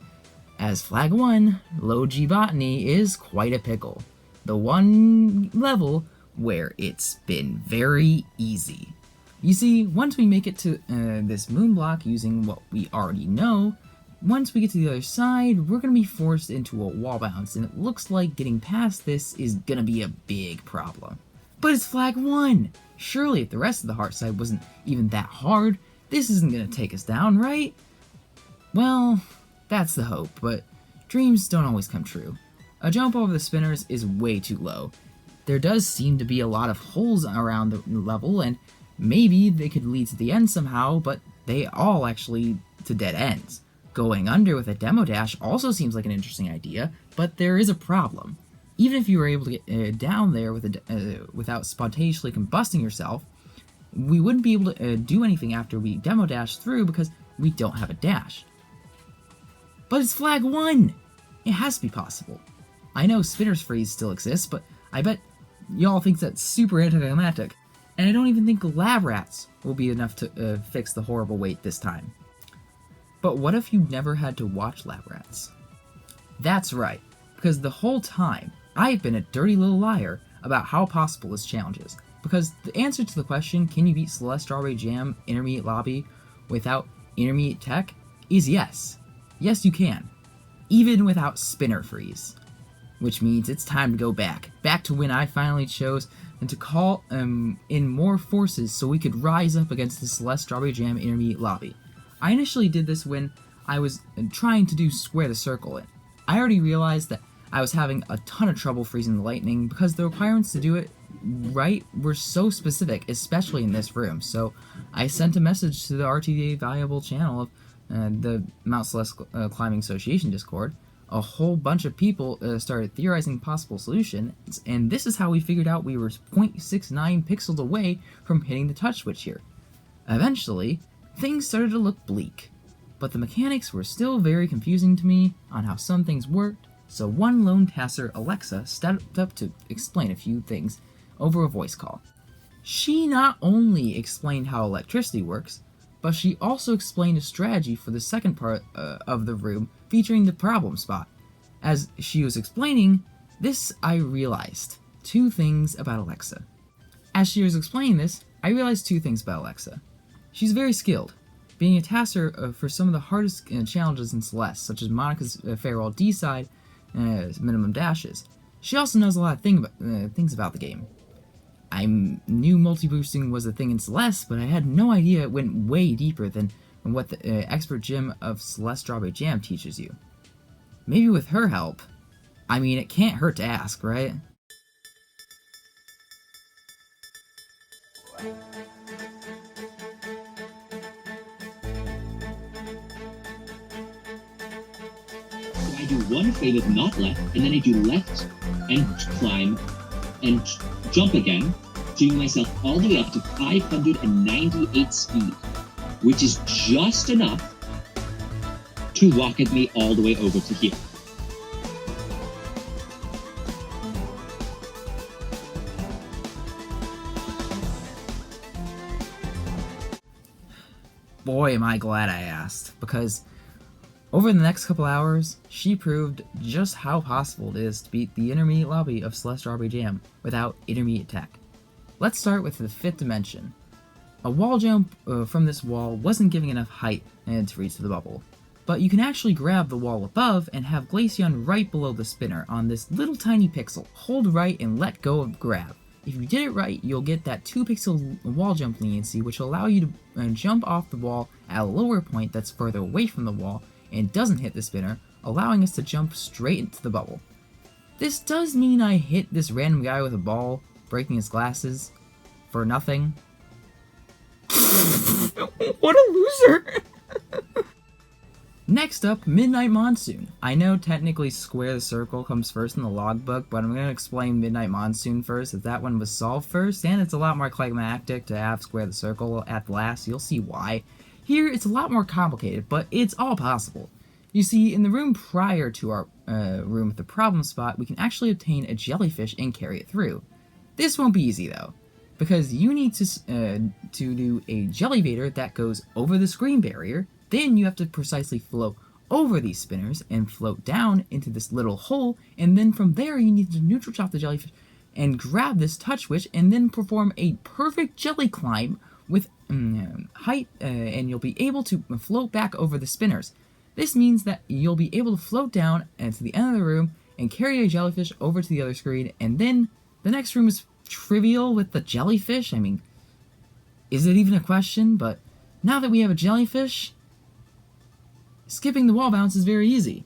as Flag 1, Low G Botany, is quite a pickle. The one level where it's been very easy. You see, once we make it to this moon block using what we already know, once we get to the other side, we're going to be forced into a wall bounce, and it looks like getting past this is going to be a big problem. But it's Flag 1! Surely if the rest of the Heartside wasn't even that hard, this isn't going to take us down, right? Well, that's the hope, but dreams don't always come true. A jump over the spinners is way too low. There does seem to be a lot of holes around the level, and maybe they could lead to the end somehow, but they all actually lead to dead ends. Going under with a demo dash also seems like an interesting idea, but there is a problem. Even if you were able to get down there without spontaneously combusting yourself, we wouldn't be able to do anything after we demo dash through because we don't have a dash. But it's Flag 1! It has to be possible. I know Spinner's Freeze still exists, but I bet y'all think that's super anticlimactic, and I don't even think lab rats will be enough to fix the horrible wait this time. But what if you never had to watch lab rats? That's right, because the whole time, I've been a dirty little liar about how possible this challenge is. Because the answer to the question, can you beat Celeste Strawberry Jam Intermediate Lobby without intermediate tech, is yes. Yes, you can. Even without Spinner Freeze. Which means it's time to go back to when I finally chose to call in more forces so we could rise up against the Celeste Strawberry Jam Intermediate Lobby. I initially did this when I was trying to do Square the Circle. I already realized that I was having a ton of trouble freezing the lightning because the requirements to do it right were so specific, especially in this room. So I sent a message to the RTA Valuable channel of the Mount Celeste Climbing Association Discord. A whole bunch of people started theorizing possible solutions, and this is how we figured out we were 0.69 pixels away from hitting the touch switch here. Eventually, things started to look bleak, but the mechanics were still very confusing to me on how some things worked, so one lone tasser, Alexa, stepped up to explain a few things over a voice call. She not only explained how electricity works, but she also explained a strategy for the second part of the room featuring the problem spot. As she was explaining this, I realized two things about Alexa. As she was explaining this, I realized two things about Alexa. She's very skilled, being a tasser for some of the hardest challenges in Celeste, such as Monica's Farewell D-side minimum dashes. She also knows a lot of things about the game. I knew multi-boosting was a thing in Celeste, but I had no idea it went way deeper than what the expert gym of Celeste Strawberry Jam teaches you. Maybe with her help. I mean, it can't hurt to ask, right? do one frame of not left, and then I do left and climb and jump again, bringing myself all the way up to 598 speed, which is just enough to rocket me all the way over to here. Boy, am I glad I asked, because over the next couple hours, she proved just how possible it is to beat the intermediate lobby of Celeste Strawberry Jam without intermediate tech. Let's start with the 5th dimension. A wall jump from this wall wasn't giving enough height to reach the bubble, but you can actually grab the wall above and have Glaceon right below the spinner on this little tiny pixel. Hold right and let go of grab. If you did it right, you'll get that 2 pixel wall jump leniency, which will allow you to jump off the wall at a lower point that's further away from the wall and doesn't hit the spinner, allowing us to jump straight into the bubble. This does mean I hit this random guy with a ball, breaking his glasses, for nothing. What a loser! Next up, Midnight Monsoon. I know technically Square the Circle comes first in the logbook, but I'm going to explain Midnight Monsoon first, as that one was solved first, and it's a lot more climactic to have Square the Circle at last. You'll see why. Here, it's a lot more complicated, but it's all possible. You see, in the room prior to our room with the problem spot, we can actually obtain a jellyfish and carry it through. This won't be easy, though, because you need to do a jellyvator that goes over the screen barrier. Then you have to precisely float over these spinners and float down into this little hole, and then from there you need to neutral chop the jellyfish and grab this touch witch and then perform a perfect jelly climb with height, and you'll be able to float back over the spinners. This means that you'll be able to float down to the end of the room and carry a jellyfish over to the other screen, and then the next room is trivial with the jellyfish. I mean, is it even a question? But now that we have a jellyfish, skipping the wall bounce is very easy.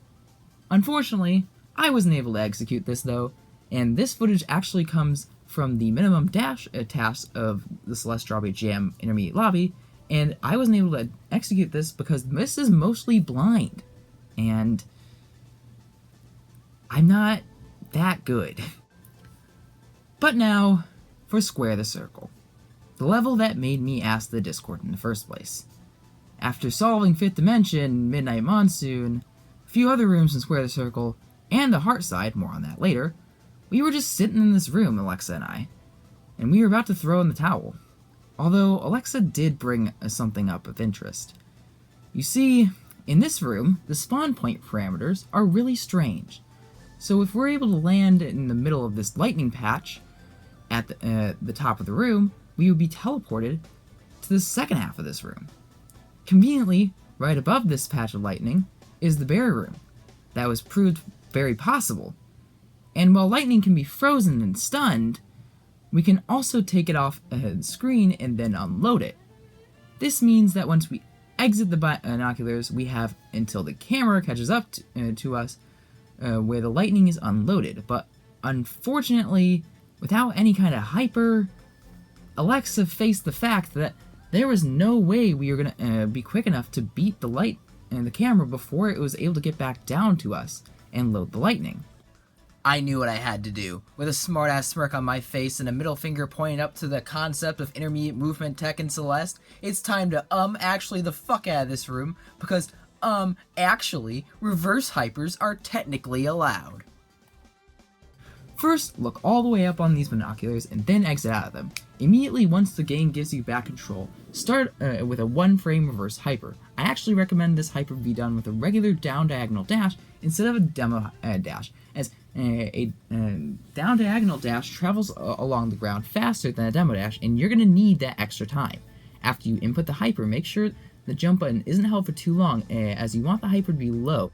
Unfortunately, I wasn't able to execute this though, and this footage actually comes from the minimum dash task of the Celeste Strawberry Jam intermediate lobby, and I wasn't able to execute this because this is mostly blind, and I'm not that good. But now, for Square the Circle, the level that made me ask the Discord in the first place. After solving 5th Dimension, Midnight Monsoon, a few other rooms in Square the Circle, and the Heartside, more on that later, we were just sitting in this room, Alexa and I, and we were about to throw in the towel. Although Alexa did bring something up of interest. You see, in this room, the spawn point parameters are really strange. So if we're able to land in the middle of this lightning patch at the top of the room, we would be teleported to the second half of this room. Conveniently, right above this patch of lightning is the barrier room. That was proved very possible. And while lightning can be frozen and stunned, we can also take it off the screen and then unload it. This means that once we exit the binoculars, we have until the camera catches up to us where the lightning is unloaded. But unfortunately, without any kind of hyper, Alexa faced the fact that there was no way we were going to be quick enough to beat the light and the camera before it was able to get back down to us and load the lightning. I knew what I had to do. With a smart-ass smirk on my face and a middle finger pointing up to the concept of intermediate movement tech in Celeste, it's time to actually the fuck out of this room, because actually, reverse hypers are technically allowed. First, look all the way up on these binoculars and then exit out of them. Immediately once the game gives you back control, start with a 1-frame reverse hyper. I actually recommend this hyper be done with a regular down diagonal dash instead of a demo dash, as a down diagonal dash travels along the ground faster than a demo dash, and you're going to need that extra time. After you input the hyper, make sure the jump button isn't held for too long, as you want the hyper to be low.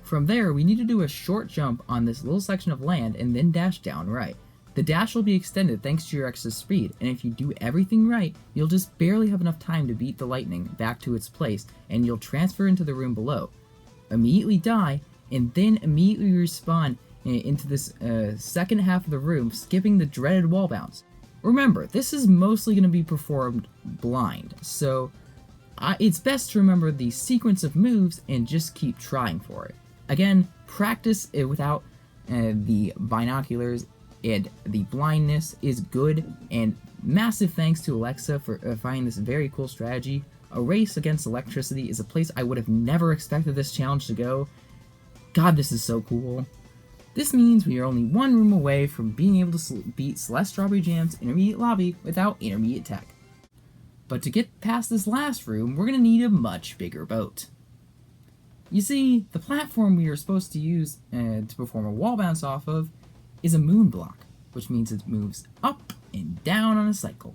From there, we need to do a short jump on this little section of land and then dash down right. The dash will be extended thanks to your extra speed, and if you do everything right, you'll just barely have enough time to beat the lightning back to its place, and you'll transfer into the room below. Immediately die, and then immediately respawn into this second half of the room, skipping the dreaded wall bounce. Remember, this is mostly going to be performed blind, so it's best to remember the sequence of moves and just keep trying for it. Again, practice without the binoculars and the blindness is good, and massive thanks to Alexa for finding this very cool strategy. A race against electricity is a place I would have never expected this challenge to go. God, this is so cool. This means we are only one room away from being able to beat Celeste Strawberry Jam's intermediate lobby without intermediate tech. But to get past this last room, we're going to need a much bigger boat. You see, the platform we are supposed to use to perform a wall bounce off of is a moon block, which means it moves up and down on a cycle.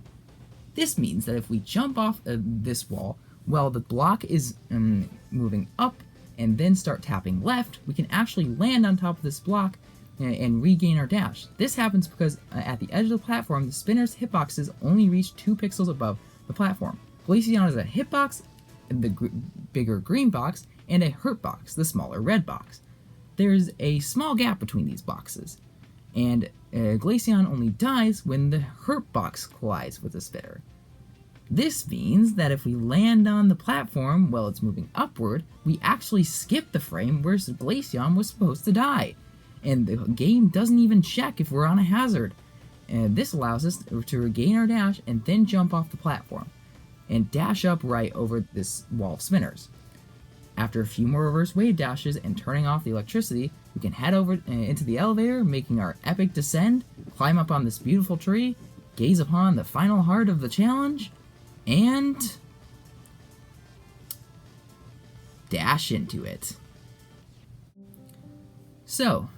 This means that if we jump off this wall while the block is moving up and then start tapping left, we can actually land on top of this block and regain our dash. This happens because at the edge of the platform, the spinner's hitboxes only reach 2 pixels above the platform. Glaceon is a hitbox, the bigger green box, and a hurt box, the smaller red box. There's a small gap between these boxes, and Glaceon only dies when the hurt box collides with the spinner. This means that if we land on the platform while it's moving upward, we actually skip the frame where Glaceon was supposed to die, and the game doesn't even check if we're on a hazard. And this allows us to regain our dash and then jump off the platform and dash up right over this wall of spinners. After a few more reverse wave dashes and turning off the electricity, we can head over into the elevator, making our epic descend, climb up on this beautiful tree, gaze upon the final heart of the challenge, and dash into it. So,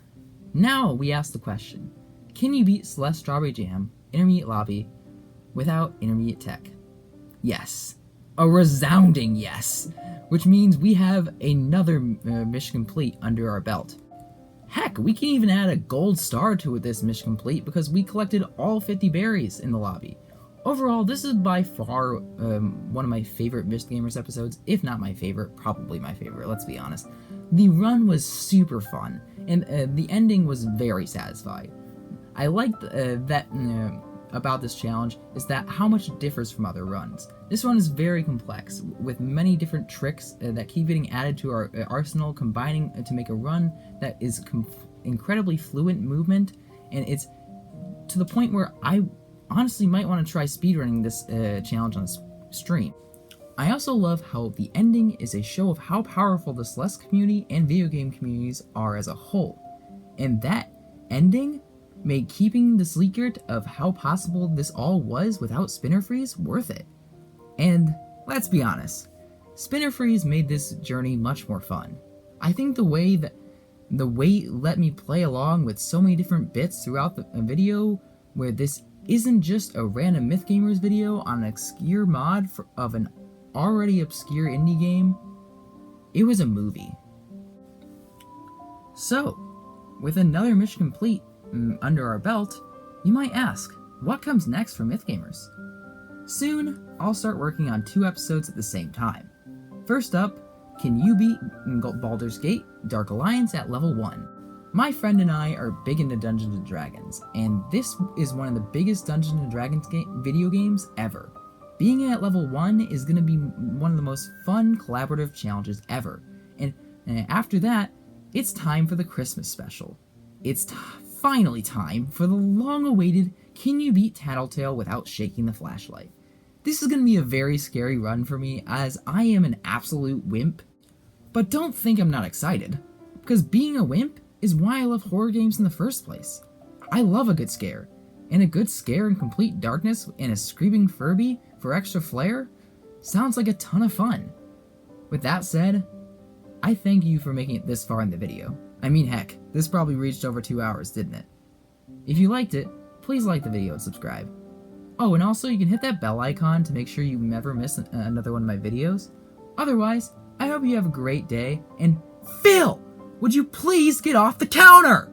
now we ask the question, can you beat Celeste Strawberry Jam intermediate lobby without intermediate tech? Yes. A resounding yes, which means we have another mission complete under our belt. Heck, we can even add a gold star to this mission complete because we collected all 50 berries in the lobby. Overall, this is by far one of my favorite MythGamers episodes, if not my favorite, probably my favorite, let's be honest. The run was super fun, and the ending was very satisfying. I liked that about this challenge is that how much it differs from other runs. This run is very complex, with many different tricks that keep getting added to our arsenal, combining to make a run that is incredibly fluent movement, and it's to the point where I honestly might want to try speedrunning this challenge on stream. I also love how the ending is a show of how powerful the Celeste community and video game communities are as a whole, and that ending made keeping the secret of how possible this all was without Spinner Freeze worth it. And let's be honest, Spinner Freeze made this journey much more fun. I think the way let me play along with so many different bits throughout the video, where this isn't just a random MythGamers video on an obscure mod of an already obscure indie game, it was a movie. So, with another mission complete under our belt, you might ask, what comes next for MythGamers? Soon, I'll start working on 2 episodes at the same time. First up, can you beat Baldur's Gate Dark Alliance at level 1? My friend and I are big into Dungeons & Dragons, and this is one of the biggest Dungeons & Dragons video games ever. Being at level 1 is going to be one of the most fun collaborative challenges ever, and after that, it's time for the Christmas special. It's finally time for the long-awaited Can You Beat Tattletale Without Shaking the Flashlight? This is going to be a very scary run for me, as I am an absolute wimp. But don't think I'm not excited, because being a wimp is why I love horror games in the first place. I love a good scare, and a good scare in complete darkness and a screaming Furby for extra flair sounds like a ton of fun. With that said, I thank you for making it this far in the video. I mean, heck, this probably reached over 2 hours, didn't it? If you liked it, please like the video and subscribe. Oh, and also you can hit that bell icon to make sure you never miss another one of my videos. Otherwise, I hope you have a great day, and Phil, would you please get off the counter?